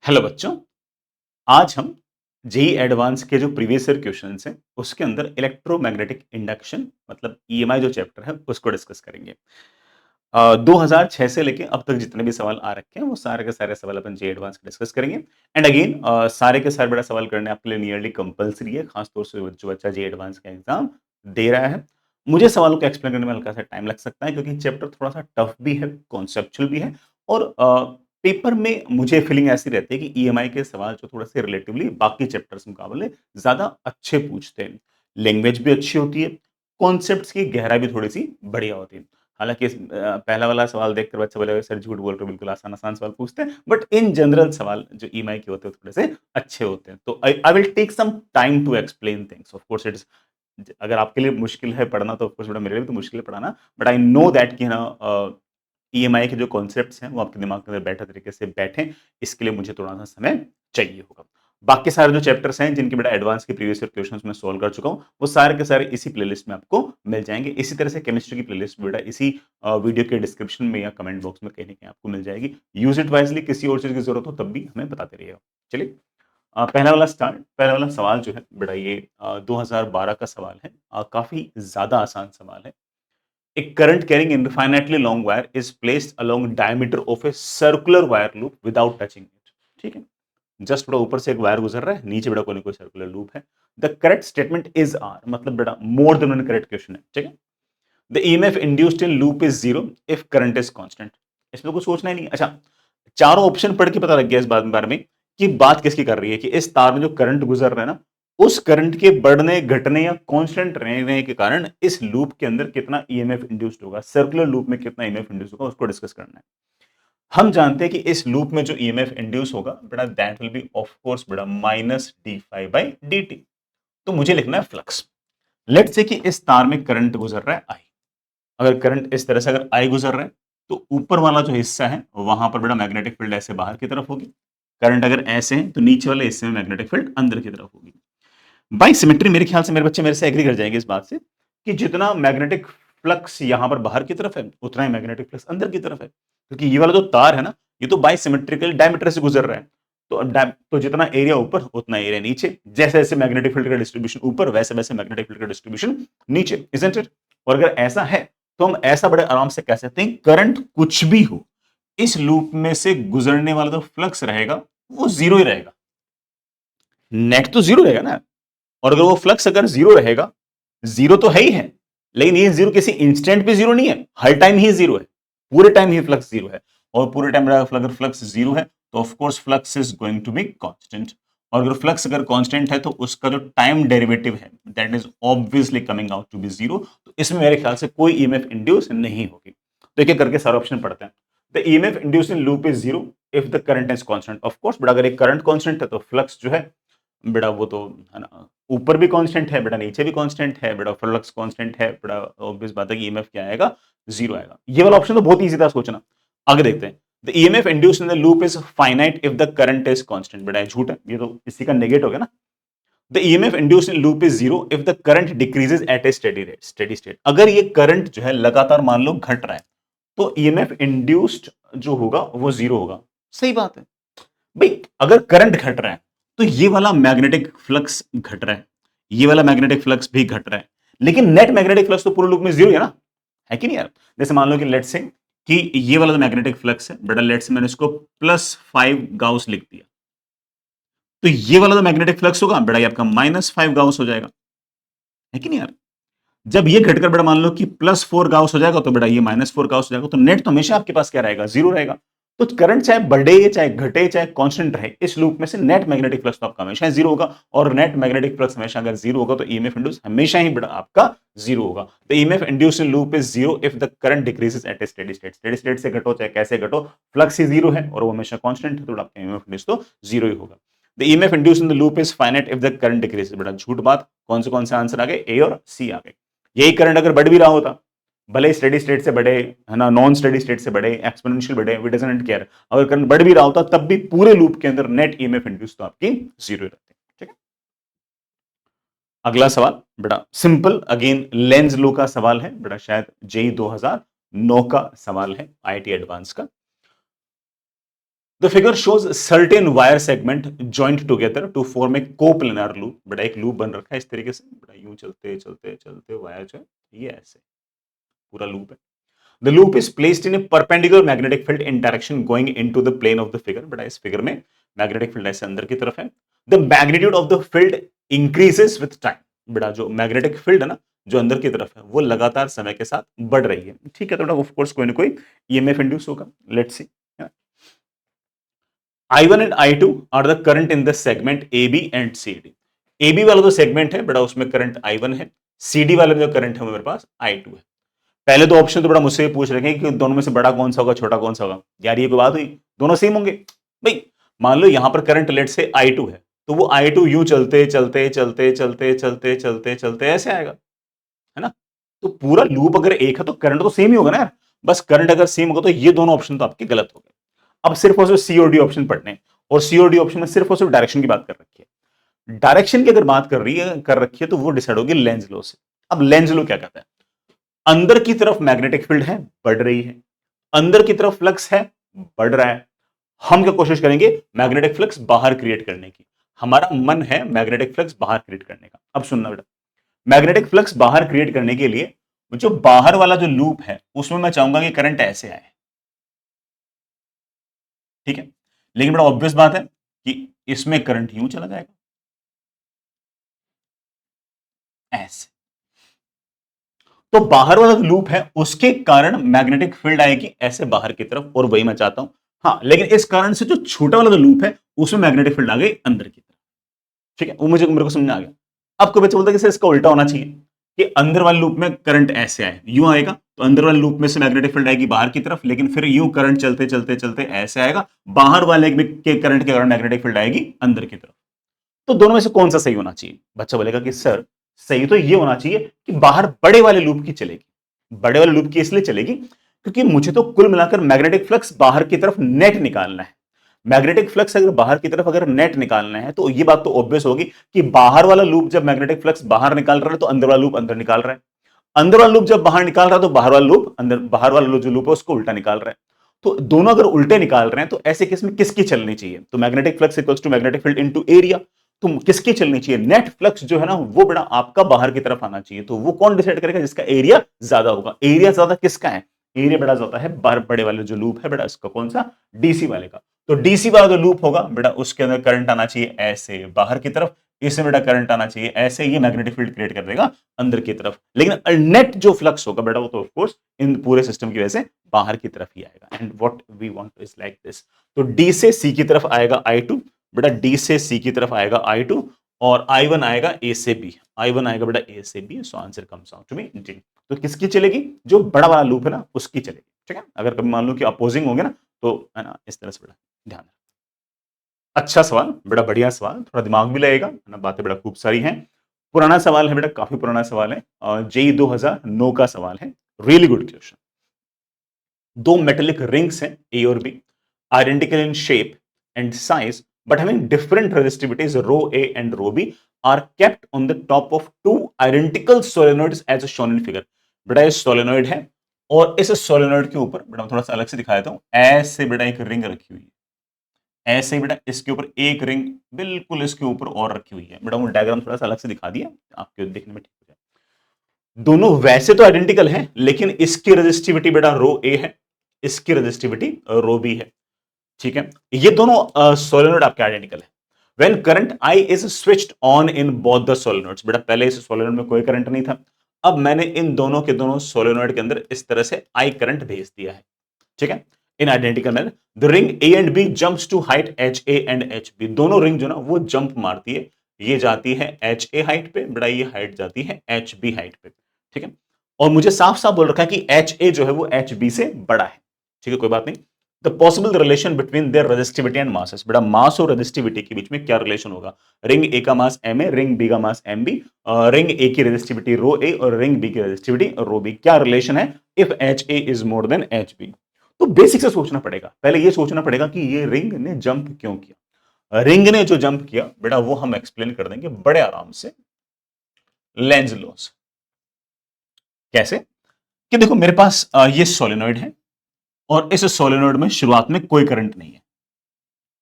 Hello बच्चों। आज हम जेई एडवांस के जो प्रीवियस ईयर क्वेश्चंस हैं उसके अंदर इलेक्ट्रोमैग्नेटिक इंडक्शन मतलब ईएमआई जो चैप्टर है उसको डिस्कस करेंगे। 2006 से लेके अब तक जितने भी सवाल आ रखे हैं वो सारे के सारे सवाल अपन जेई एडवांस के डिस्कस करेंगे। एंड अगेन सारे के सारे बड़ा सवाल करने आपके लिए नियरली कंपलसरी है, खासतौर से जो बच्चा जेई एडवांस का एग्जाम दे रहा है। मुझे सवालों को एक्सप्लेन करने में हल्का सा टाइम लग सकता है क्योंकि चैप्टर थोड़ा सा टफ भी है, कॉन्सेप्चुअल भी है और पेपर में मुझे फीलिंग ऐसी रहती है कि ईएमआई के सवाल जो थोड़े से रिलेटिवली बाकी चैप्टर्स मुकाबले ज्यादा अच्छे पूछते हैं। लैंग्वेज भी अच्छी होती है, कॉन्सेप्ट्स की गहराई भी थोड़ी सी बढ़िया होती है। हालांकि पहला वाला सवाल देखकर बच्चा बोलेगा सर झूठ बोल रहे हो, बिल्कुल आसान आसान सवाल पूछते हैं, बट इन जनरल सवाल जो ईएमआई के होते हैं थोड़े से अच्छे होते हैं। तो I will take some time to explain things. Of course it's, अगर आपके लिए मुश्किल है पढ़ना तो ऑफ कोर्स बेटा मेरे लिए भी तो मुश्किल है पढ़ाना, बट आई नो दैट कि ना ईएमआई के जो कॉन्सेप्ट्स हैं वो आपके दिमाग के अंदर बेहतर तरीके से बैठें, इसके लिए मुझे थोड़ा सा समय चाहिए होगा। बाकी सारे जो चैप्टर्स हैं जिनके बेटा एडवांस के प्रीवियस ईयर क्वेश्चंस मैं सॉल्व कर चुका हूं वो सारे के सारे इसी प्लेलिस्ट में आपको मिल जाएंगे। इसी तरह से केमिस्ट्री की प्लेलिस्ट बेटा इसी वीडियो के डिस्क्रिप्शन में या कमेंट बॉक्स में कहीं ना कहीं आपको मिल जाएगी। यूज इट वाइजली, किसी और चीज की जरूरत हो तब भी हमें बताते रहिएगा। चलिए, पहला वाला सवाल जो है बेटा ये 2012 का सवाल है। काफी ज्यादा आसान सवाल है। A current carrying infinitely long wire is placed along diameter of a circular wire loop without touching it. ठीक है, जस्ट बेटा ऊपर से एक वायर गुजर रहा है, नीचे बेटा कोई सर्कुलर लूप है। The correct statement is are, मतलब बेटा more than one correct question है। ठीक है, the EMF induced in loop is zero if current is constant. इसमें कुछ सोचना ही नहीं। अच्छा, चारों ऑप्शन पढ़ के पता लग गया इस बारे में कि बात किसकी कर रही है, कि इस तार में जो करंट गुजर रहा है ना, उस करंट के बढ़ने घटने या कांस्टेंट रहने के कारण इस लूप के अंदर कितना ईएमएफ इंड्यूस्ड होगा, सर्कुलर लूप में कितना ईएमएफ इंड्यूस होगा, उसको डिस्कस करना है। हम जानते हैं कि इस लूप में जो ईएमएफ इंड्यूस होगा बेटा that will be of course बेटा minus d five by D t. तो मुझे लिखना है फ्लक्स। लेट्स से कि इस तार में करंट गुजर रहा है आई। अगर करंट इस तरह से अगर आई गुजर रहा है तो ऊपर वाला जो हिस्सा है वहां पर बेटा मैग्नेटिक फील्ड ऐसे बाहर की तरफ होगी। करंट अगर ऐसे है तो नीचे वाले हिस्से में मैग्नेटिक फील्ड अंदर की तरफ होगी। बाई सिमेट्री मेरे ख्याल से मेरे बच्चे मेरे से एग्री कर जाएंगे इस बात से कि जितना मैग्नेटिक फ्लक्स यहां पर बाहर की तरफ है उतना ही मैग्नेटिक फ्लक्स अंदर की तरफ है, क्योंकि ये वाला जो तार है ना ये तो बाई सिमेट्रिकल डायमीटर से गुजर रहा है। तो जितना एरिया ऊपर उतना एरिया नीचे, जैसे जैसे मैग्नेटिक फील्ड का डिस्ट्रीब्यूशन ऊपर वैसे वैसे मैग्नेटिक फील्ड का डिस्ट्रीब्यूशन नीचे, इजंट इट? और अगर ऐसा है तो हम ऐसा बड़े आराम से कह सकते हैं करंट कुछ भी हो, इस लूप में से गुजरने वाला जो फ्लक्स रहेगा वो जीरो ही रहेगा। नेट तो जीरो रहेगा ना। और अगर वो फ्लक्स अगर जीरो रहेगा, जीरो तो है ही है, लेकिन ये जीरो किसी इंस्टेंट पे जीरो नहीं है, हर टाइम ही जीरो है, पूरे टाइम ही फ्लक्स जीरो है। और पूरे टाइम अगर फ्लक्स जीरो है तो of course flux is going to be constant. और अगर फ्लक्स अगर कांस्टेंट है तो उसका जो टाइम डेरिवेटिव है that is obviously coming out to be zero. तो इसमें मेरे ख्याल से कोई ईएमएफ इंड्यूस नहीं होगी। तो एक एक करके सारे ऑप्शन पढ़ते हैं। The EMF induce in loop is zero if the current is constant. Of course but अगर एक करंट कांस्टेंट है तो फ्लक्स जो है बेटा वो तो है ना, ऊपर भी कांस्टेंट है बेटा, नीचे भी कांस्टेंट है बेटा, फ्लक्स कांस्टेंट है बेटा, ऑब्वियस बात है कि ईएमएफ क्या आएगा, जीरो आएगा। ये वाला ऑप्शन तो बहुत इजी था सोचना। आगे देखते हैं। The EMF induced in the loop is finite if the current is constant. बेटा झूठ है, ये तो इसी का नेगेट हो गया ना। The EMF induced in loop is zero if the current decreases at a steady rate. Steady state अगर ये करंट जो है लगातार मान लो घट रहा है तो ईएमएफ इंड्यूस्ड जो होगा वो जीरो होगा। सही बात है भाई, अगर करंट घट रहा है तो ये वाला मैग्नेटिक फ्लक्स घट रहा है, ये वाला मैग्नेटिक फ्लक्स भी घट रहा है, लेकिन नेट मैग्नेटिक फ्लक्स तो पूरे लूप में जीरो है ना, है कि नहीं यार? जैसे मान लो कि लेट्स से कि ये वाला मैग्नेटिक फ्लक्स है बेटा, लेट्स से मैंने इसको +5 गाउस लिख दिया, तो ये वाला जो मैग्नेटिक फ्लक्स होगा बेटा ये आपका -5 गाउस हो जाएगा, है कि नहीं यार? जब ये घटकर बेटा मान लो कि +4 गाउस हो जाएगा तो बेटा ये -4 गाउस हो जाएगा, तो नेट तो हमेशा आपके पास क्या रहेगा, जीरो रहेगा। तो करंट चाहे बढ़े चाहे घटे चाहे कांस्टेंट रहे, इस लूप में से नेट मैग्नेटिक फ्लक्स तो आपका हमेशा जीरो होगा। और नेट मैग्नेटिक फ्लक्स हमेशा अगर जीरो होगा तो ईएमएफ इंड्यूस हमेशा ही बेटा आपका जीरो होगा। The EMF induce in loop is zero if the current decreases at a steady state. Steady state से घटो चाहे कैसे घटो, फ्लक्स ही जीरो है और वो हमेशा कांस्टेंट है, तो आपका ईएमएफ इंड्यूस तो जीरो ही होगा। The EMF induce in the loop is finite if the current decreases. बेटा झूठ बात, कौन से आंसर आ गए, ए और सी आ गए। यही करंट अगर बढ़ भी रहा होता, भले स्टेडी स्टेट से बढ़े है ना, नॉन स्टेडी स्टेट से बढ़े, एक्सपोनेंशियल बढ़े, वी डजंट केयर, अगर करंट बढ़ भी रहा होता तब भी पूरे लूप के अंदर नेट ईएमएफ इंड्यूस तो आपकी जीरो रहती है। ठीक है, अगला सवाल बेटा सिंपल, अगेन लेंज लो का सवाल है बेटा, शायद जेई 2009 का सवाल है, आईआईटी एडवांस का। The figure shows certain wire segment joint together to form a coplanar loop. बड़ा एक लूप बन रखा है इस तरीके से, बड़ा यूं चलते चलते चलते वायर जो है ये ऐसे पूरा लूप है। The loop is placed in a perpendicular magnetic field in direction going into the plane of the figure. बड़ा इस फिगर में मैग्नेटिक फील्ड ऐसे अंदर की तरफ है। The magnitude of the field increases with time. बड़ा जो मैग्नेटिक फील्ड है ना जो अंदर की तरफ है वो लगातार समय के साथ बढ़ रही है। ठीक है, तो बड़ा ऑफ कोर्स कोई ना कोई ईएमएफ इंड्यूस होगा। Let's see. I1 and I2 are the current in the segment AB and CD। AB वाला जो सेगमेंट है बड़ा उसमें करंट I1 है, CD वाले में जो करंट है वो मेरे पास I2 है। पहले दो ऑप्शन तो बड़ा मुझसे पूछ रहे हैं कि दोनों में से बड़ा कौन सा होगा छोटा कौन सा होगा। यार ये कोई बात हुई, दोनों सेम होंगे भाई। मान लो यहां पर करंट लेट से I2 है तो वो I2 यूं चलते चलते चलते चलते चलते चलते चलते ऐसे आएगा, है ना। तो पूरा लूप अगर एक है तो करंट तो सेम ही होगा ना यार। बस करंट अगर सेम होगा तो ये दोनों ऑप्शन तो आपके गलत हो गए। अब सिर्फ और सिर्फ सी और डी ऑप्शन पढ़ने हैं, और सी और डी ऑप्शन में सिर्फ और सिर्फ डायरेक्शन की बात कर रखी है। डायरेक्शन की अगर बात कर रखी है तो वो डिसाइड होगी लेंज लॉ से। अब लेंज लॉ क्या कहता है? अंदर की तरफ मैग्नेटिक फील्ड है, बढ़ रही है, अंदर की तरफ फ्लक्स है, बढ़ रहा है। हम क्या कोशिश करेंगे? मैग्नेटिक फ्लक्स बाहर क्रिएट करने की। हमारा मन है मैग्नेटिक फ्लक्स बाहर क्रिएट करने का। अब सुनना बेटा, मैग्नेटिक फ्लक्स बाहर क्रिएट करने के लिए जो बाहर वाला जो लूप है उसमें मैं चाहूंगा कि करंट ऐसे आए। ठीक है, लेकिन बड़ा ऑब्वियस बात है कि इसमें करंट यूं चला जाएगा ऐसे। तो बाहर वाला लूप है उसके कारण मैग्नेटिक फील्ड आएगी ऐसे बाहर की तरफ, और वही मैं चाहता हूं। हाँ, लेकिन इस कारण से जो छोटा वाला जो लूप है उसमें मैग्नेटिक फील्ड आ गई अंदर की तरफ। ठीक है, वो मेरे को समझ आ गया। अब कोई बच्चा बोलता है कि सर इसका उल्टा होना चाहिए कि अंदर वाले लूप में करंट ऐसे आए, यूं आएगा तो अंदर वाले लूप में से मैग्नेटिक फील्ड आएगी बाहर की तरफ, लेकिन फिर यूं करंट चलते चलते चलते ऐसे आएगा, बाहर वाले के करंट के कारण मैग्नेटिक फील्ड आएगी अंदर की तरफ। तो दोनों में से कौन सा सही होना चाहिए? बच्चा बोलेगा कि सर सही तो ये होना चाहिए कि बाहर बड़े वाले लूप की चलेगी। बड़े वाले लूप की इसलिए चलेगी क्योंकि मुझे तो कुल मिलाकर मैग्नेटिक फ्लक्स बाहर की तरफ नेट निकालना है। मैग्नेटिक फ्लक्स अगर बाहर की तरफ अगर नेट निकालना है तो ये बात तो ऑब्वियस होगी कि बाहर वाला लूप जब मैग्नेटिक फ्लक्स बाहर निकाल रहा है तो अंदर वाला लूप अंदर निकाल रहा है, अंदर वाला लूप जब बाहर निकाल रहा है तो बाहर वाला लूप अंदर, बाहर वाला जो लूप है उसको उल्टा निकाल रहा है। तो दोनों अगर उल्टे निकाल रहे हैं तो ऐसे केस में किसकी चलनी चाहिए? तो magnetic flux equals to magnetic field into area. तो किसकी चलनी चाहिए? नेट फ्लक्स जो है ना वो बड़ा आपका बाहर की तरफ आना चाहिए। तो वो कौन डिसाइड करेगा? जिसका एरिया ज्यादा होगा। एरिया ज्यादा किसका है? एरिया बड़ा ज्यादा है बड़े वाले जो लूप है बेटा इसका, कौन सा? डीसी वाले का। तो डीसी वाला जो लूप होगा बेटा उसके अंदर करंट आना चाहिए ऐसे बाहर की तरफ, इसमें बेटा करंट आना चाहिए ऐसे, ये मैग्नेटिक फील्ड क्रिएट कर देगा अंदर की तरफ। लेकिन नेट जो फ्लक्स होगा बेटा वो तो ऑफ कोर्स इन पूरे सिस्टम की वजह से बाहर की तरफ ही आएगा। And what we want is like this. तो डी से सी की तरफ आएगा I2, बेटा डी से सी की तरफ आएगा I2, और I1 आएगा ए से बी। I1 आएगा बेटा ए से B. So answer comes out to me D. तो किसकी चलेगी? जो बड़ा वाला लूप है ना उसकी चलेगी। ठीक है, अगर कभी मान लो कि अपोजिंग होंगे ना तो है ना इस तरह से बेटा ध्यान। अच्छा सवाल, बड़ा बढ़िया सवाल, थोड़ा दिमाग भी लगेगा, है ना, बातें बड़ा खूब सारी हैं। पुराना सवाल है बेटा, काफी पुराना सवाल है, जेई 2009 का सवाल है। Really good question. दो मेटेलिक रिंग्स हैं ए और B, identical in shape and size but having different resistivities rho A and rho B are kept on the top of two identical solenoids as shown in figure. बेटा ये solenoid है और इस solenoid के ऊपर बेटा थोड़ा सा अलग से दिखा देता हूं, ऐसे बेटा एक रिंग रखी हुई है, ऐसे ही बेटा इसके ऊपर एक रिंग बिल्कुल इसके ऊपर और रखी हुई है। बेटा वो डायग्राम थोड़ा सा अलग से दिखा दिया आपके देखने में ठीक हो जाए। दोनों वैसे तो आइडेंटिकल हैं लेकिन इसकी रेजिस्टिविटी बेटा रो ए है, इसकी रेजिस्टिविटी रो बी है। ठीक है, ये दोनों सोलेनोइड आपके आइडेंटिकल है। When current I is switched on in both the सोलेनोइड्स, बेटा पहले इस सोलेनोइड में कोई करंट नहीं था, अब मैंने इन दोनों के दोनों सोलेनोइड के अंदर इस तरह से आई करंट भेज दिया है। ठीक है, in identical manner the ring A and B jumps to height H A and H B. दोनों रिंग जो ना वो जंप मारती है, ये जाती है एच ए हाइट पे, बड़ा ये हाइट जाती है एच बी हाइट पे। ठीक है, और मुझे साफ साफ बोल रखा है कि एच ए जो है वो एच बी से बड़ा है। ठीक है, कोई बात नहीं। The possible relation between their resistivity and masses, बेटा मास और रेजिस्टिविटी के बीच में क्या रिलेशन होगा? रिंग ए का mass M A, ring B का mass M B, ring A की रेजिस्टिविटी रो ए और रिंग बी की रेजिस्टिविटी रो बी, क्या रिलेशन है? If H A is more than H B. तो बेसिक से सोचना पड़ेगा, पहले ये सोचना पड़ेगा कि ये रिंग ने जंप क्यों किया। रिंग ने जो जंप किया बेटा वो हम एक्सप्लेन कर देंगे बड़े आराम से, लेंज लॉस। कैसे? कि देखो मेरे पास ये सोलेनॉइड है और इस सोलेनॉइड में शुरुआत में कोई करंट नहीं है,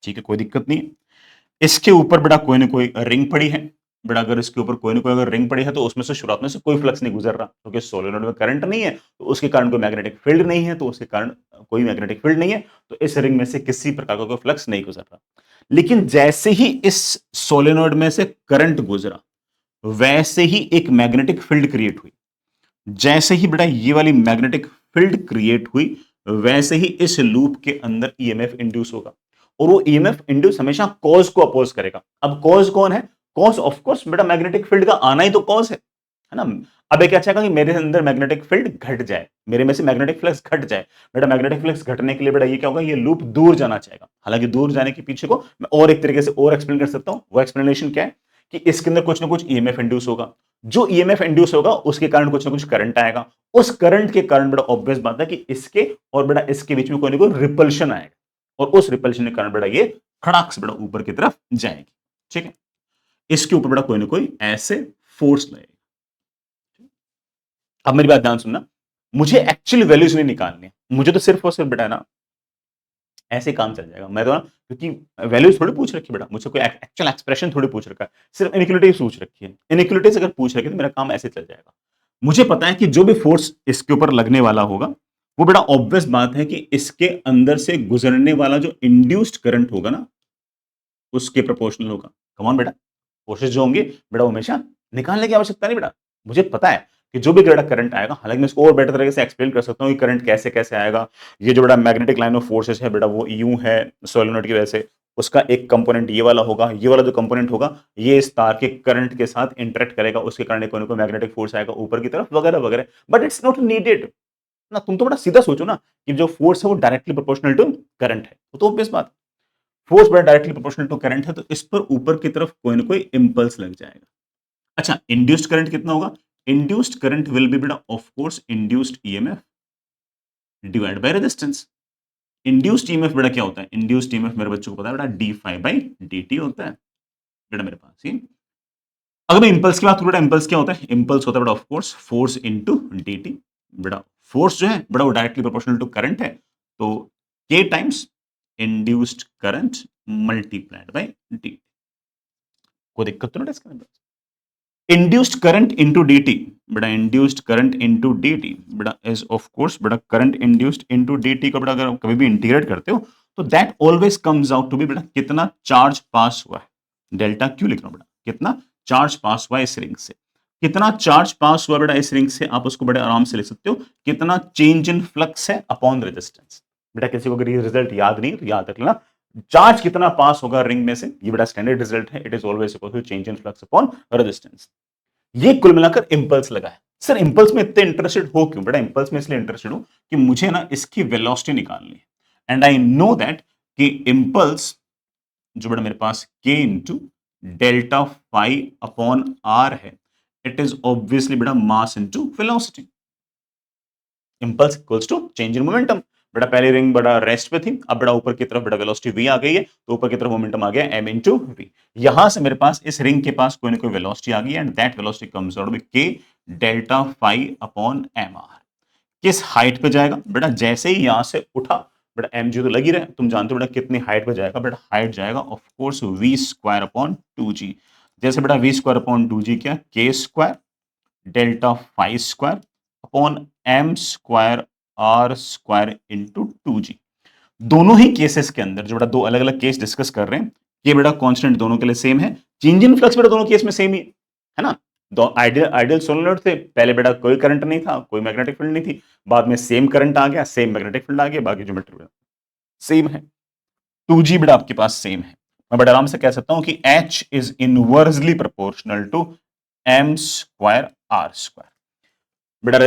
ठीक है, कोई दिक्कत नहीं है। इसके ऊपर बेटा कोई ना कोई रिंग पड़ी है। बेटा अगर इसके ऊपर कोई ना कोई अगर रिंग पड़ी है तो उसमें से शुरुआत में से कोई फ्लक्स नहीं गुजर रहा, क्योंकि सोलेनोइड में करंट नहीं है, तो उसके कारण कोई मैग्नेटिक फील्ड नहीं है, तो उसके कारण कोई मैग्नेटिक फील्ड नहीं है, तो इस रिंग में से किसी प्रकार का कोई फ्लक्स नहीं गुजर रहा। लेकिन जैसे ही इस सोलेनोइड में से करंट गुजरा, वैसे ही एक मैग्नेटिक फील्ड क्रिएट हुई। जैसे ही बेटा ये वाली मैग्नेटिक फील्ड क्रिएट हुई, वैसे ही इस लूप के अंदर ईएमएफ इंड्यूस होगा, और वो ईएमएफ इंड्यूस हमेशा कॉज को अपोज करेगा। अब कॉज कौन है? कॉज ऑफ कोर्स बेटा मैग्नेटिक फील्ड का आना ही तो कॉज है ना। अब ये क्या चाहेगा कि मेरे अंदर मैग्नेटिक फील्ड घट जाए, मेरे में से मैग्नेटिक फ्लक्स घट जाए। बेटा मैग्नेटिक फ्लक्स घटने के लिए बेटा ये क्या होगा, ये लूप दूर जाना चाहेगा। हालांकि दूर जाने के पीछे को मैं और एक तरीके से और एक्सप्लेन कर सकता हूं। वो एक्सप्लेनेशन क्या है कि इसके अंदर कुछ ना कुछ ईएमएफ इंड्यूस होगा, जो ईएमएफ इंड्यूस होगा उसके कारण कुछ ना कुछ करंट आएगा, उस करंट के कारण बड़ा ऑब्वियस बात है कि इसके और बड़ा इसके बीच में कोई ना कोई रिपल्शन आएगा, और उस रिपल्शन के कारण बड़ा ये खड़ाक से बड़ा ऊपर की तरफ जाएगी। ठीक है, इसके ऊपर बड़ा कोई ना कोई ऐसे फोर्स लगेगा। अब मेरी बात ध्यान सुनना, मुझे एक्चुअल वैल्यूज नहीं निकालनी है, मुझे तो सिर्फ और सिर्फ बेटा ना ऐसे काम चल जाएगा। मैं तो ना, क्योंकि वैल्यूज थोड़ी पूछ रखी बेटा, मुझसे कोई एक्चुअल एक्सप्रेशन थोड़ी पूछ रखा है, सिर्फ इनइक्वालिटीज पूछ रखी है। इनइक्वालिटीज अगर पूछ रखी है तो मेरा काम ऐसे चल जाएगा। मुझे पता है कि जो भी फोर्स इसके ऊपर लगने वाला होगा, वो बड़ा ऑब्वियस बात है कि इसके अंदर से गुजरने वाला जो इंड्यूस्ड करंट होगा ना, उसके प्रोपोर्शनल होगा। कम ऑन बेटा, कोशिश जो होंगी बेटा वो हमेशा निकालने की आवश्यकता नहीं बेटा। मुझे पता है कि जो भी बेटा करंट आएगा, हालांकि मैं इसको और बेटर तरीके से एक्सप्लेन कर सकता हूँ कि करंट कैसे कैसे आएगा। ये जो बेटा मैग्नेटिक लाइन ऑफ फोर्सेस है बेटा, वो यूं है सोलेनोइड की वजह से, उसका एक कंपोनेंट ये वाला होगा, ये वाला जो कंपोनेंट होगा ये इस तार के करंट के साथ इंटरेक्ट करेगा, उसके कारण कोई ना कोई मैग्नेटिक फोर्स आएगा ऊपर की तरफ, वगैरह वगैरह। बट इट्स नॉट नीडेड ना, तुम तो बड़ा सीधा सोचो ना कि जो फोर्स है वो डायरेक्टली प्रोपोर्शनल टू करंट है, तो ऑब्वियस बात, फोर्स बड़ा डायरेक्टली प्रोपोर्शनल टू करंट है, तो इस पर ऊपर की तरफ कोई ना कोई इंपल्स लग जाएगा। अच्छा, इंड्यूस्ड करंट कितना होगा? इंड्यूस्ड करंट विल बी बेटा of course induced EMF divide by resistance. Induced EMF बेटा क्या होता है? इंड्यूस्ड ईएमएफ मेरे बच्चों को पता है बेटा, D phi by D T होता है बेटा मेरे पास ही। अगर मैं इंपल्स की बात करूं बेटा, इंपल्स क्या होता है? इंपल्स होता है बेटा of course force into dt। बेटा फोर्स जो है बेटा वो डायरेक्टली प्रोपोर्शनल टू करंट है, तो k times induced current multiplied by dt। कोई दिक्कत तो नहीं इसके अंदर? इंड्यूस्ड करंट इनटू dt, बेटा इंड्यूस्ड करंट इनटू dt बेटा इज ऑफ कोर्स बेटा करंट इंड्यूस्ड इनटू dt को बेटा अगर कभी भी इंटीग्रेट करते हो तो that always comes out to be बेटा कितना चार्ज पास हुआ है। डेल्टा क्यू लिख रहा हूं बेटा, कितना चार्ज पास हुआ है इस रिंग से। कितना चार्ज पास हुआ बेटा इस रिंग से, आप उसको बड़े आराम से लिख सकते हो, कितना चेंज इन फ्लक्स है अपॉन रेजिस्टेंस। बेटा किसी को अगर ये रिजल्ट याद नहीं तो याद रख लेना, चार्ज कितना पास होगा रिंग में से, ये बड़ा स्टैंडर्ड रिजल्ट है। It is always equal to change in flux upon resistance. ये कुल मिलाकर इंपल्स लगा है। सर इंपल्स में इतने इंटरेस्टेड हो क्यों? बेटा इंपल्स में इसलिए इंटरेस्टेड हूं कि मुझे ना इसकी वेलोसिटी निकालनी है, एंड आई नो दैट कि इंपल्स जो बेटा मेरे पास k into delta phi upon R है, इट इज ऑब्वियसली बेटा mass into velocity. Impulse equals to change in momentum. बेटा पहले रिंग बड़ा रेस्ट पे थी, अब बड़ा ऊपर की तरफ बड़ा वेलोसिटी v आ गई है, तो ऊपर की तरफ मोमेंटम आ गया m इंटू v। यहां से मेरे पास इस रिंग के पास कोई ना कोई वेलोसिटी आ गई and that velocity comes out with k delta phi upon M R. किस हाइट पे जाएगा? बेटा जैसे ही यहां से उठा बेटा एम जी तो लगी रहे, तुम जानते हो बेटा कितनी हाइट पे जाएगा? बेटा हाइट जाएगा of course V square upon two g. जैसे बेटा V square upon two g क्या, k square delta five square upon m square R square into two g. दोनों ही केसेस के अंदर जो बेटा दो अलग अलग केस डिस्कस कर रहे हैं, ये बेटा कांस्टेंट दोनों के लिए सेम है। चेंज इन फ्लक्स बेटा दोनों केस में सेम ही है ना। दो आइडियल आइडियल सोलेनोइड थे, पहले बेटा कोई करंट नहीं था, कोई मैग्नेटिक फील्ड नहीं थी, बाद में सेम करंट आ गया, सेम मैग्नेटिक फील्ड आ गया, बाकी ज्योमेट्री बेटा सेम है। टू जी बेटा आपके पास सेम है। मैं बड़ा आराम से कह सकता हूं कि H is inversely proportional to M square R square. बेटा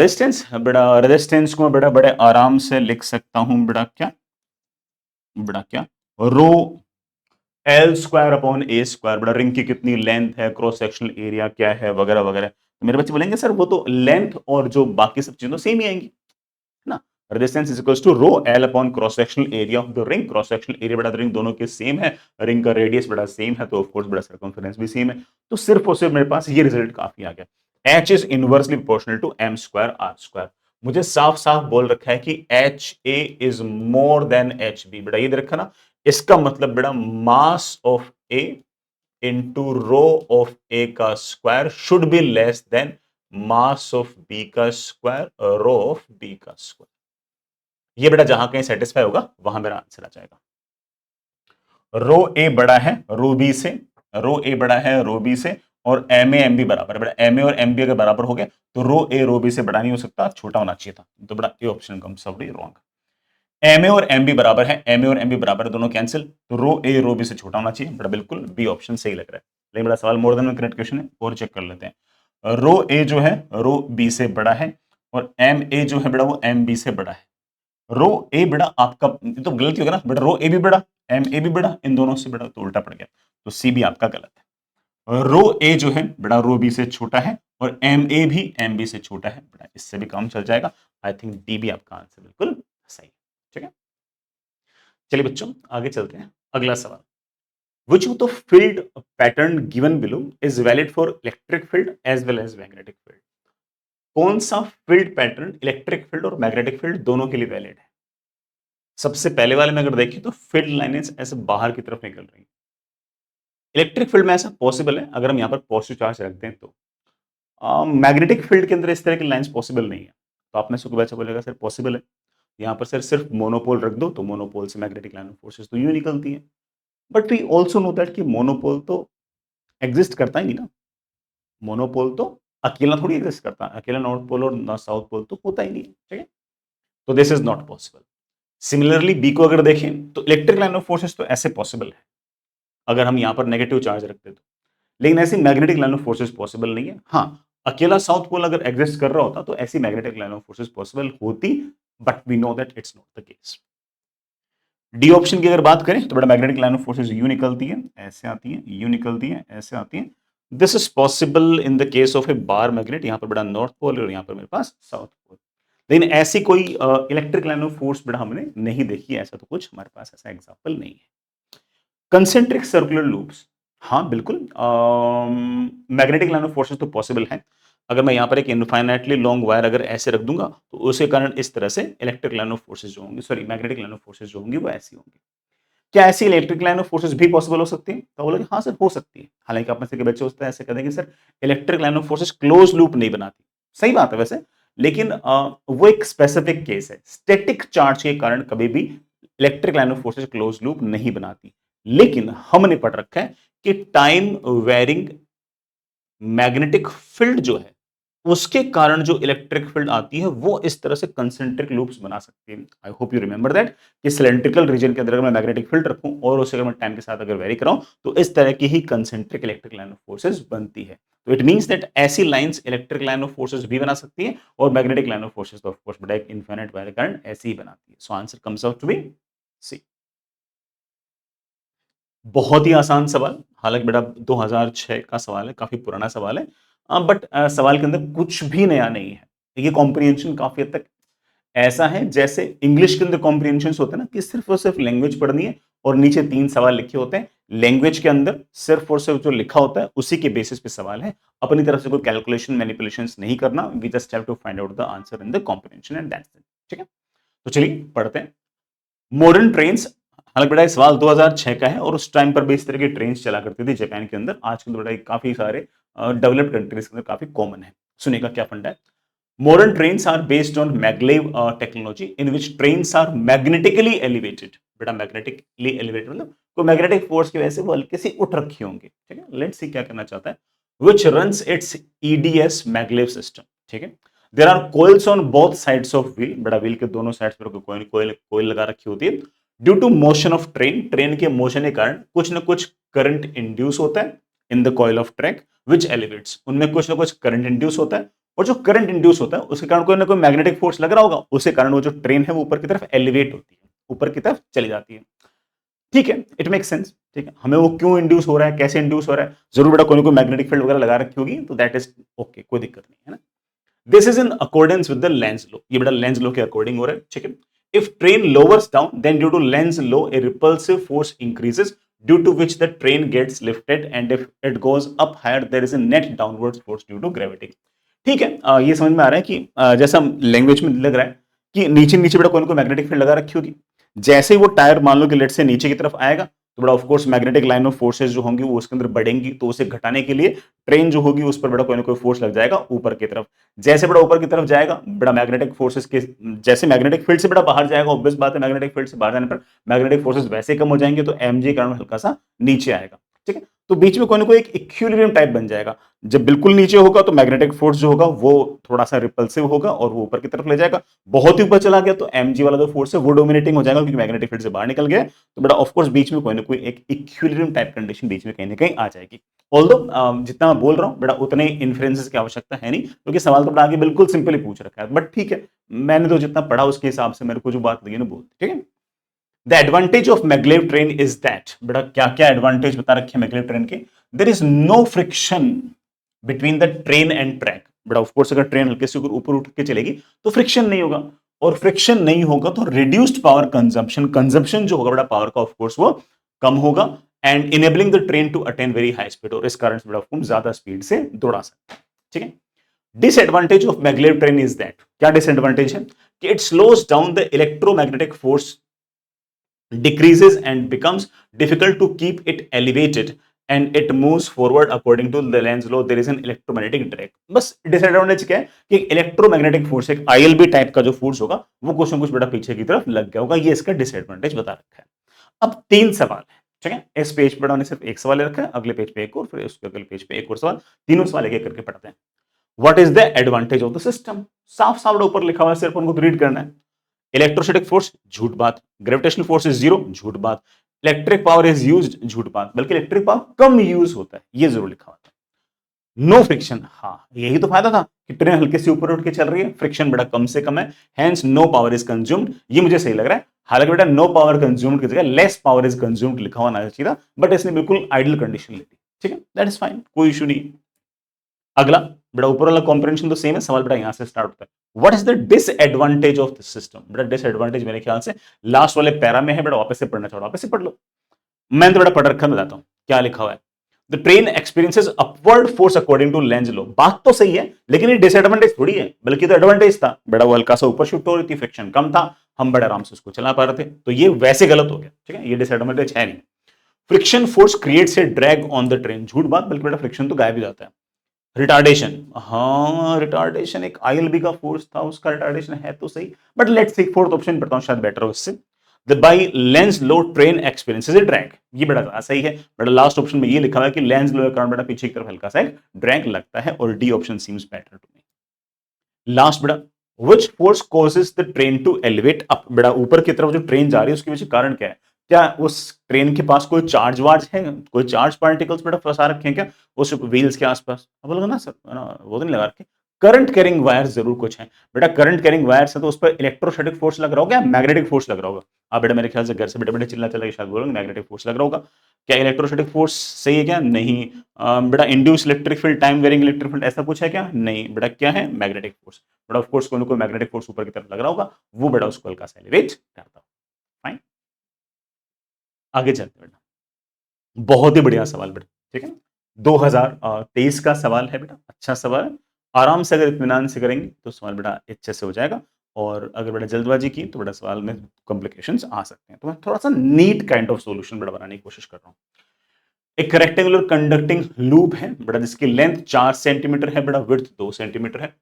रेजिस्टेंस को बेटा बड़े आराम से लिख सकता हूं बेटा क्या, रो एल स्क्वायर अपॉन ए स्क्वायर। बेटा रिंग की कितनी लेंथ है, क्रॉस सेक्शनल एरिया क्या है, वगैरह वगैरह। तो मेरे बच्चे बोलेंगे सर वो तो लेंथ और जो बाकी सब चीजें तो सेम ही आएंगी ना। Resistance is equals to rho L upon cross sectional area of the ring. Cross sectional area बेटा रिंग दोनों के सेम है, रिंग का रेडियस बेटा सेम है, तो ऑफ कोर्स बेटा सर्कमफेरेंस भी सेम है। तो सिर्फ और सिर्फ मेरे पास ये रिजल्ट काफी आ गया। H is inversely proportional to M square R square. मुझे साफ साफ बोल रखा है कि H A is more than H B. बेटा ये दे रखा ना, इसका मतलब बेटा mass of A into rho of A का square should be less than mass of B का स्क्वायर रो ऑफ बी का स्क्वायर। ये बेटा जहां कहीं सेटिस्फाई होगा वहां मेरा आंसर आ जाएगा। रो ए बड़ा है रो बी से, रो ए बड़ा है रो बी से, और एम ए एम बी बराबर है। बेटा एम ए और एम बी अगर बराबर हो गए तो रो ए रो बी से बड़ा नहीं हो सकता, छोटा होना चाहिए था। तो बेटा A option comes out wrong. M A और एम बी बराबर है, एम ए और एम बी बराबर है, दोनों कैंसिल, तो रो ए रो बी से छोटा होना चाहिए। बड़ा बिल्कुल बी ऑप्शन सही लग रहा है। लेकिन बड़ा सवाल मोर देन करेक्ट क्वेश्चन है, और चेक कर लेते हैं। रो ए जो है रो बी से बड़ा है, और एम ए जो है बेटा वो एम बी से बड़ा है। रो ए बड़ा आपका तो गलती होगा ना बेटा, रो ए भी बड़ा एम ए भी बड़ा, इन दोनों से बड़ा तो उल्टा पड़ गया, तो सी भी आपका गलत है। रो ए जो है बड़ा रो बी से छोटा है, और एम ए भी एम बी से छोटा है। बड़ा इससे भी काम चल जाएगा। आई थिंक डी भी आपका आंसर बिल्कुल सही। ठीक है, चलिए बच्चों आगे चलते हैं। अगला सवाल, which of the field pattern given below is valid for electric field as well as magnetic field? कौन सा फील्ड पैटर्न इलेक्ट्रिक फील्ड और मैग्नेटिक फील्ड दोनों के लिए वैलिड है? सबसे पहले वाले में अगर देखिए तो फील्ड लाइनें ऐसे बाहर की तरफ निकल रही हैं। इलेक्ट्रिक फील्ड में ऐसा पॉसिबल है अगर हम यहाँ पर पॉजिटिव चार्ज रखते हैं तो। मैग्नेटिक फील्ड के अंदर इस तरह की लाइंस पॉसिबल नहीं है। तो आप में से कोई बच्चा बोलेगा सर पॉसिबल है, यहाँ पर सर सिर्फ मोनोपोल रख दो तो मोनोपोल से मैग्नेटिक लाइन ऑफ फोर्सेस तो यूं निकलती है। But we also know that कि मोनोपोल तो एग्जिस्ट करता ही नहीं ना। मोनोपोल तो अकेला थोड़ी एग्जिस्ट करता है, अकेला नॉर्थ पोल और साउथ पोल तो होता ही नहीं है। ठीक है, तो this is not possible. Similarly B को अगर देखें तो इलेक्ट्रिक लाइन ऑफ फोर्सेस तो ऐसे पॉसिबल है अगर हम यहां पर नेगेटिव चार्ज रखते तो, लेकिन ऐसी magnetic line of forces possible नहीं है। हाँ, अकेला साउथ पोल अगर एग्जिस्ट कर रहा होता तो ऐसी magnetic line of forces possible होती, but we know that it's not the case. D option की अगर बात करें तो बड़ा magnetic line of forces U निकलती है, ऐसे आती है, यू निकलती है, ऐसे आती है। This is possible in the case of A bar magnet, यहां पर बड़ा नॉर्थ पोल और यहां पर मेरे पास साउथ पोल। लेकिन ऐसी कोई इलेक्ट्रिक लाइन ऑफ फोर्स बड़ा हमने नहीं देखी, ऐसा तो कुछ हमारे पास ऐसा एग्जांपल नहीं है। कंसेंट्रिक सर्कुलर लूप्स, हाँ बिल्कुल मैग्नेटिक लाइन ऑफ फोर्सेस तो पॉसिबल है। अगर मैं यहाँ पर एक इनफाइनाइटली लॉन्ग वायर अगर ऐसे रख दूंगा तो उसके कारण इस तरह से इलेक्ट्रिक लाइन ऑफ फोर्सेस जो होंगी, sorry magnetic line of forces जो होंगी वो ऐसी होंगी। क्या ऐसी इलेक्ट्रिक लाइन ऑफ फोर्सेस भी पॉसिबल हो सकती है? तो बोला कि हाँ सर हो सकती है। हालांकि आप में से के बच्चे होते हैं ऐसे कहते हैं कि sir electric line of forces close loop नहीं बनाती। सही बात है वैसे, लेकिन वो एक स्पेसिफिक केस है। स्टैटिक चार्ज के कारण कभी भी electric line of forces close loop नहीं बनाती। लेकिन हमने पढ़ रखा है कि टाइम वेरिंग मैग्नेटिक फील्ड जो है उसके कारण जो इलेक्ट्रिक फील्ड आती है वो इस तरह से कंसेंट्रिक लूप्स बना सकती है। I hope you remember that कि सिलेंड्रिकल रीजन के अंदर अगर मैं मैग्नेटिक फील्ड रखूं और उसे अगर मैं टाइम के साथ अगर वेरी कराऊं तो इस तरह की ही concentric electric line of forces बनती है। तो इट मींस दैट ऐसी lines electric line of forces भी बना सकती है और मैग्नेटिक लाइन ऑफ फोर्सेस तो ऑफ कोर्स बड़ा एक इनफिनिट वायर करंट ऐसी ही बनाती है। So answer comes out to be C. बहुत ही आसान सवाल, हालांकि बेटा 2006 का सवाल है, काफी पुराना सवाल है, बट सवाल के अंदर कुछ भी नया नहीं है। ये कॉम्प्रिहेंशन काफी हद तक ऐसा है जैसे इंग्लिश के अंदर कॉम्प्रिहेंशन होते हैं ना कि सिर्फ और सिर्फ लैंग्वेज पढ़नी है और नीचे 3 सवाल लिखे होते हैं। लैंग्वेज के अंदर सिर्फ और सिर्फ जो लिखा होता है उसी के बेसिस पे सवाल है। अपनी तरफ से कोई कैलकुलेशन मैनिपुलेशंस नहीं करना, we just have to find out the answer in the comprehension and that's it. ठीक है, तो चलिए पढ़ते हैं। मॉडर्न ट्रेन्स, हालांकि बेटा सवाल 2006 का है और उस टाइम पर भी इस तरह की ट्रेन्स चला करती थी जापान के अंदर। आज के बेटा काफी सारे डेवलप्ड कंट्रीज के अंदर काफी कॉमन है। सुनिएगा क्या फंडा है। Modern trains are based on maglev technology in which trains are magnetically elevated। बेटा magnetically elevated मतलब कोई magnetic force की वजह से वो हल्के से उठ रखी होंगी। ठीक है, लेट्स सी क्या करना चाहता है। Which runs its EDS maglev system। ठीक है, there are coils on both sides of wheel। बेटा व्हील के दोनों साइड्स पर कोई लगा रखी होती है। Due to motion of train, train के मोशन के कारण कुछ ना कुछ करंट इंड्यूस होता है in the coil of track which elevates. उनमें कुछ ना कुछ करंट इंड्यूस होता है और जो करंट इंड्यूस होता है उसके कारण कोई ना कोई मैग्नेटिक फोर्स लग रहा होगा, उसके कारण वो जो ट्रेन है वो ऊपर की तरफ एलिवेट होती है, ऊपर की तरफ चली जाती है। ठीक है, इट मेक सेंस। ठीक है, हमें वो क्यों इंड्यूस हो रहा है, कैसे इंड्यूस हो रहा है, जरूर बेटा कोई ना कोई मैग्नेटिक फील्ड वगैरह लगा रखी होगी, तो दैट इज ओके, कोई दिक्कत नहीं है ना। This is in accordance with the Lenz law. ये बेटा लेंज लॉ के अकॉर्डिंग हो रहा है। ठीक है, if train lowers down then due to Lenz law a repulsive force increases due to which the train gets lifted and if it goes up higher there is a net downwards force due to gravity। ठीक है, ये समझ में आ रहा है कि जैसा language में लग रहा है कि नीचे नीचे बेटा कोई ना कोई मैग्नेटिक फील्ड लगा रखी होगी, जैसे ही वो टायर मान लो कि लेट से नीचे की तरफ आएगा तो बड़ा of course magnetic line of forces जो होंगी वो उसके अंदर बढ़ेंगी, तो उसे घटाने के लिए ट्रेन जो होगी उस पर बड़ा कोई ना कोई फोर्स लग जाएगा ऊपर की तरफ। जैसे बड़ा ऊपर की तरफ जाएगा बड़ा मैग्नेटिक फोर्सेस के, जैसे मैग्नेटिक फील्ड से बड़ा बाहर जाएगा, ऑब्वियस बात है मैग्नेटिक फील्ड से बाहर जाने पर मैग्नेटिक फोर्सेस वैसे कम हो जाएंगे, तो एमजी कारण हल्का सा नीचे आएगा। ठीक है, तो बीच में कोई ना कोई एक इक्विलिब्रियम टाइप बन जाएगा। जब बिल्कुल नीचे होगा तो मैग्नेटिक फोर्स जो होगा वो थोड़ा सा रिपल्सिव होगा और वो ऊपर की तरफ ले जाएगा। बहुत ही ऊपर चला गया तो एमजी वाला जो फोर्स है वो डोमिनेटिंग हो जाएगा, क्योंकि मैग्नेटिक फील्ड से बाहर निकल गया, तो बड़ा ऑफ कोर्स बीच में कोई ना कोई एक इक्विलिब्रियम टाइप कंडीशन बीच में कहीं ना कहीं आ जाएगी। ऑल्दो जितना मैं बोल रहा हूं बड़ा उतने इन्फ्रेंसेस की आवश्यकता है नहीं, क्योंकि सवाल तो बड़ा आगे बिल्कुल सिंपली पूछ रखा है, बट ठीक है, मैंने तो जितना पढ़ा उसके हिसाब से मेरे को जो बात लगी ना बोल, ठीक है। The advantage of maglev train is that, बेटा क्या क्या एडवांटेज बता रखे मैग्लेव ट्रेन के। There is no friction between the train and track. बड़ा ऑफ कोर्स अगर ट्रेन हल्के से ऊपर उठ के चलेगी तो फ्रिक्शन नहीं होगा, और फ्रिक्शन नहीं होगा तो रिड्यूस्ड पावर कंजम्पशन, कंजम्पशन जो होगा बड़ा पावर का ऑफ कोर्स वो कम होगा, and enabling the train to attain very high speed, और इस कारण से बड़ा ऑफ ज्यादा स्पीड से दौड़ा सकते हैं। ठीक है, disadvantage of maglev train is that, क्या डिसएडवांटेज है कि it slows down the electromagnetic force decreases and becomes difficult to keep it elevated and it moves forward according to the Lenz's law. There is an electromagnetic drag. बस disadvantage क्या है कि electromagnetic force, एक आईएलबी type का जो force होगा वो कुछ ना कुछ बड़ा पीछे की तरफ लग गया होगा, ये इसका डिसएडवांटेज बता रखा है। अब 3 सवाल है, ठीक है, इस पेज पर हमने सिर्फ एक सवाल ले रखा है, अगले पेज पे एक और, फिर उसके अगले पेज पे एक और सवाल, तीनों सवाल एक एक करके पढ़ते हैं। What is the advantage of the system, साफ साफ ऊपर लिखा हुआ है, सिर्फ उनको रीड करना है। इलेक्ट्रोस्टैटिक फोर्स झूठ बात, ग्रेविटेशनल फोर्स इज जीरो झूठ बात, इलेक्ट्रिक पावर इज यूज्ड झूठ बात, बल्कि इलेक्ट्रिक पावर कम यूज होता है, ये जरूर लिखा होता है। नो फ्रिक्शन, हाँ यही तो फायदा था कि ट्रेन हल्के से ऊपर उठ के चल रही है, फ्रिक्शन बड़ा कम से कम है, hence no power is consumed, ये मुझे सही लग रहा है। हालांकि बेटा नो पावर कंज्यूम्ड की जगह लेस पावर इज कंज्यूम्ड लिखा हुआ ना चाहिए था, बट इसने बिल्कुल आइडियल कंडीशन ली थी। ठीक है, दैट इज फाइन, कोई इशू नहीं। अगला बेटा ऊपर वाला कॉम्प्रिहेंशन तो सेम है, सवाल बेटा यहां से स्टार्ट होता है। What is the disadvantage of this system, बेटा डिसएडवांटेज मेरे ख्याल से लास्ट वाले पैरा में है, बेटा वापस से पढ़ना चाहो वापस से पढ़ लो, मैंने तो बेटा पढ़ रखा, मैं बताता हूं क्या लिखा हुआ है। The train experiences upward force according to Lenz law, बात तो सही है लेकिन ये डिसएडवांटेज थोड़ी है, बल्कि तो एडवांटेज था, बेटा वो हल्का सा ऊपर शिफ्ट हो रही थी, फ्रिक्शन कम था, हम बड़े आराम से उसको चला पा रहे थे, तो ये वैसे गलत हो गया। ठीक है, ये डिसएडवांटेज है नहीं। Friction force creates a drag on the train, झूठ बात, बल्कि बेटा फ्रिक्शन तो गायब ही जाता है। रिटार्डेशन, हाँ रिटार्डेशन एक आईएलबी का फोर्स था, उसका रिटार्डेशन है तो सही, but let's C fourth option पढ़ता हूं शायद बेटर हो इससे। The by lens low train experiences A drag, ये बड़ा सही है, बड़ा लास्ट ऑप्शन में ये लिखा हुआ है कि लेंस लो के कारण बड़ा पीछे की तरफ हल्का सा एक ड्रैग लगता है, और D option seems better to me. Last बड़ा which force causes the train to elevate up, बड़ा ऊपर की तरफ जो ट्रेन जा रही है उसके पीछे कारण क्या है, क्या उस ट्रेन के पास कोई चार्ज वार्ज है, कोई चार्ज पार्टिकल्स बेटा फंसा रखे हैं क्या उस व्हील्स के आसपास, अब बोलोगे ना सर ना वो तो नहीं लगा रखे। करंट कैरिंग वायर जरूर कुछ है, बेटा करंट कैरिंग वायर है तो उस पर इलेक्ट्रोस्टैटिक फोर्स लग रहा होगा, मैग्नेटिक फोर्स लग रहा होगा। आप बेटा मेरे ख्याल से घर से बेटे बेटे चिल्ला चिल्ला के शायद बोलोगे मैग्नेटिक फोर्स लग रहा होगा, क्या इलेक्ट्रोस्टैटिक फोर्स सही है क्या, नहीं। बेटा induce electric field, time varying electric field, ऐसा कुछ है क्या, नहीं, बेटा क्या है मैग्नेटिक फोर्स, बेटा ऑफ कोर्स कोई ना कोई मैग्नेटिक फोर्स ऊपर की तरफ लग रहा होगा, वो बेटा उसको हल्का सा एलिवेट करता होगा। फाइन, आगे चलते बेटा, बहुत ही बढ़िया सवाल बेटा, ठीक है, 2023 का सवाल है बेटा, अच्छा सवाल है, आराम से अगर इत्मीनान से करेंगे तो सवाल बेटा अच्छे से हो जाएगा, और अगर बेटा जल्दबाजी की तो बेटा सवाल में कॉम्प्लिकेशंस आ सकते हैं, तो मैं थोड़ा सा नीट काइंड ऑफ सॉल्यूशन बेटा बनाने की कोशिश कर रहा हूँ। एक रेक्टेंगुलर कंडक्टिंग लूप है बेटा, जिसकी लेंथ 4 सेंटीमीटर है बेटा, विड्थ 2 सेंटीमीटर है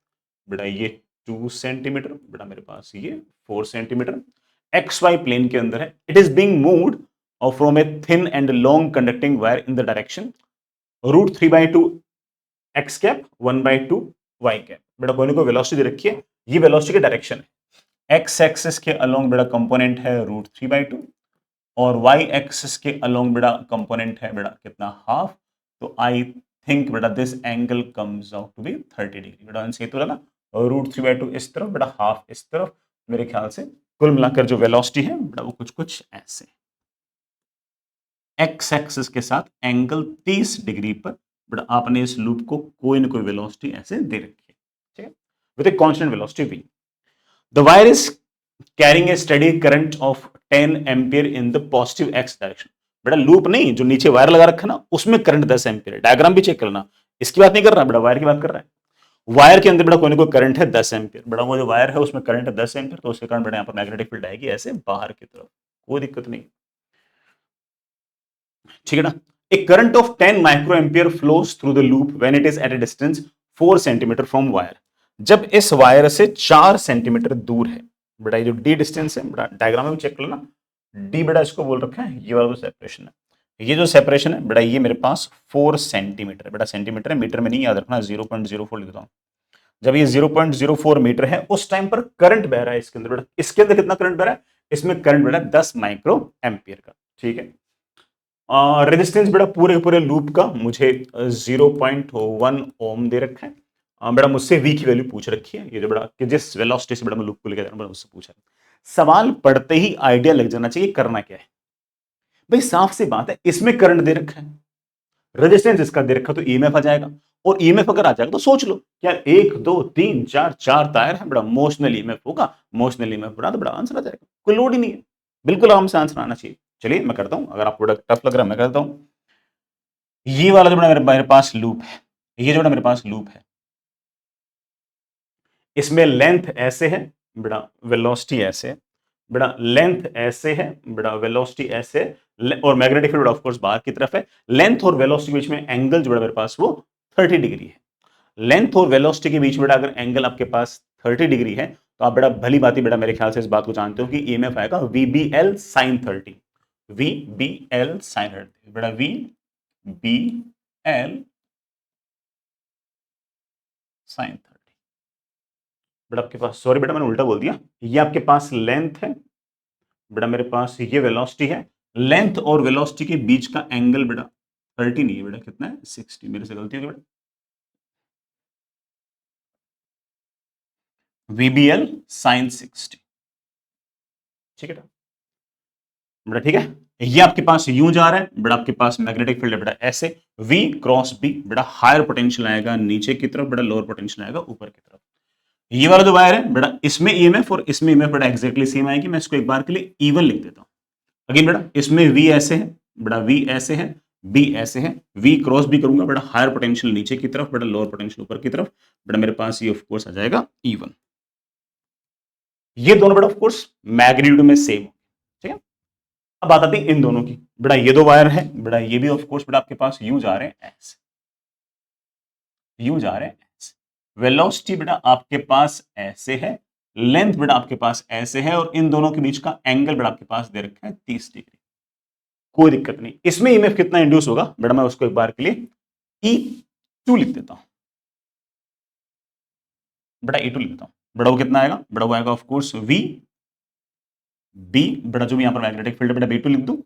बेटा, ये 2 सेंटीमीटर बेटा, मेरे पास ये 4 सेंटीमीटर, एक्स वाई प्लेन के अंदर है। It is being moved from a thin and long conducting wire in the direction √3/2 X cap 1/2 Y cap, बेटा कोई ना कोई वेलोसिटी दे रखी है, ये वेलोसिटी की डायरेक्शन है। एक्स एक्सिस के अलोंग बेटा कंपोनेंट है √3/2, और वाई एक्सिस के अलोंग बेटा कंपोनेंट है बेटा कितना, हाफ, तो आई थिंक बेटा this angle comes out to be 30 degree, बेटा सही तो लगा, √3/2 इस तरफ बेटा, हाफ इस तरफ, मेरे ख्याल से कुल मिलाकर जो वेलोसिटी है बेटा वो कुछ कुछ ऐसे, एक्स एक्सिस के साथ एंगल 30 डिग्री पर बेटा आपने इस लूप को कोई ना कोई वेलोसिटी ऐसे दे रखी है, ठीक है, with a constant velocity v। The wire is carrying a steady current of 10 ampere in the positive x direction, बेटा लूप नहीं, जो नीचे वायर लगा रखा है ना उसमें करंट 10 एम्पियर है, डायग्राम भी चेक करना, इसकी बात नहीं कर रहा बेटा, वायर की बात कर रहा है। वायर के अंदर बेटा कोई ना कोई करंट है 10 एम्पियर, बेटा वो जो वायर है उसमें करंट है 10 एम्पियर, तो उसके कारण बेटा यहाँ पर मैग्नेटिक फील्ड आएगी ऐसे बाहर की तरफ, कोई दिक्कत नहीं। ठीक है ना। A current of 10 micro ampere flows through the loop when it is at a distance 4 centimetre from wire. जब इस वायर से 4 सेंटीमीटर दूर है, बेटा ये जो डी डिस्टेंस है, बेटा डायग्राम में चेक कर लेना, डी बेटा इसको बोल रखा है, ये वाला जो सेपरेशन है, ये जो सेपरेशन है बेटा ये मेरे पास 4 सेंटीमीटर है, बेटा सेंटीमीटर है, मीटर में नहीं याद रखना, 0.04 लिख देता हूं। जब ये 0.04 मीटर है उस टाइम पर करंट बह रहा है इसके अंदर, बेटा इसके अंदर कितना करंट बह रहा है, इसमें करंट बेटा 10 माइक्रो एम्पियर का। ठीक है। रेजिस्टेंस बेटा पूरे पूरे लूप का मुझे 0.1 ओम दे रखा है। बेटा मुझसे वी की वैल्यू पूछ रखी है, ये जो बेटा कि जिस वेलोसिटी से बेटा मैं लूप को लेकर जा रहा हूं मुझसे पूछा है। सवाल पढ़ते ही आइडिया लग जाना चाहिए करना क्या है। भाई साफ सी बात है, इसमें करंट दे रखा है, रेजिस्टेंस इसका दे रखा, तो ईएमएफ आ जाएगा, और ईएमएफ अगर आ जाएगा तो सोच लो क्या 1 2 3 4 4 टायर है बेटा, मोशनल ईएमएफ होगा, मोशनल ईएमएफ बड़ा तो बड़ा आंसर आ जाएगा, कोई लोड ही नहीं है, बिल्कुल आराम से आंसर आना चाहिए। चलिए मैं करता हूं, अगर आपको टफ लग रहा है मैं करता हूं। ये वाला जो मेरे पास लूप है, ये जो मेरे पास लूप है, इसमें लेंथ ऐसे है बेटा, वेलोसिटी ऐसे है बेटा, लेंथ ऐसे है बेटा, वेलोसिटी ऐसे है, और मैग्नेटिक फील्ड ऑफ कोर्स बाहर की तरफ है। लेंथ और वेलोसिटी के बीच में एंगल जो बेटा मेरे पास वो 30 डिग्री है। लेंथ और वेलोसिटी के बीच बेटा अगर एंगल आपके पास 30 डिग्री है, तो आप बेटा भली बात ही बेटा मेरे ख्याल से इस बात को जानते हो कि ईएमएफ आएगा VBL sin 30, VBL sin 30 बेटा, VBL sin 30 बेटा आपके पास, सॉरी बेटा मैंने उल्टा बोल दिया, ये आपके पास लेंथ है बेटा, मेरे पास ये वेलोसिटी है, लेंथ और वेलोसिटी के बीच का एंगल बेटा 30 नहीं है बेटा, कितना है 60, मेरे से गलती हो गई बेटा, VBL sin 60। ठीक है बेटा, ठीक है। ये आपके पास यूं जा रहा है बेटा, आपके पास मैग्नेटिक फील्ड है बेटा ऐसे, V क्रॉस B बेटा, हायर पोटेंशियल आएगा नीचे की तरफ बेटा, लोअर पोटेंशियल आएगा ऊपर की तरफ। ये वाला जो वायर है बेटा, इसमें ईएमएफ और इसमें ईएमएफ बेटा एग्जैक्टली सेम आएगी, मैं इसको एक बार के लिए इवन लिख देता हूं। अगेन बेटा इसमें V ऐसे है बेटा, V ऐसे है, B ऐसे है, V क्रॉस B करूंगा बेटा, हायर पोटेंशियल नीचे की तरफ बेटा, लोअर पोटेंशियल ऊपर की तरफ बेटा, मेरे पास ये ऑफ कोर्स आ जाएगा इवन। ये दोनों बेटा ऑफ कोर्स मैग्नीट्यूड में सेम, ठीक है। अब बात आती है इन दोनों की बेटा, ये दो वायर है बेटा, ये भी ऑफ कोर्स बेटा आपके पास यूं जा रहे हैं ऐसे, यूं जा रहे हैं ऐसे, वेलोसिटी बेटा आपके पास ऐसे है, लेंथ बेटा आपके पास ऐसे है, और इन दोनों के बीच का एंगल बेटा आपके पास दे रखा है 30 डिग्री, कोई दिक्कत नहीं। इसमें ईएमएफ कितना इंड्यूस होगा बेटा, मैं उसको एक बार के लिए E2 लिख देता हूं बेटा, E2 लिख देता हूं बेटा, वो कितना आएगा बेटा, वो आएगा ऑफ कोर्स V B बेटा, जो भी यहां पर मैग्नेटिक फील्ड बेटा B2 लिख दूं,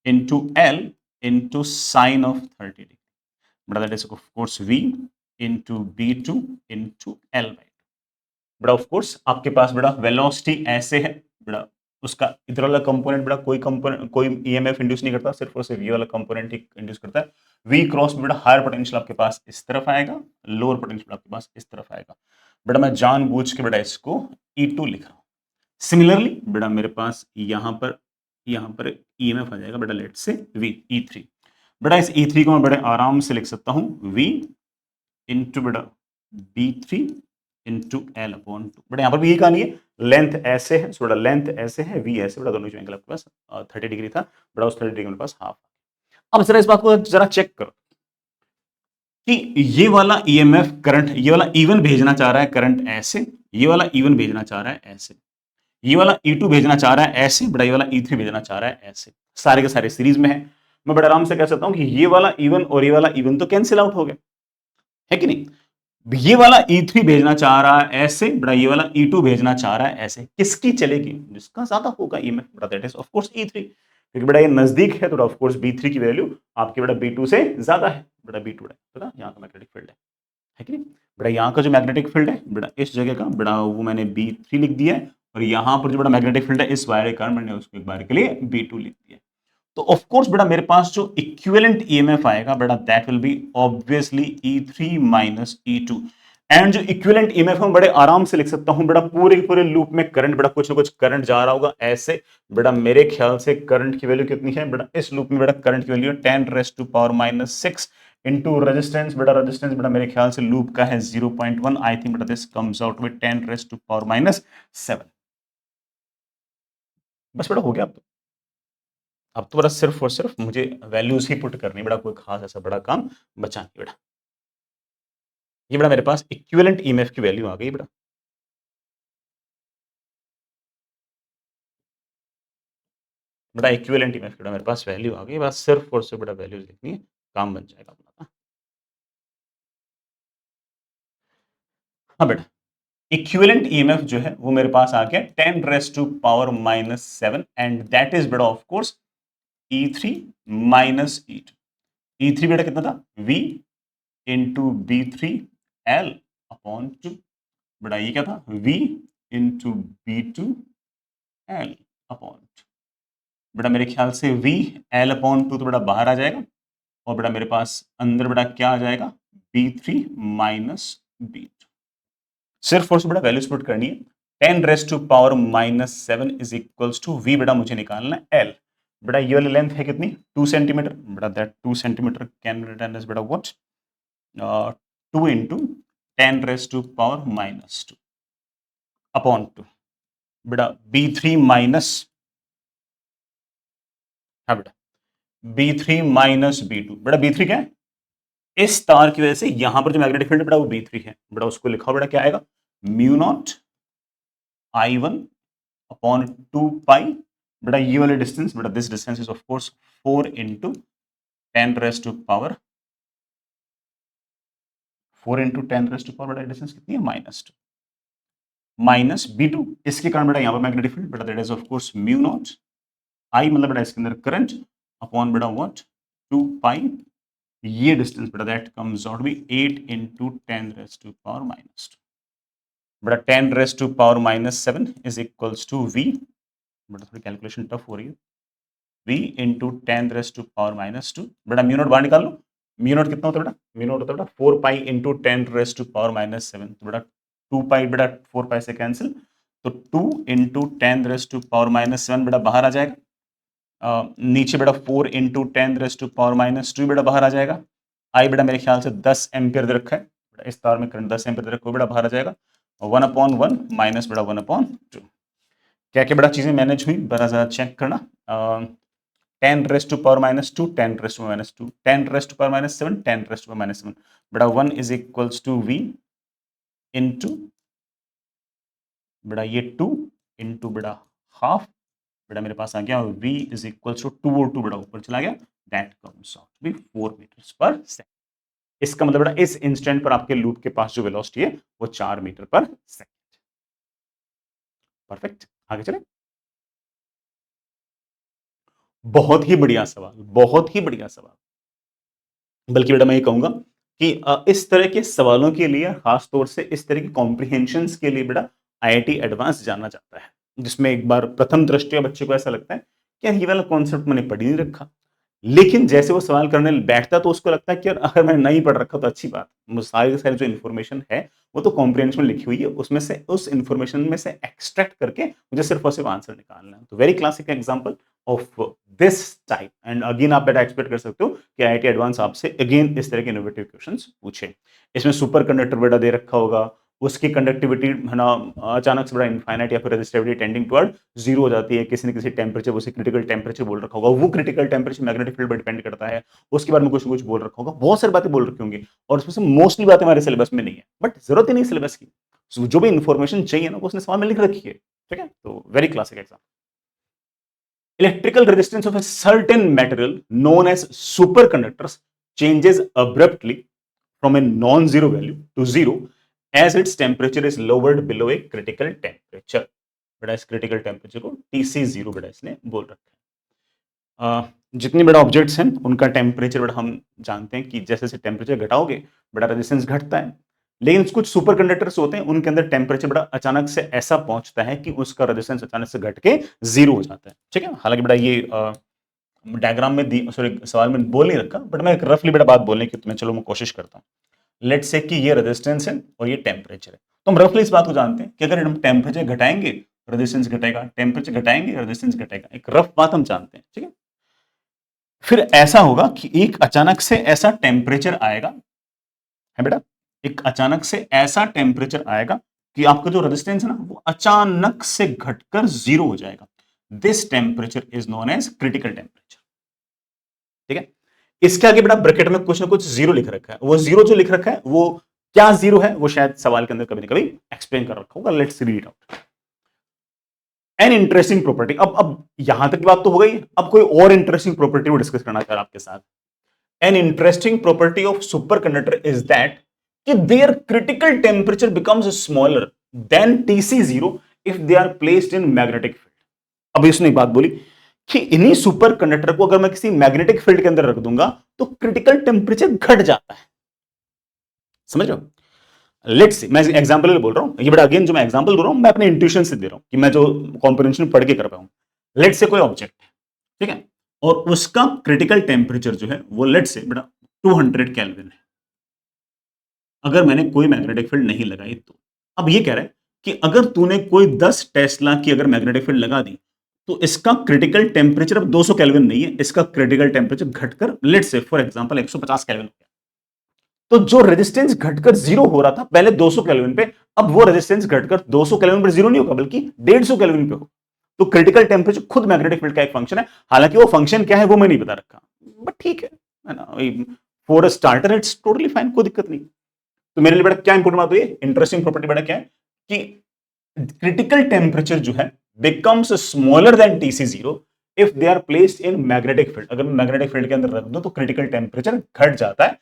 into L into sine of 30 degree बेटा, that is of course V into B2 into L by, बेटा ऑफ कोर्स आपके पास बेटा वेलोसिटी ऐसे है बेटा, उसका इधर वाला कंपोनेंट बेटा कोई कंपोनेंट कोई ईएमएफ इंड्यूस नहीं करता, सिर्फ और सिर्फ ये वाला कंपोनेंट ही इंड्यूस करता है। वी क्रॉस बेटा हायर पोटेंशियल आपके पास इस तरफ आएगा, लोअर पोटेंशियल आपके पास इस तरफ आएगा बेटा, मैं जानबूझ के बेटा इसको E2 लिख रहा हूं। सिमिलरली बेटा मेरे पास यहां पर ईएमएफ आ जाएगा बेटा, लेट से V E3 बेटा, इस E3 को मैं बड़े आराम से लिख सकता हूं V इंटू बेटा B3 इंटू L अपॉन 2 बेटा, यहां पर भी यही कहानी है, लेंथ ऐसे है, बेटा लेंथ ऐसे है, V ऐसे बेटा, दोनों जो एंगल आपके पास 30 डिग्री था बेटा, उस 30 डिग्री मेरे पास हाफ। अब जरा इस बात को जरा चेक करो कि ये वाला ईएमएफ करंट, ये वाला इवन भेजना चाह रहा है करंट ऐसे, ये वाला इवन भेजना चाह रहा है ऐसे, ये वाला E2 भेजना चाह रहा है ऐसे बेटा, ये वाला E3 भेजना चाह रहा है ऐसे, सारे के सारे सीरीज में है। मैं बड़ा आराम से कह सकता हूं कि ये वाला इवन और ये वाला इवन तो कैंसिल आउट हो गए, है कि नहीं। ये वाला E3 भेजना चाह रहा है ऐसे बेटा, ये वाला E2 भेजना चाह रहा है ऐसे, किसकी चलेगी, जिसका ज्यादा होगा ईएमएफ बेटा, that is of course E3, क्योंकि बेटा ये नजदीक है तो ऑफ कोर्स B3 की वैल्यू आपके बेटा B2 से ज्यादा है बेटा, B2 बेटा यहाँ का मैग्नेटिक फील्ड है कि नहीं बेटा, यहाँ का जो मैग्नेटिक फील्ड है बेटा, इस जगह का बेटा वो मैंने B3 लिख दिया है, और यहाँ पर जो बेटा मैग्नेटिक फील्ड है इस वायर के कारण मैंने उसको एक बार के लिए B2 लिख दिया। तो ऑफ कोर्स बेटा मेरे पास जो इक्विवेलेंट ईएमएफ आएगा बेटा, that will B obviously E3 minus E2। And जो इक्विवेलेंट ईएमएफ मैं बड़े आराम से लिख सकता हूं बेटा, पूरे पूरे लूप में करंट बेटा कुछ ना कुछ करंट जा रहा होगा ऐसे बेटा। मेरे ख्याल से करंट की वैल्यू कितनी है बेटा, इस लूप में बेटा करंट की वैल्यू 10⁻⁻⁶ इनटू रेजिस्टेंस बेटा मेरे ख्याल से लूप का है 0.1। आई थिंक बेटा दिस कम्स आउट विद 10⁻⁻⁷। बस बेटा हो गया। अब तो बेटा सिर्फ और सिर्फ मुझे वैल्यूज ही पुट करनी बेटा, कोई खास ऐसा बड़ा काम बचा नहीं बेटा। ये बेटा मेरे पास इक्विवेलेंट ईएमएफ की वैल्यू आ गई बेटा। बेटा इक्विवेलेंट ईएमएफ की मेरे पास वैल्यू आ गई, बस सिर्फ और सिर्फ बेटा वैल्यूज लिखनी है, काम बन जाएगा अपना। हाँ बेटा, इक्विवेलेंट ईएमएफ जो है वो मेरे पास आ गया 10⁻⁻⁷ एंड दैट इज बेटा of course E3 minus E2। E3 बेटा कितना था, V इंटू B3L अपॉन 2। बेटा ये क्या था, V इंटू B2L अपॉन 2। बेटा मेरे ख्याल से V L अपॉन 2 तो बेटा बाहर आ जाएगा, और बेटा मेरे पास अंदर बेटा क्या आ जाएगा, B3 माइनस B2। सिर्फ और सिर्फ बेटा वैल्यूज पुट करनी है। 10⁻⁻⁷ इज इक्वल्स टू V बेटा मुझे निकालना है L। बेटा ये वाली लेंथ है कितनी, 2 सेंटीमीटर। बेटा that 2 centimetre can be written as बेटा व्हाट, 2 इंटू 10⁻⁻² अपॉन 2। बेटा B3 माइनस, हाँ बेटा B3 माइनस B2। बेटा B3 क्या है, इस तार की वजह से यहां पर जो मैग्नेटिक फील्ड बेटा वो B3 है। बेटा उसको लिखा बेटा क्या आएगा, म्यू नॉट I1 अपॉन 2 पाई। बेटा ये वाले डिस्टेंस बेटा this distance is of course 4 into 10⁻⁴ 4 into 10⁻⁴ बेटा डिस्टेंस कितनी है, -2 माइनस B2। इसके कारण बेटा यहाँ पर मैग्नेटिक फील्ड बेटा that is of course mu naught I मतलब बेटा इसके अंदर करंट अपॉन बेटा व्हाट 2 पाई। ये डिस्टेंस बेटा that comes out be 8 into 10⁻⁻²। बेटा 10⁻⁻7 इज इक्वल्स टू V। बेटा थोड़ी कैलकुलेशन टफ हो रही है, V इंटू 10⁻⁻²। बेटा म्यू नॉट बाहर निकाल लो, म्यू नॉट कितना होता है बेटा, म्यू नॉट होता है बेटा 4 पाई इंटू 10⁻⁻7। तो बेटा 2 पाई बेटा 4 पाई से कैंसिल, तो 2 इंटू 10⁻⁻7 बेटा बाहर आ जाएगा। नीचे बेटा 4 इंटू 10⁻⁻2 बेटा बाहर आ जाएगा। आई बेटा मेरे ख्याल से 10 एम्पियर दे रखा है, बेटा इस तार में करंट 10 एम्पियर दे रखा है, बेटा बाहर आ जाएगा 1/1 माइनस बेटा 1/2। क्या क्या बड़ा चीजें मैनेज हुई बड़ा ज़रा चेक करना। 10⁻², 10⁻², 10⁻⁻7, 10⁻⁻7। बेटा 1 is equals to V into बेटा ये 2 इंटू बेटा हाफ। बेटा मेरे पास आ गया V इज इक्वल्स टू 2 और 2 बेटा ऊपर चला गया, that comes out to be 4 metres per second. इसका मतलब बेटा इस इंस्टेंट पर आपके लूप के पास जो वेलोसिटी है वो 4 मीटर पर सेकंड। परफेक्ट, आगे चले। बहुत ही बढ़िया सवाल, बहुत ही बढ़िया सवाल। बल्कि बेटा मैं ये कहूंगा कि इस तरह के सवालों के लिए, खासतौर से इस तरह की कॉम्प्रिहेंशंस के लिए बेटा आईआईटी एडवांस जानना चाहता है, जिसमें एक बार प्रथम दृष्टया बच्चे को ऐसा लगता है कि यार ये वाला कॉन्सेप्ट मैंने पढ़ ही नहीं रखा, लेकिन जैसे वो सवाल करने बैठता तो उसको लगता है कि यार अगर मैंने नहीं पढ़ रखा तो अच्छी बात, सारी सारी जो इन्फॉर्मेशन है वो तो कॉम्प्रिहेंशन में लिखी हुई है, उसमें से उस इन्फॉर्मेशन में से एक्सट्रैक्ट करके मुझे सिर्फ और सिर्फ आंसर निकालना है। तो very classic example of this type. And again आप बेटा एक्सपेक्ट कर सकते हो कि आईआईटी एडवांस आपसे अगेन इस तरह के इनोवेटिव क्वेश्चंस पूछे। इसमें सुपर कंडक्टर बेटा दे रखा होगा, उसकी कंडक्टिविटी है ना अचानक से बड़ा इनफाइनाइट या फिर रेजिस्टिविटी टेंडिंग टुवर्ड जीरो हो जाती है, किसी न किसी टेम्परेचर, उसे क्रिटिकल टेम्परेचर बोल रखा होगा, वो क्रिटिकल टेम्परेचर मैग्नेटिक फील्ड पर डिपेंड करता है। उसके बारे में कुछ कुछ बोल रखा होगा, बहुत सारी बातें बोल रखी होंगी, और उसमें से मोस्टली बातें हमारे सिलेबस में नहीं है, बट जरूरत ही नहीं सिलेबस की। जो भी इन्फॉर्मेशन चाहिए ना वो उसने सवाल में लिख रखी है, ठीक है। तो very classic exam. Electrical resistance of a certain material known as superconductors changes abruptly from a non-zero value to zero as its temperature is lowered below a critical temperature। बेटा इस क्रिटिकल टेम्परेचर को TC0 बेटा इसने बोल रखा है। जितने बड़ा ऑब्जेक्ट्स हैं उनका टेम्परेचर बेटा हम जानते हैं कि जैसे जैसे टेम्परेचर घटाओगे बेटा रेजिस्टेंस घटता है, लेकिन कुछ सुपर कंडक्टर्स होते हैं उनके अंदर टेम्परेचर बड़ा अचानक से ऐसा पहुंचता है कि उसका रेजिस्टेंस अचानक से घट के जीरो हो जाता है, ठीक है। हालांकि बेटा ये डायग्राम में दी, सॉरी सवाल में बोल नहीं रखा, बट मैं रफली बेटा बात बोलने की, तो मैं चलो मैं कोशिश करता हूँ। लेट्स से कि ये रेजिस्टेंस है और ये टेम्परेचर है, तो हम रफली इस बात को जानते हैं कि अगर हम टेम्परेचर घटाएंगे रेजिस्टेंस घटेगा, टेम्परेचर घटाएंगे रेजिस्टेंस घटेगा, एक रफ बात हम जानते हैं, ठीक है। फिर ऐसा होगा कि एक अचानक से ऐसा टेम्परेचर आएगा, है बेटा, एक अचानक से ऐसा टेम्परेचर आएगा कि आपका जो रेजिस्टेंस है ना वो अचानक से घटकर जीरो हो जाएगा। This temperature is known as critical temperature, ठीक है। इसके आगे बेटा ब्रैकेट में कुछ ना कुछ जीरो लिख रखा है, वो जीरो जो लिख रखा है वो क्या जीरो है, वो शायद सवाल के अंदर कभी ना कभी एक्सप्लेन कर रखा होगा। Let's read it out. N interesting property, अब यहां तक की बात तो हो गई, अब कोई और इंटरेस्टिंग प्रॉपर्टी को डिस्कस करना चाह रहा आपके साथ। An interesting property of superconductor is that कि their critical temperature becomes smaller than Tc0 if they are placed in magnetic field. अब इसने एक बात बोली कि इन्हीं सुपर कंडक्टर को अगर मैं किसी मैग्नेटिक फील्ड के अंदर रख दूंगा तो क्रिटिकल टेम्परेचर घट जाता है, समझ रहे हो। लेट्स सी, मैं एग्जांपल बोल रहा हूं, ये बड़ा अगेन जो मैं एग्जांपल दे रहा हूं मैं अपने इंट्यूशन से दे रहा हूं कि मैं जो कॉम्प्रिहेंशन पढ़ के कर पाऊं। लेट्स से कोई ऑब्जेक्ट है, ठीक है, और उसका क्रिटिकल टेम्परेचर जो है वो लेट्स से बेटा 200 केल्विन है, अगर मैंने कोई मैग्नेटिक फील्ड नहीं लगाई तो। अब ये कह रहा है कि अगर तूने कोई 10 टेस्ला की अगर मैग्नेटिक फील्ड लगा दी तो इसका क्रिटिकल टेम्परेचर अब 200 केल्विन नहीं है, इसका क्रिटिकल टेम्परेचर घटकर let's say for example 150 kelvin हो गया। तो जो रेजिस्टेंस घटकर जीरो हो रहा था पहले 200 केल्विन पे, अब वो रेजिस्टेंस घटकर 200 केल्विन पर जीरो नहीं होगा बल्कि 150 केल्विन पे होगा। तो क्रिटिकल टेम्परेचर खुद मैग्नेटिक फील्ड का एक फंक्शन है, हालांकि वो फंक्शन क्या है वो मैं नहीं बता रखा, बट ठीक है ना, for a starter it's totally fine, कोई दिक्कत नहीं। तो मेरे लिए बेटा क्या इंपोर्टेंट बात हुई, इंटरेस्टिंग प्रॉपर्टी बेटा क्या है कि क्रिटिकल टेम्परेचर जो है becomes smaller than Tc0 if they are placed in magnetic field. अगर मैग्नेटिक फील्ड के अंदर रख दो तो क्रिटिकल टेम्परेचर घट जाता है,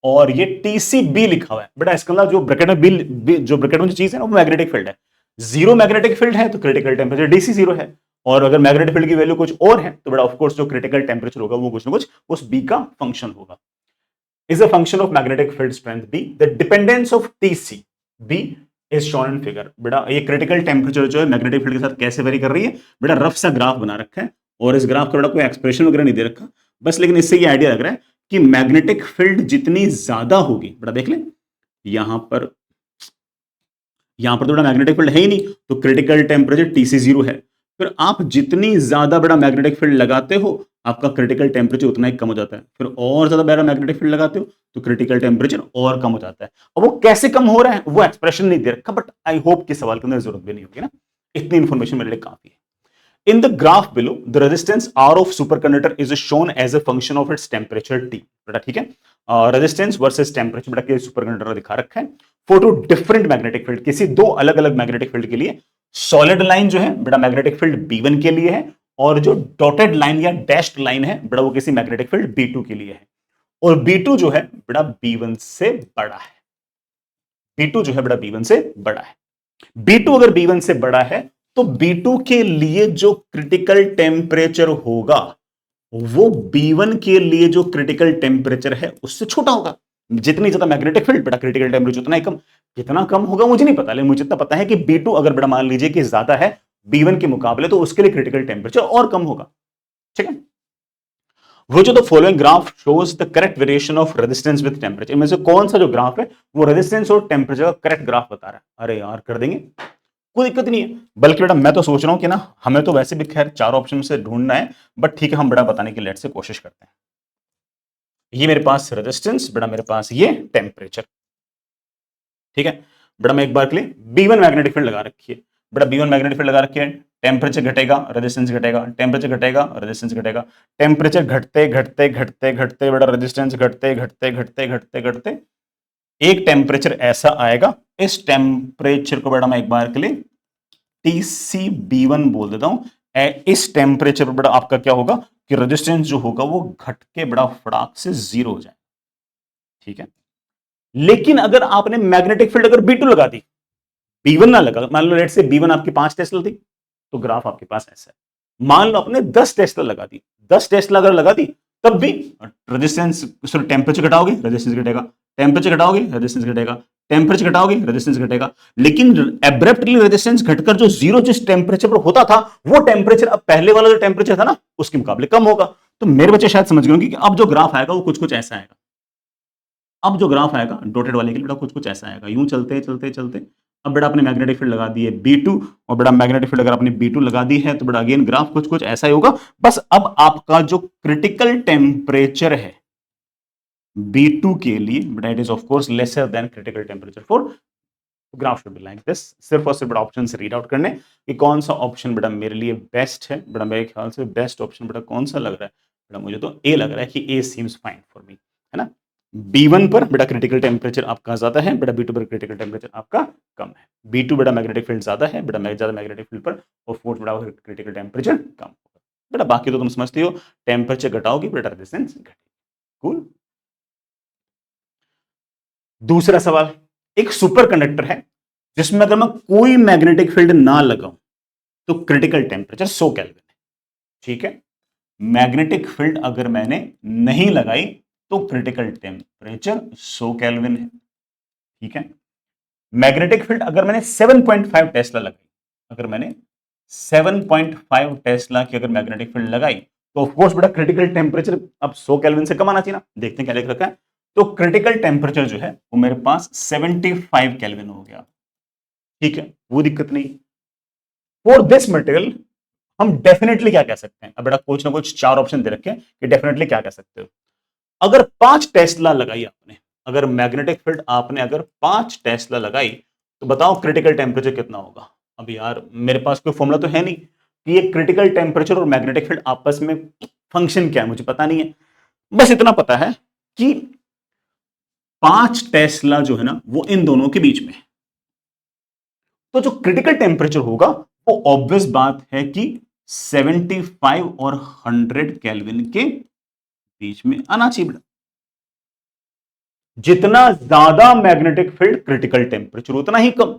और ये Tcb लिखा हुआ है बेटा, इसका मतलब जो ब्रैकेट में बी, जो ब्रैकेट में जो चीज है ना वो मैग्नेटिक फील्ड है। जीरो मैग्नेटिक फील्ड है तो क्रिटिकल टेम्परेचर Dc0 है, और अगर मैग्नेटिक फील्ड की वैल्यू कुछ और है तो बेटा ऑफ कोर्स जो क्रिटिकल टेम्परेचर होगा वो कुछ ना कुछ उस बी का फंक्शन होगा। is a function of magnetic field strength B. The dependence of Tc B is shown in figure। बेटा ये क्रिटिकल टेम्परेचर जो है मैग्नेटिक फील्ड के साथ कैसे वेरी कर रही है, बेटा रफ सा ग्राफ बना रखा है, और इस ग्राफ का बेटा कोई एक्सप्रेशन वगैरह नहीं दे रखा बस, लेकिन इससे ये आइडिया लग रहा है कि मैग्नेटिक फील्ड जितनी ज्यादा होगी, बेटा देख लें यहां पर तो बेटा मैग्नेटिक फील्ड है ही नहीं, तो क्रिटिकल टेम्परेचर Tc0 है। फिर आप जितनी ज्यादा बड़ा मैग्नेटिक फील्ड लगाते हो आपका क्रिटिकल टेम्परेचर उतना ही कम हो जाता है, फिर और ज्यादा बड़ा मैग्नेटिक फील्ड लगाते हो तो क्रिटिकल टेम्परेचर और कम हो जाता है। और वो कैसे कम हो रहा है वो एक्सप्रेशन नहीं दे रखा, बट आई होप कि सवाल के अंदर जरूरत भी नहीं होगी ना, इतनी इंफॉर्मेशन मेरे लिए काफी है। In the graph below, the resistance R of superconductor is shown as a function of its temperature T। बेटा ठीक है, रेजिस्टेंस वर्सेस टेम्परेचर बेटा के सुपरकंडक्टर दिखा रखा है for two different magnetic field, किसी दो अलग अलग मैग्नेटिक फील्ड के लिए। सॉलिड लाइन जो है बेटा मैग्नेटिक फील्ड B1 के लिए है, और जो डॉटेड लाइन या डैश्ड लाइन है बेटा वो किसी मैग्नेटिक फील्ड B2 के लिए है, और B2 जो है बेटा B1 से बड़ा है। B2 जो है बेटा B1 से बड़ा है। B2 अगर B1 से बड़ा है तो B2 के लिए जो क्रिटिकल टेम्परेचर होगा वो B1 के लिए जो क्रिटिकल टेम्परेचर है उससे छोटा होगा। जितनी ज्यादा मैग्नेटिक फील्ड बेटा क्रिटिकल टेम्परेचर उतना ही कम, कितना कम होगा मुझे नहीं पता, लेकिन मुझे इतना पता है कि B2 अगर बेटा मान लीजिए कि ज्यादा है B1 के मुकाबले तो उसके लिए क्रिटिकल टेम्परेचर और कम होगा, ठीक है। Which of the following graph shows the correct variation of resistance with temperature? इनमें से कौन सा जो ग्राफ है वो रेजिस्टेंस और टेम्परेचर का करेक्ट ग्राफ बता रहा है। अरे यार कर देंगे, कोई दिक्कत नहीं है, बल्कि बेटा मैं तो सोच रहा हूं कि ना हमें तो वैसे भी खैर चार ऑप्शन से ढूंढना है, बट ठीक है हम बड़ा बताने की लेट से कोशिश करते हैं। ये मेरे पास रेजिस्टेंस, बेटा मेरे पास ये टेम्परेचर, ठीक है। बेटा मैं एक बार के लिए B1 मैग्नेटिक फील्ड लगा रखी है, बेटा B1 मैग्नेटिक फील्ड लगा रखी है, टेम्परेचर घटेगा रेजिस्टेंस घटेगा, टेम्परेचर घटेगा रेजिस्टेंस घटेगा, टेम्परेचर घटते घटते घटते घटते बेटा रेजिस्टेंस घटते घटते घटते घटते घटते एक टेम्परेचर ऐसा आएगा, इस टेम्परेचर को बेटा मैं एक बार के लिए TcB1 बोल देता हूं। इस टेम्परेचर पर बेटा आपका क्या होगा कि रेजिस्टेंस जो होगा वो घट के बड़ा फटाक से जीरो हो जाए, ठीक है। लेकिन अगर आपने मैग्नेटिक फील्ड अगर B2 लगा दी, B1 ना लगा, मान लो लेट से B1 आपकी 5 टेस्ला थी तो ग्राफ आपके पास ऐसा है। मान लो आपने 10 टेस्ला लगा दी, 10 टेस्ला अगर लगा दी तब भी रेजिस्टेंस सॉरी टेम्परेचर घटाओगे रेजिस्टेंस घटेगा, टेम्परेचर घटाओगे रेजिस्टेंस घटेगा, टेम्परेचर घटाओगे रेजिस्टेंस घटेगा, लेकिन एब्रप्टली रेजिस्टेंस घटकर जो जीरो जिस टेम्परेचर पर होता था वो टेम्परेचर अब पहले वाला जो टेम्परेचर था ना उसके मुकाबले कम होगा। तो मेरे बच्चे शायद समझ गए कि अब जो ग्राफ आएगा वो कुछ कुछ ऐसा आएगा। अब जो ग्राफ आएगा डॉटेड वाले के लिए बेटा कुछ कुछ ऐसा आएगा, यूं चलते चलते चलते अब बेटा आपने मैग्नेटिक फील्ड लगा दी है B2 और बेटा मैग्नेटिक फील्ड अगर आपने B2 लगा दी है तो बेटा अगेन ग्राफ कुछ कुछ ऐसा ही होगा। बस अब आपका जो क्रिटिकल टेम्परेचर है B2 के लिए बेटा it is of course lesser than critical temperature for, graph should be like this. सिर्फ और सिर्फ बेटा ऑप्शन से रीड आउट करने कि कौन सा ऑप्शन बेटा मेरे लिए बेस्ट है। बेटा मेरे ख्याल से बेस्ट ऑप्शन बेटा कौन सा लग रहा है, बेटा मुझे तो ए लग रहा है कि ए सीम्स फाइन फॉर मी, है ना। B1 पर बेटा क्रिटिकल टेम्परेचर आपका ज्यादा है, बेटा B2 पर क्रिटिकल टेम्परेचर आपका कम है। B2 बेटा मैग्नेटिक फील्ड ज्यादा है, बेटा ज्यादा मैग्नेटिक फील्ड पर और फोर्थ बेटा क्रिटिकल टेम्परेचर कम होगा। बेटा बाकी तो तुम समझते हो, टेम्परेचर घटाओगे बेटा रेजिस्टेंस घटेगी। कूल। दूसरा सवाल, एक सुपर कंडक्टर है जिसमें अगर मैं कोई मैग्नेटिक फील्ड ना लगाऊं तो क्रिटिकल टेम्परेचर 100 केल्विन है, ठीक है। मैग्नेटिक फील्ड अगर मैंने नहीं लगाई तो क्रिटिकल टेम्परेचर 100 केल्विन है, ठीक है। मैग्नेटिक फील्ड अगर मैंने 7.5 टेस्ला लगाई, अगर मैंने 7.5 टेस्ला की अगर मैग्नेटिक फील्ड लगाई तो ऑफ कोर्स बेटा क्रिटिकल टेम्परेचर अब 100 केल्विन से कम आना चाहिए ना। देखते हैं क्या लिख रखा है। तो क्रिटिकल टेम्परेचर जो है वो मेरे पास 75 केल्विन हो गया, ठीक है, वो दिक्कत नहीं। फॉर दिस मटेरियल हम डेफिनेटली क्या कह सकते हैं, अब बेटा कुछ ना कुछ चार ऑप्शन दे रखे हैं कि डेफिनेटली क्या कह सकते हो। अगर 5 टेस्ला लगाई आपने, अगर मैग्नेटिक फील्ड आपने अगर 5 टेस्ला लगाई तो बताओ क्रिटिकल टेम्परेचर कितना होगा। अब यार मेरे पास कोई फॉर्मूला तो है नहीं कि ये क्रिटिकल टेम्परेचर और मैग्नेटिक फील्ड आपस में फंक्शन क्या है, मुझे पता नहीं है। बस इतना पता है कि 5 टेस्ला जो है ना वो इन दोनों के बीच में, तो जो क्रिटिकल टेम्परेचर होगा वो ऑब्वियस बात है कि 75 और 100 केल्विन के बीच में आना चाहिए। जितना ज्यादा मैग्नेटिक फील्ड क्रिटिकल टेम्परेचर उतना ही कम,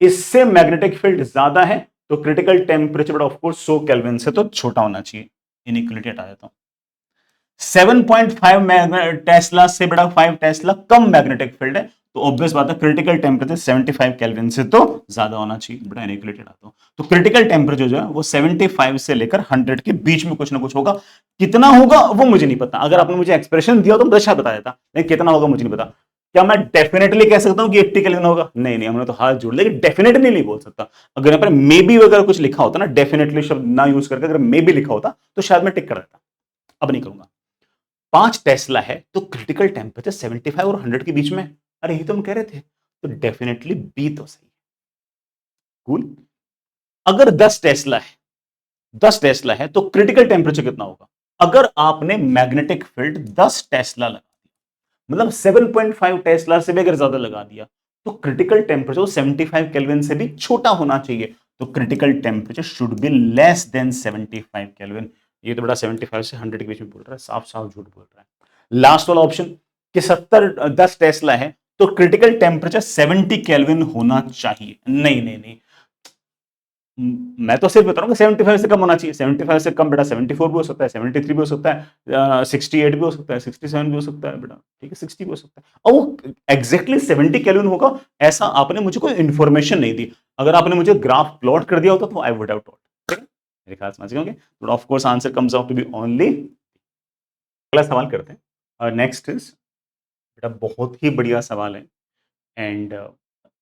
इससे मैग्नेटिक फील्ड ज्यादा है तो critical temperature of course 100 kelvin से तो छोटा होना चाहिए। इनइक्वलिटी हटा देता हूं। 7.5 टेस्ला से बड़ा 5 टेस्ला कम मैग्नेटिक फील्ड है तो ऑब्वियस बात है क्रिटिकल टेम्परेचर 75 केल्विन से तो ज्यादा होना चाहिए। बड़ा इनइक्वलिटी हटाता हूं तो क्रिटिकल टेम्परेचर जो है वो 75 से लेकर 100 के बीच में कुछ ना कुछ होगा। कितना होगा वो मुझे नहीं पता, अगर आपने मुझे एक्सप्रेशन दिया तो दशा बता देता, लेकिन कितना होगा मुझे नहीं पता। क्या मैं डेफिनेटली कह सकता हूं कि 80 केल्विन होगा? नहीं नहीं, हमने तो हाथ जोड़, लेकिन डेफिनेटली नहीं बोल सकता। अगर यहाँ पर मे बी अगर कुछ लिखा होता ना, डेफिनेटली शब्द ना यूज करके अगर मे बी लिखा होता तो शायद मैं टिक कर देता, अब नहीं करूंगा। 5 टेस्ला है तो क्रिटिकल टेम्परेचर 75 और 100 के बीच में, अरे ये तो हम कह रहे थे, तो डेफिनेटली बी तो सही है। कूल। अगर 10 टेस्ला है, 10 टेस्ला है तो क्रिटिकल टेम्परेचर कितना होगा? अगर आपने मैग्नेटिक फील्ड 10 टेस्ला लगा दिया, मतलब 7.5 टेस्ला से भी अगर ज्यादा लगा दिया तो क्रिटिकल टेम्परेचर 75 केल्विन से भी छोटा होना चाहिए, तो critical temperature should be less then 75 kelvin. ये तो बड़ा 75 से 100 के बीच में बोल रहा है, साफ साफ झूठ बोल रहा है। लास्ट वाला ऑप्शन कि 10 टेस्ला है तो क्रिटिकल टेम्परेचर 70 केल्विन होना चाहिए, नहीं नहीं नहीं, मैं तो सिर्फ बता रहा हूँ 75 से कम होना चाहिए। 75 से कम बेटा 74 भी हो सकता है, 73 भी हो सकता है, 68 भी हो सकता है, 67 भी हो सकता है बेटा, ठीक है, 60 भी हो सकता है। और वो एग्जैक्टली 70 केल्विन होगा ऐसा आपने मुझे कोई इंफॉर्मेशन नहीं दी। अगर आपने मुझे ग्राफ प्लॉट कर दिया होता तो आई वुड हैव टोल्ड, ठीक है, मेरे ख्याल समझ गए। तो of course answer comes out to be only. अगला सवाल करते हैं। नेक्स्ट इज बेटा बहुत ही बढ़िया सवाल है एंड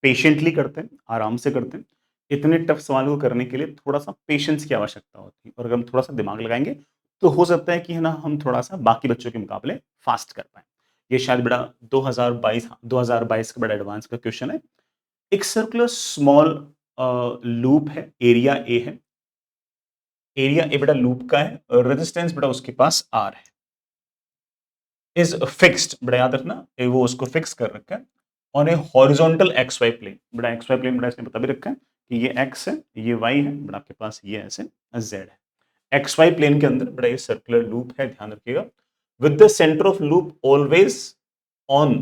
पेशेंटली करते हैं, आराम से करते हैं। इतने टफ सवाल को करने के लिए थोड़ा सा पेशेंस की आवश्यकता होती है और अगर हम थोड़ा सा दिमाग लगाएंगे तो हो सकता है कि है ना हम थोड़ा सा बाकी बच्चों के मुकाबले फास्ट कर पाए। ये शायद बड़ा 2022 का बड़ा एडवांस का क्वेश्चन है। एक सर्कुलर स्मॉल लूप है, एरिया ए है, एरिया ए बेटा लूप का है, रेजिस्टेंस बेटा उसके पास आर है, इज फिक्स्ड, बड़ा याद रखना वो उसको फिक्स कर रखा है on a horizontal X Y plane. बड़ा एक्स वाई प्लेन बड़ा इसने बता भी रखा है कि ये एक्स है, ये वाई है, बड़ा आपके पास ये ऐसे जेड है। एक्स वाई प्लेन के अंदर बड़ा ये सर्कुलर लूप है, ध्यान रखिएगा। With the centre of loop always on,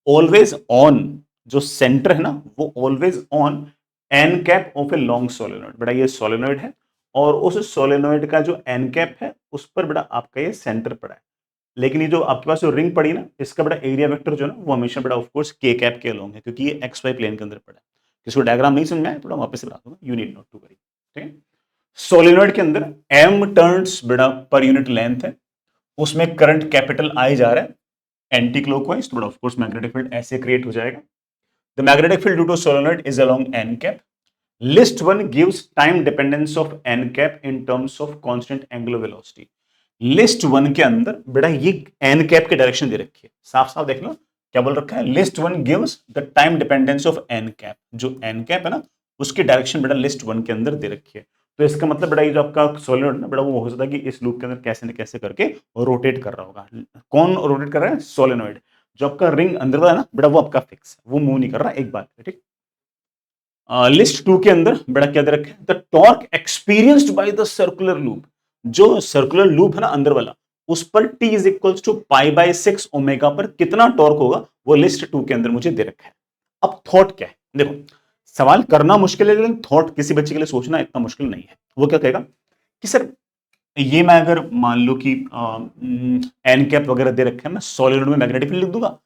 always on, जो सेंटर है ना वो always on an cap of a long solenoid. बड़ा ये सोलेनोइड है और उस सोलेनोइड का जो एन कैप है उस पर बड़ा आपका ये सेंटर पड़ा है। लेकिन ये जो आपके पास जो रिंग पड़ी ना, इसका बड़ा एरिया वेक्टर जो है ना वो हमेशा बड़ा ऑफ कोर्स के कैप के अलोंग है, क्योंकि ये एक्स वाई प्लेन के अंदर पड़ा है। किसी को डायग्राम नहीं समझ में आया थोड़ा वापस से बता दूंगा, you need not to worry, ठीक है। सोलेनोइड के अंदर m टर्न्स बड़ा पर यूनिट लेंथ है, उसमें करंट कैपिटल आई जा रहा है एंटी क्लॉकवाइज, तो बड़ा ऑफ कोर्स मैग्नेटिक फील्ड ऐसे क्रिएट हो जाएगा। The magnetic field due to solenoid is along N cap. List one gives time dependence of N cap in terms of constant angular velocity. List one के अंदर बेटा ये N cap की direction दे रखी है, साफ साफ देख लो क्या बोल रखा है, list one gives the time dependence of N cap. जो एन कैप है ना उसकी डायरेक्शन बेटा लिस्ट वन के अंदर दे रखी है। तो इसका मतलब बेटा ये जो आपका सोलेनॉइड है ना बेटा, वो हो सकता है कि इस लूप के अंदर कैसे न कैसे करके रोटेट कर रहा होगा। कौन रोटेट कर रहा है? सोलेनॉइड। जो आपका रिंग अंदर वाला है ना बेटा, वो आपका फिक्स है, वो मूव नहीं कर रहा एक बार, ठीक। लिस्ट टू के अंदर बेटा क्या दे रखा है? The torque experienced by the circular loop. जो सर्कुलर लूप है ना अंदर वाला, उस पर t is equals to pi by 6 omega पर कितना टॉर्क होगा, वो लिस्ट टू के अंदर मुझे दे रखा है। अब थॉट क्या है? देखो, सवाल करना मुश्किल है लेकिन थॉट किसी बच्चे के लिए सोचना इतना मुश्किल नहीं है। वो क्या कहेगा कि सर ये मैं अगर मान लो कि एन कैप वगैरह दे रखे हैं, मैं सॉलिड में मैग्नेटिक फील्ड लिख दूंगा,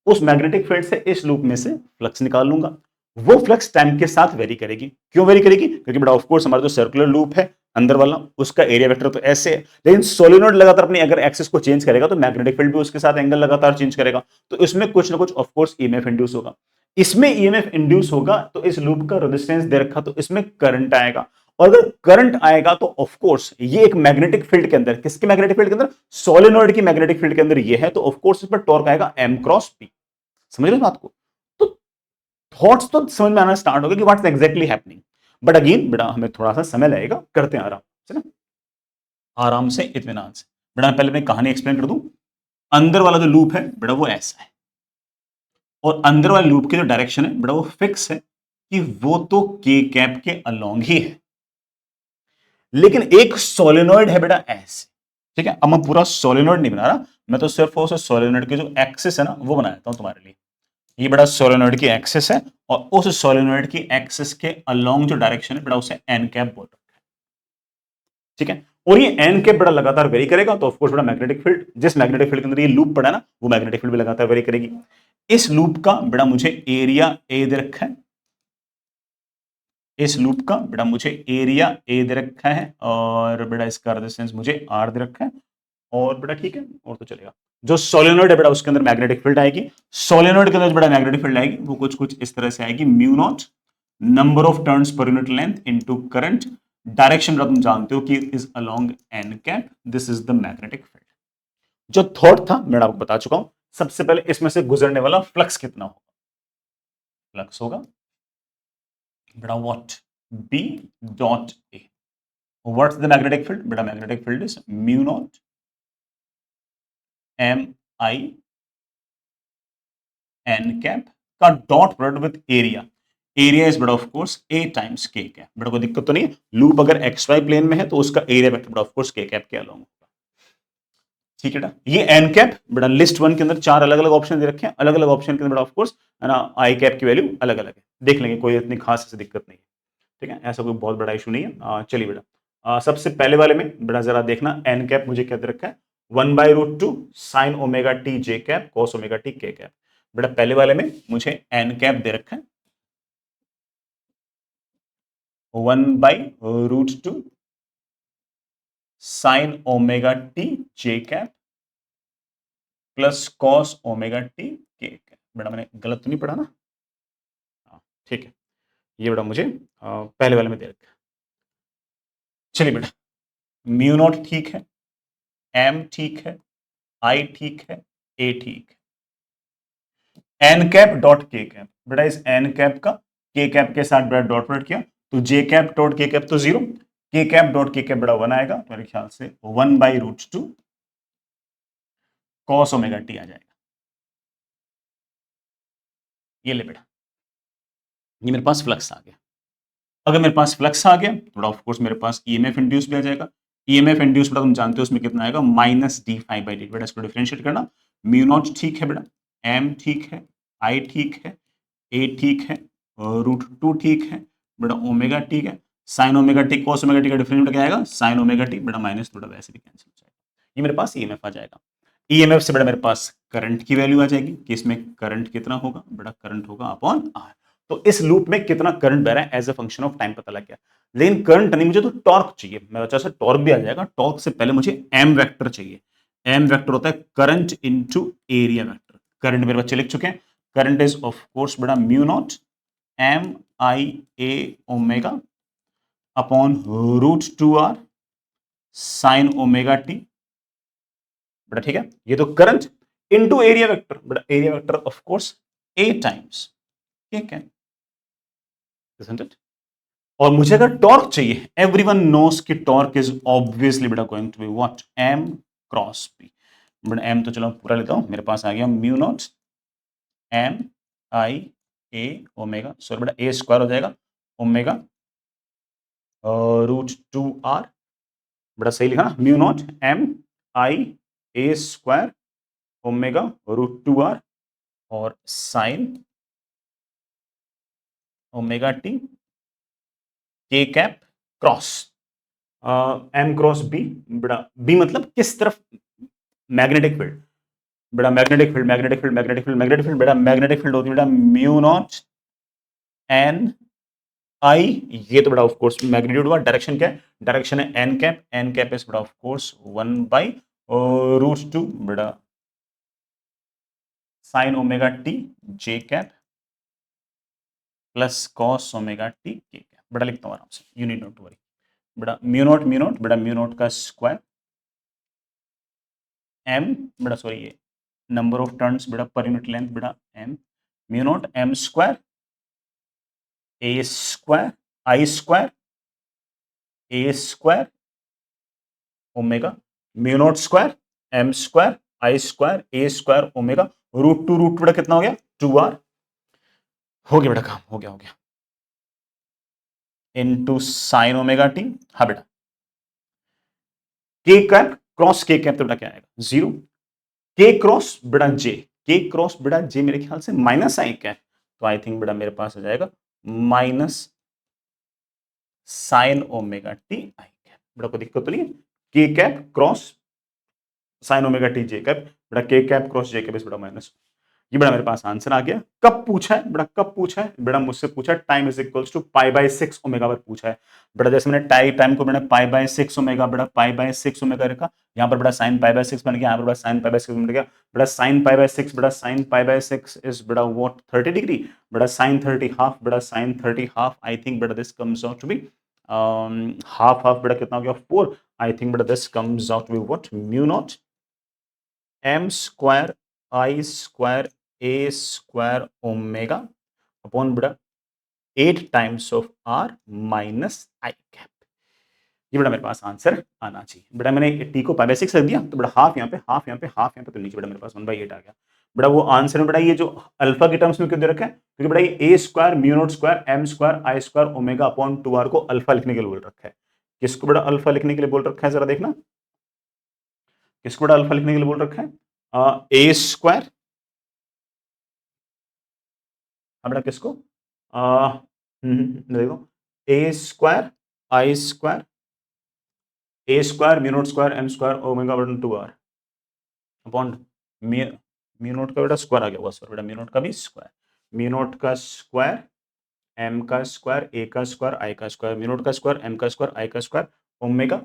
उस मैग्नेटिक फील्ड से इस लूप में से फ्लक्स निकाल लूंगा। वो फ्लक्स टाइम के साथ वेरी करेगी। क्यों वेरी करेगी? क्योंकि बड़ा ऑफ कोर्स हमारा जो सर्कुलर लूप है अंदर वाला, उसका एरिया वेक्टर तो ऐसे है, लेकिन सोलिनॉइड लगातार अपनी अगर एक्सिस को चेंज करेगा तो मैग्नेटिक फील्ड भी उसके साथ एंगल लगातार चेंज करेगा, तो इसमें कुछ ना कुछ ऑफ कोर्स ईएमएफ इंड्यूस होगा। इसमें ईएमएफ इंड्यूस होगा तो इस लूप का रेजिस्टेंस दे रखा, तो इसमें करंट आएगा। और अगर करंट आएगा तो ऑफ कोर्स ये एक मैग्नेटिक फील्ड के अंदर, किसके मैग्नेटिक फील्ड के अंदर? सोलिनॉइड की मैग्नेटिक फील्ड के अंदर ये है, तो ऑफ कोर्स इस पर टॉर्क आएगा m क्रॉस p। समझ रहे हो बात को? तो थॉट्स तो समझ में आना स्टार्ट हो गया कि what's exactly happening. But again बेटा हमें थोड़ा सा समय लगेगा, करते हैं आराम से ना, आराम से इत्मीनान से। बेटा पहले मैं कहानी एक्सप्लेन कर दूं। अंदर वाला जो लूप है बेटा वो ऐसा है, और अंदर वाले लूप की जो डायरेक्शन है बेटा वो फिक्स है कि वो तो के कैप के अलोंग ही है। लेकिन एक सोलेनॉइड है बेटा ऐसे, ठीक है। अब मैं पूरा सोलेनॉइड नहीं बना रहा, मैं तो सिर्फ उस सोलेनॉइड के जो एक्सिस है ना वो बना देता हूं तुम्हारे लिए। ये बड़ा सोलेनॉइड की एक्सिस है, और उस सोलेनॉइड की एक्सिस के अलोंग जो डायरेक्शन है बड़ा उसे एन कैप बोल रखा है, ठीक है। और ये एन कैप बड़ा लगातार वेरी करेगा, तो ऑफकोर्स बड़ा मैग्नेटिक फील्ड, जिस मैग्नेटिक फील्ड के अंदर ये लूप पड़ा है ना, वो मैग्नेटिक फील्ड भी लगातार वेरी करेगी। इस लूप का बड़ा मुझे एरिया ए दे रखा है, इस लूप का बेटा मुझे एरिया ए दे रखा है, और बेटा इसका रेजिस्टेंस मुझे आर दे रखा है, और बेटा ठीक है और तो चलेगा। जो सोलेनॉइड है बेटा उसके अंदर मैग्नेटिक फील्ड आएगी, सोलेनॉइड के अंदर बेटा मैग्नेटिक फील्ड आएगी, वो कुछ कुछ इस तरह से आएगी, mu naught number of turns per unit length into current. Direction बेटा तुम जानते हो कि is along N cap, this is the magnetic field. जो थॉट था मैं आपको बता चुका हूं। सबसे पहले इसमें से गुजरने वाला फ्लक्स कितना होगा? फ्लक्स होगा बेटा what? B dot A. What's the magnetic field? बेटा magnetic field is mu naught m I n cap का dot product with area. Area is बेटा of course a times k cap. बेटा कोई दिक्कत तो नहीं है, लूप अगर एक्स वाई प्लेन में है तो उसका एरिया वेक्टर बेटा ऑफ कोर्स k कैप के अलोंग होगा, ठीक है बेटा। ये n कैप बेटा लिस्ट वन के अंदर चार अलग अलग ऑप्शन दे रखे हैं, अलग अलग ऑप्शन के अंदर बेटा ऑफ कोर्स है ना i कैप की वैल्यू अलग अलग है, देख लेंगे, कोई इतनी खास ऐसी दिक्कत नहीं है, ठीक है। ऐसा कोई बहुत बड़ा इशू नहीं है। चलिए बेटा सबसे पहले वाले में बेटा जरा देखना, एन कैप मुझे क्या दे रखा है? 1/√2 sine omega t j cap cos omega T के कैप। बेटा पहले वाले में मुझे एन कैप दे रखा है 1/√2 sine omega t j cap plus cos omega T के कैप। बेटा मैंने गलत तो नहीं पढ़ा ना? हाँ ठीक है, ये बेटा मुझे पहले वाले में दे रखा है। चलिए बेटा म्यू नॉट ठीक है, एम ठीक है, आई ठीक है, ए ठीक है। एन कैप डॉट के कैप, बेटा इस एन कैप का के कैप के साथ बेटा डॉट प्रोडक्ट किया तो जे कैप डॉट के कैप तो 0, के कैप डॉट के कैप बेटा 1 आएगा, मेरे ख्याल से 1/√2 कॉस ओमेगा टी आ जाएगा। ये ले बेटा, ये मेरे पास फ्लक्स आ गया। अगर मेरे पास फ्लक्स आ गया तो ऑफ कोर्स मेरे पास ईएमएफ इंड्यूस भी आ जाएगा। ईएमएफ इंड्यूस बेटा तुम जानते हो उसमें कितना आएगा? -d∅dt। बेटा इसको डिफरेंशिएट करना, म्यू नॉट ठीक है बेटा, एम ठीक है, आई ठीक है, ए ठीक है, √2 ठीक है बेटा, ओमेगा ठीक है, sign omega T cos omega t का डिफरेंशिएट क्या आएगा? साइन ओमेगा टी बेटा माइनस थोड़ा वैसे भी कैंसिल हो जाएगा। ये मेरे पास ईएमएफ आ जाएगा। ईएमएफ से बेटा मेरे पास करंट की वैल्यू आ जाएगी कि इसमें करंट कितना होगा? बेटा करंट होगा अपॉन आर। तो इस लूप में कितना करंट बह रहा है as a function of time पता लग गया। लेकिन करंट नहीं, मुझे तो टॉर्क चाहिए। मेरे पास टॉर्क भी आ जाएगा, टॉर्क से पहले मुझे एम वेक्टर चाहिए। एम वेक्टर होता है current into area vector. Current मेरे बच्चे लिख चुके हैं, करंट इज ऑफ कोर्स बड़ा mu naught M I A omega upon root 2r sine omega t. बड़ा ठीक है, ये तो करंट इनटू एरिया वेक्टर, बड़ा area vector of course A times, ठीक है, isn't it? और मुझे अगर टॉर्क चाहिए, एवरीवन नोस कि टॉर्क इज ऑब्वियसली बेटा going to be what, M cross P. बड़ा एम तो चलो पूरा लेता हूं, मेरे पास आ गया mu naught M I A omega, sorry बेटा ए स्क्वायर हो जाएगा ओमेगा रूट 2r, बड़ा सही लिखा ना, mu naught M I A square omega root 2r और साइन ओमेगा टी के cap cross M cross B. बड़ा बी मतलब किस तरफ, मैग्नेटिक फील्ड, बड़ा magnetic field magnetic field magnetic field magnetic field, बड़ा मैग्नेटिक फील्ड होती है बेटा म्यू नॉट एन आई, ये तो बड़ा ऑफ कोर्स मैग्नीट्यूड हुआ, डायरेक्शन क्या है, डायरेक्शन है n cap, n cap is बड़ा ऑफ कोर्स 1 बाई रूट 2 बड़ा sine omega t j cap plus cos omega T के कैप। बड़ा लिखता हूं आराम से, you need not to worry. बड़ा म्यू नॉट बड़ा म्यू नॉट का स्क्वायर एम, बड़ा सॉरी ये नंबर ऑफ टर्न्स बड़ा पर यूनिट लेंथ बड़ा m, mu naught M square A square I square A square omega, mu naught square m square I square A square omega root बड़ा कितना हो गया 2r, हो गया बेटा काम, हो गया इनटू साइन ओमेगा टी। हाँ बेटा के कैप क्रॉस के कैप तो बेटा क्या आएगा 0, के क्रॉस बेटा जे, के क्रॉस बेटा जे मेरे ख्याल से माइनस आई कैप, तो आई थिंक बेटा मेरे पास आ जाएगा minus sine omega t i cap. बेटा कोई दिक्कत तो नहीं है, k cap cross sine omega t j cap, बेटा के कैप क्रॉस जे कैप इस बेटा माइनस, ये बड़ा मेरे पास आंसर आ गया। कब पूछा है बेटा, कब पूछा है बेटा, मुझसे पूछा time is equals to pi by 6 omega पर पूछा है बेटा। जैसे मैंने टाइम को मैंने पाई बाय 6 ओमेगा बेटा पाई बाय 6 ओमेगा रखा, यहाँ पर बड़ा साइन पाई बाय 6 बन गया, यहाँ पर बड़ा साइन पाई बाय 6 बन गया, बड़ा साइन पाई बाय 6 बड़ा साइन पाई बाय 6 इज बड़ा व्हाट 30 डिग्री, बड़ा साइन 30 हाफ, बड़ा साइन 30 हाफ, आई थिंक बड़ा this comes out to be half half बड़ा कितना हो गया 4, आई थिंक बड़ा this comes out to be what mu naught M square I square A square omega upon बड़ा 8 times of R minus I cap. ये बड़ा मेरे पास answer आना चाहिए। बड़ा मैंने टी को पाई बाय 6 रख दिया, तो बड़ा हाफ यहाँ पे हाफ यहाँ पे हाफ यहाँ पे, तो नीचे बड़ा मेरे पास 1/8 आ गया। बड़ा वो आंसर में बड़ा ये जो अल्फा के टर्म्स में क्यों दे रखा है, क्योंकि बड़ा ये a square mu naught square m square I square omega upon 2r को अल्फा लिखने के लिए बोल रखा है। किसको बड़ा अल्फा लिखने के लिए बोल रखा है, जरा देखना किसको बड़ा अल्फा लिखने के लिए बोल रखा है, ए स्क्वायर, बेटा किसको देखो a square I square A square mu naught square m square omega बटन 2r अपॉन म्यू नॉट का बेटा स्क्वायर आ गया हुआ, सर बेटा म्यू नॉट का भी स्क्वायर, म्यू नॉट का स्क्वायर एम का स्क्वायर ए का स्क्वायर आई का स्क्वायर, म्यू नॉट का स्क्वायर एम का स्क्वायर आई का square omega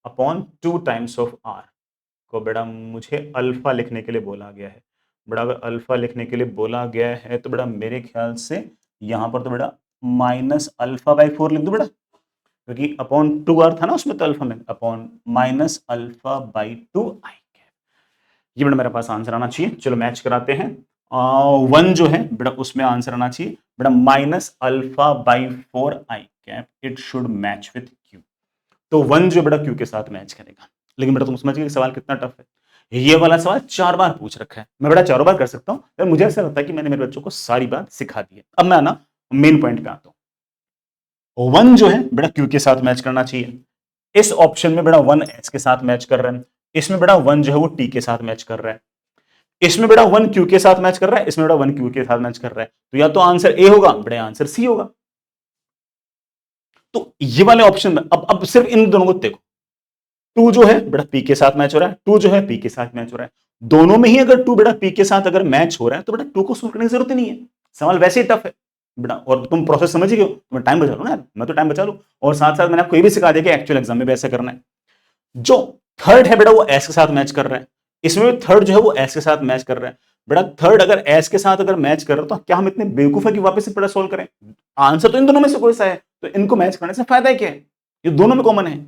upon 2 times of r को बेटा मुझे अल्फा लिखने के लिए बोला गया है। बेटा अगर अल्फा लिखने के लिए बोला गया है तो बेटा मेरे ख्याल से यहां पर तो बेटा माइनस अल्फा बाई 4 लिख दो बेटा, क्योंकि अपॉन 2r था ना उसमें, तो अल्फा में upon minus alpha by 2 I cap. ये बेटा मेरे पास आंसर आना चाहिए। चलो मैच कराते हैं। 1 जो है बेटा उसमें आंसर आना चाहिए बेटा minus alpha by 4 I cap, it should match with Q. तो 1 जो बेटा क्यू के साथ मैच करेगा। लेकिन बेटा तुम समझ गए सवाल कितना टफ है। ये वाला सवाल 4 बार पूछ रखा है, मैं बेटा 4 बार कर सकता हूं, पर मुझे ऐसा लगता है कि मैंने मेरे बच्चों को सारी बात सिखा दी है। अब मैं ना मेन पॉइंट पे आता हूं। 1 जो है बेटा क्यू के साथ मैच करना चाहिए, इस ऑप्शन में बेटा 1 एच के साथ मैच कर रहा है, इसमें बेटा 1 जो है वो टी के साथ मैच कर रहा है, इसमें बेटा 1 क्यू के साथ मैच कर रहा है, इसमें बेटा 1 क्यू के साथ मैच कर रहा है, तो या तो आंसर ए होगा बेटा आंसर सी होगा। तो ये वाले ऑप्शन में अब सिर्फ इन दोनों को देखो, 2 जो है बेटा पी के साथ मैच हो रहा है, 2 जो है पी के साथ मैच हो रहा है, दोनों में ही अगर 2 बेटा पी के साथ अगर मैच हो रहा है तो बेटा 2 को सोल्व करने की जरूरत ही नहीं है, सवाल वैसे ही टफ है बेटा। और तुम प्रोसेस समझ गए हो, तुम्हें टाइम बचा लो ना यार, मैं तो टाइम बचा लूं, और साथ साथ मैंने आपको ये भी सिखा दिया कि एक्चुअल एग्जाम में भी ऐसे करना है। जो थर्ड है बेटा वो एस के साथ मैच कर रहा है, इसमें भी थर्ड जो है वो एस के साथ मैच कर रहा है। बेटा थर्ड अगर एस के साथ अगर मैच कर रहा है तो क्या हम इतने बेवकूफ है कि वापस से बेटा सोल्व करें? आंसर तो इन दोनों में से कोई सा है, तो इनको मैच करने से फायदा क्या है, ये दोनों में कॉमन है।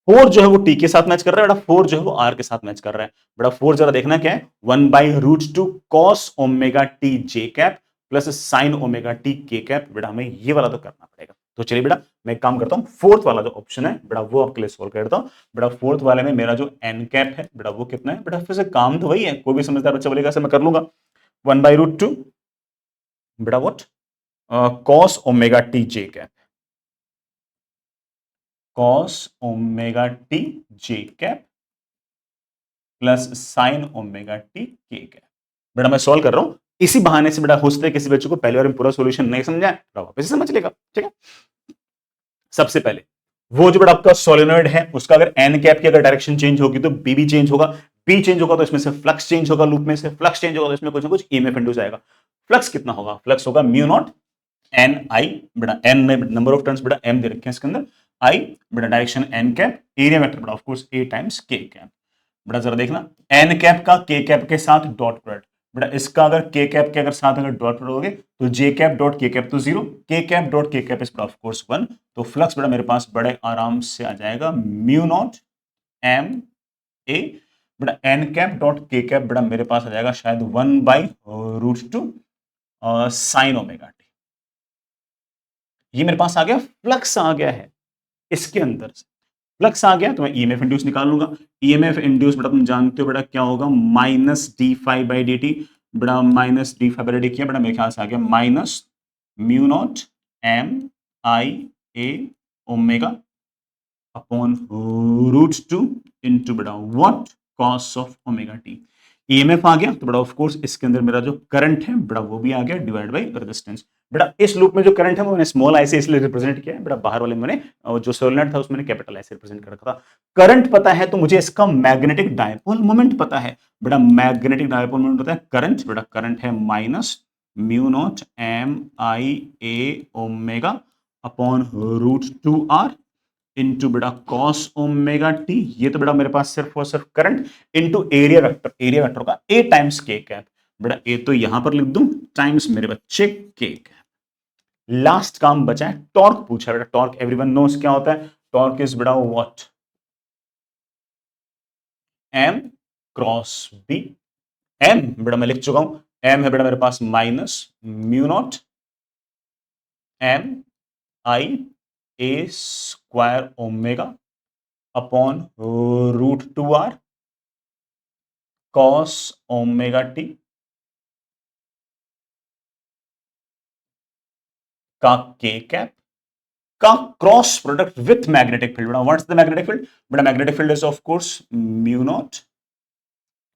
फोर जो है वो टी के साथ मैच कर रहा है बेटा, फोर जो है वो आर के साथ मैच कर रहा है। बेटा फोर जरा देखना क्या है, 1/√2 cos omega t j cap plus sine omega T के कैप। बेटा हमें ये वाला तो करना पड़ेगा। तो चलिए बेटा मैं एक काम करता हूं, फोर्थ वाला जो ऑप्शन है बेटा वो आपके लिए सोल्व कर देता हूं। बेटा फोर्थ वाले में मेरा जो एन कैप है बेटा वो कितना है, बेटा फिर से काम तो वही है, कोई भी समझदार बच्चा बोलेगा ऐसे मैं कर लूंगा। 1/√2 बेटा what, cos omega t j cap, cos omega t j cap plus sine omega T के कैप। बेटा मैं सॉल्व कर रहा हूं, इसी बहाने से बेटा हो सकता है किसी बच्चे को पहले बार में पूरा सॉल्यूशन नहीं समझा है, वापस से समझ लेगा। ठीक है, सबसे पहले वो जो बेटा आपका सोलेनॉइड है उसका अगर एन कैप की अगर डायरेक्शन चेंज होगी तो बी भी चेंज होगा, बी चेंज होगा तो इसमें से फ्लक्स चेंज होगा, लूप में से फ्लक्स चेंज होगा तो इसमें कुछ ना कुछ ईएमएफ इंड्यूस आएगा। फ्लक्स कितना होगा, फ्लक्स होगा म्यू नॉट एन आई, बेटा एन में नंबर ऑफ टर्न्स बेटा एम दे रखे हैं इसके अंदर, आई बेटा direction N cap, area vector बेटा of course A times K cap. बेटा जरा देखना, एन कैप का के कैप के साथ डॉट प्रोडक्ट, बेटा इसका अगर के कैप के अगर साथ अगर डॉट प्रोडक्ट होगे तो जे कैप डॉट के कैप तो जीरो, के कैप डॉट के cap is of course one. तो फ्लक्स बेटा मेरे पास बड़े आराम से आ जाएगा म्यू नॉट एम ए, बेटा एन कैप डॉट के कैप बेटा मेरे पास आ जाएगा शायद 1/√2 साइन ओमेगा टी। ये मेरे पास आ गया, फ्लक्स आ गया है इसके अंदर से, फ्लक्स आ गया तो मैं ईएमएफ इंड्यूस निकाल लूंगा। ईएमएफ इंड्यूस बेटा तुम जानते हो बेटा क्या होगा, minus d five by D t, बेटा minus d five by d किया बेटा मेरे ख्याल से आ गया minus mu naught M I A omega upon √2 into बेटा what, cos of omega t. EMF आ गया तो बेटा ऑफ कोर्स इसके अंदर मेरा जो करंट है बेटा वो भी आ गया डिवाइड बाई रेजिस्टेंस। बेटा इस लूप में जो करंट है वो मैंने स्मॉल आई से इसलिए रिप्रेजेंट किया है, बेटा बाहर वाले मैंने जो सोलेनॉइड था उसमें मैंने कैपिटल आई से रिप्रेजेंट कर रखा था। करंट पता है तो मुझे इसका मैग्नेटिक डायपोल मोमेंट पता है, बेटा मैग्नेटिक डायपोल मोमेंट पता है करंट, बेटा करंट है minus mu naught M I A omega upon √2r into बेटा कॉस ओमेगा टी, ये तो बेटा मेरे पास सिर्फ और सिर्फ current into area vector, area vector का ए टाइम्स के कैप, बेटा ए तो यहां पर लिख दूं टाइम्स मेरे बच्चे के कैप। लास्ट काम बचा है टॉर्क पूछा बेटा, टॉर्क एवरीवन नोस क्या होता है, टॉर्क इज बेटा what, M cross B. M बेटा मैं लिख चुका हूं, एम है बेटा मेरे पास minus mu naught M I A square omega upon √2r cos omega t का के कैप का cross product with magnetic field. बेटा व्हाट्स द मैग्नेटिक फील्ड, बेटा magnetic field is of course mu naught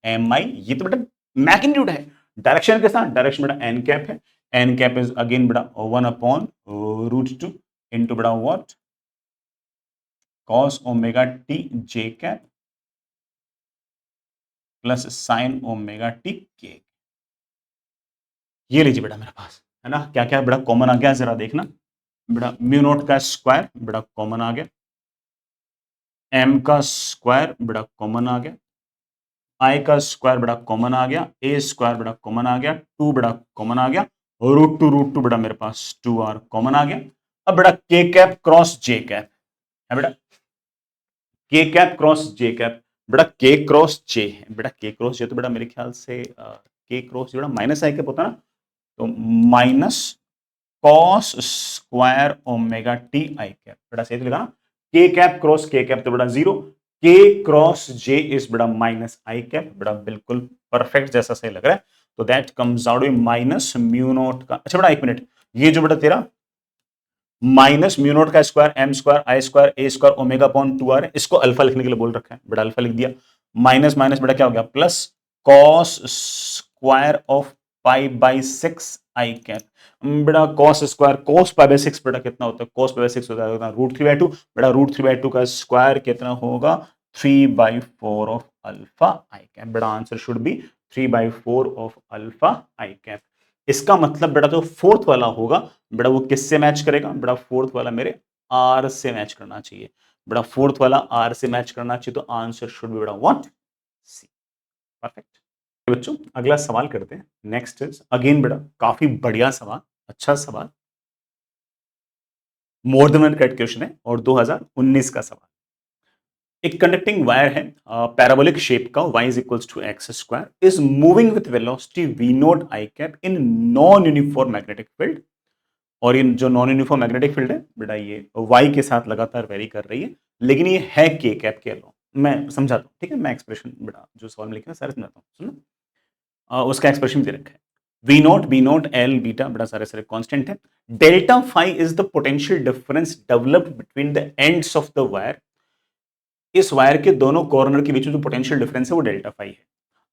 M I, ये तो बेटा magnitude है, direction के साथ डायरेक्शन बेटा एन कैप है, एन कैप इज अगेन बेटा 1/√2 इंटू बेटा what, cos omega t j cap plus sine omega T के। ये लीजिए बेटा मेरे पास है ना, क्या क्या बेटा कॉमन आ गया जरा देखना, बेटा म्यू नॉट का स्क्वायर बेटा कॉमन आ गया, एम का स्क्वायर बेटा कॉमन आ गया, आई का स्क्वायर बेटा कॉमन आ गया, ए स्क्वायर बेटा कॉमन आ गया, टू बेटा कॉमन आ गया, √2 बेटा मेरे पास 2r कॉमन आ गया। अब बेटा के कैप क्रॉस जे कैप है बेटा, के कैप क्रॉस जे कैप, बेटा के क्रॉस जे है, बेटा के क्रॉस जे तो बेटा मेरे ख्याल से के क्रॉस बेटा माइनस आई कैप होता है ना, तो minus cos square omega t i cap, बेटा सही तो लिखा ना, के कैप क्रॉस के कैप तो बेटा जीरो, के क्रॉस जे इज बेटा माइनस आई कैप, बेटा बिल्कुल परफेक्ट जैसा सही लग रहा है। तो that comes out minus mu naught का, अच्छा बेटा एक मिनट, ये जो बेटा तेरा माइनस म्यू नॉट का square m square I square A square omega upon 2r है, इसको अल्फा लिखने के लिए बोल रखा है, बेटा अल्फा लिख दिया, माइनस माइनस बेटा क्या हो गया plus cos square of pi by 6 i cap, बेटा cos square cos pi by 6 बेटा कितना होता है, कॉस पाई बाई 6 होता है √3/2, बेटा √3/2 का स्क्वायर कितना होगा 3/4 ऑफ अल्फा आई कैप, बेटा answer should B 3/4 of alpha I cap. इसका मतलब बेटा जो फोर्थ वाला होगा बेटा वो किससे मैच करेगा, बेटा फोर्थ वाला मेरे आर से मैच करना चाहिए। बेटा फोर्थ वाला आर से मैच करना चाहिए, तो आंसर शुड बी बेटा व्हाट, सी। परफेक्ट बच्चों, अगला सवाल करते हैं। नेक्स्ट इज अगेन बेटा काफी बढ़िया सवाल, अच्छा सवाल, more than one credit question है और 2019 का सवाल। एक कंडक्टिंग वायर है पैराबोलिक शेप का, y is equals to x square, is moving with velocity v naught I cap in non uniform magnetic field. और ये जो नॉन यूनिफॉर्म मैग्नेटिक फील्ड है बेटा ये y के साथ लगातार वेरी कर रही है, लेकिन ये है k कैप के अलोंग। मैं समझाता हूँ, ठीक है, मैं एक्सप्रेशन बेटा जो सवाल में लिखा है सारे समझाता हूँ, सुनो। उसका एक्सप्रेशन दे रखा है, we naught B naught L beta बेटा सारे सारे कांस्टेंट है। Delta phi is the potential difference developed between the ends of the wire. इस वायर के दोनों कॉर्नर के बीच में जो पोटेंशियल डिफरेंस है वो डेल्टा फाई है।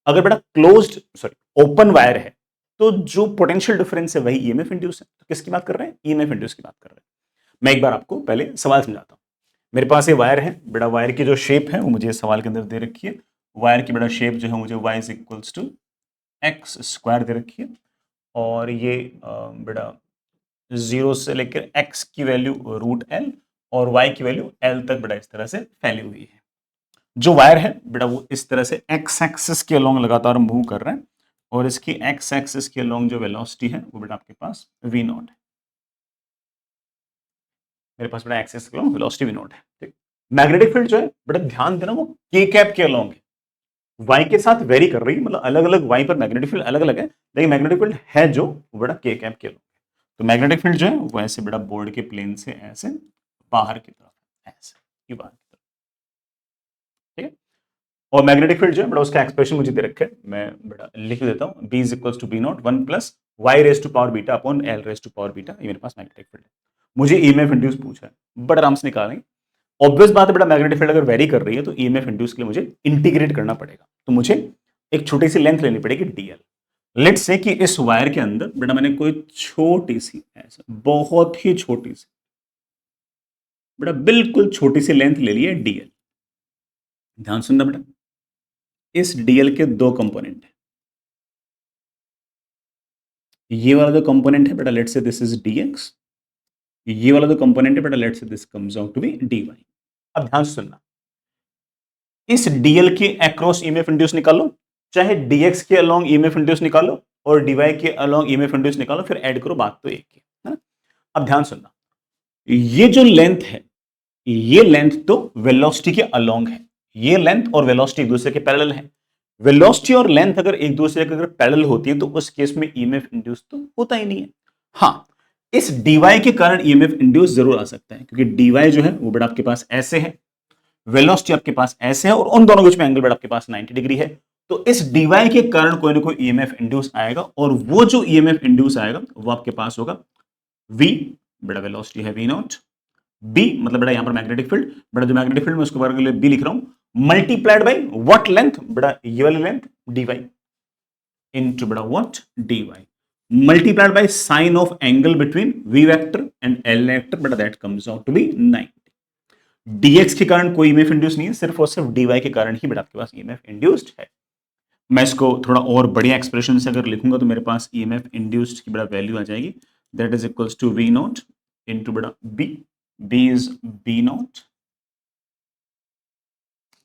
अगर बेटा क्लोज्ड सॉरी ओपन वायर है तो जो पोटेंशियल डिफरेंस है वही ईएमएफ इंड्यूस है। तो किसकी बात कर रहे हैं, ईएमएफ इंड्यूस की बात कर रहे हैं। मैं एक बार आपको पहले सवाल समझाता हूं। मेरे पास ये वायर है बेटा, वायर की जो शेप है वो मुझे सवाल के अंदर दे रखी है। वायर की बेटा शेप जो है मुझे y is equals to x square दे रखी है, और ये बेटा 0 से लेकर x की वैल्यू रूट एल और y की वैल्यू l तक बेटा इस तरह से फैली हुई है। जो वायर है बेटा वो इस तरह से एक्स एक्सिस के अलोंग लगातार मूव कर रहा है, और इसकी एक्स एक्सिस के अलोंग जो वेलोसिटी है वो बेटा आपके पास v नॉट है। मेरे पास बेटा एक्सिस के अलोंग वेलोसिटी v नॉट है, ठीक। मैग्नेटिक फील्ड जो है बेटा ध्यान देना वो k कैप के अलोंग है, y के साथ वेरी कर रही है, मतलब अलग अलग y पर मैग्नेटिक फील्ड अलग अलग है, लेकिन मैग्नेटिक फील्ड है जो वो बेटा k कैप के अलोंग है। तो मैग्नेटिक फील्ड जो है वो ऐसे बेटा बोर्ड के प्लेन से ऐसे बाहर की तरफ, ऐसे ये बाहर की तरफ, ठीक है। और मैग्नेटिक फील्ड जो है बेटा उसका एक्सप्रेशन मुझे दे रखा है, मैं बेटा लिख देता हूं, b is equals to B naught 1 plus Y raise to power beta upon L raise to power beta. ये मेरे पास मैग्नेटिक फील्ड है। मुझे ईएमएफ इंड्यूस पूछा है, बड़ा आराम से निकालेंगे। ऑब्वियस बात है बेटा मैग्नेटिक फील्ड अगर वेरी कर रही है तो ईएमएफ इंड्यूस के लिए मुझे इंटीग्रेट करना पड़ेगा, तो मुझे एक छोटी सी लेंथ लेनी पड़ेगी डीएल। लेट्स से कि इस वायर के अंदर बेटा मैंने कोई छोटी सी ऐसा बहुत ही छोटी सी बेटा बिल्कुल छोटी सी लेंथ ले ली है डीएल। ध्यान सुनना बेटा, इस डीएल के दो कंपोनेंट है। ये वाला जो कंपोनेंट है बेटा let's say this is dx, ये वाला जो कंपोनेंट है बेटा let's say this comes out to be dy। अब ध्यान से सुनना, इस dl के अक्रॉस ईएमएफ इंड्यूस निकालो, चाहे dx के अलोंग ईएमएफ इंड्यूस निकालो और dy के अलोंग ईएमएफ इंड्यूस निकालो, फिर ऐड करो, बात तो एक ही है ना। अब ध्यान सुनना, ये जो लेंथ है ये लेंथ तो वेलोसिटी के अलोंग है, ये लेंथ और वेलोसिटी एक दूसरे के पैरेलल है। वेलोसिटी और लेंथ अगर एक दूसरे के अगर पैरेलल होती है तो उस केस में ईएमएफ इंड्यूस तो होता ही नहीं है। हाँ, इस dy के कारण ईएमएफ इंड्यूस जरूर आ सकता है, क्योंकि dy जो है वो बेटा आपके पास ऐसे है, वेलोसिटी आपके पास ऐसे है, और उन दोनों के बीच में एंगल बेटा आपके पास 90 डिग्री है। तो इस dy के कारण कोई ना कोई ईएमएफ इंड्यूस आएगा, और वो जो ईएमएफ इंड्यूस आएगा वो आपके पास होगा v, बेटा वेलोसिटी है v नॉट, b मतलब बेटा यहां पर मैग्नेटिक फील्ड, बेटा जो मैग्नेटिक फील्ड में उसके बारे में b लिख रहा हूं, मल्टीप्लाइड बाय व्हाट लेंथ, बेटा ये वाली लेंथ dy into बेटा what dy multiplied by sine of angle between v vector and l vector, बेटा that comes out to be 90। dx के कारण कोई ईएमएफ इंड्यूस नहीं है, सिर्फ और सिर्फ dy के कारण ही बेटा आपके पास ईएमएफ इंड्यूस्ड है। मैं इसको थोड़ा और बढ़िया एक्सप्रेशन से अगर लिखूंगा तो मेरे पास ईएमएफ इंड्यूस्ड की बेटा वैल्यू आ जाएगी, that is equals to v naught into बेटा b is b naught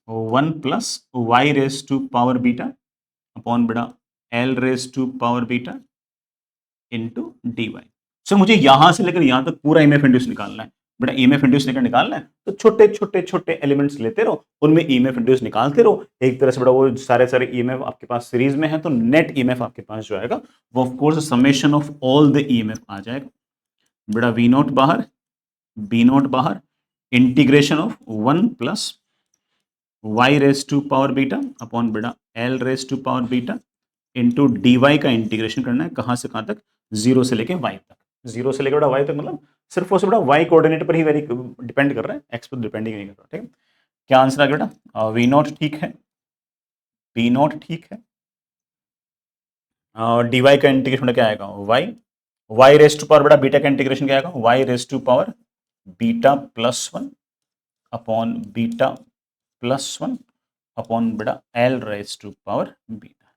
1 plus y raise to power beta upon बेटा l raise to power beta into dy। So मुझे यहां से लेकर यहां तक पूरा ईएमएफ इंड्यूस निकालना है। बेटा ईएमएफ इंड्यूस लेकर निकालना है तो छोटे छोटे छोटे एलिमेंट्स लेते रहो, उनमें ईएमएफ इंड्यूस निकालते रहो एक तरह से। बेटा वो सारे सारे ईएमएफ आपके पास सीरीज में है, तो नेट ईएमएफ आपके पास जो आएगा वो of course summation of all the EMF आ जाएगा। बेटा वी नॉट बाहर, बी नॉट बाहर, integration of 1 plus Y raise to power beta upon बेटा l raise to power beta into d y का इंटीग्रेशन करना है, कहां से कहां तक, 0 से लेके y तक। 0 से लेकर y तक मतलब सिर्फ और सिर्फ y कोऑर्डिनेट पर ही वेरी डिपेंड कर रहा है, x पर डिपेंड ही नहीं कर रहा। ठीक है, क्या आंसर आ गया बेटा, वी नॉट ठीक है, बी नॉट ठीक है, डी वाई का इंटीग्रेशन क्या आएगा y रेज टू पावर बेटा बीटा का इंटीग्रेशन क्या आएगा, y raise to power beta plus 1 upon beta plus 1 upon बेटा l raise to power beta.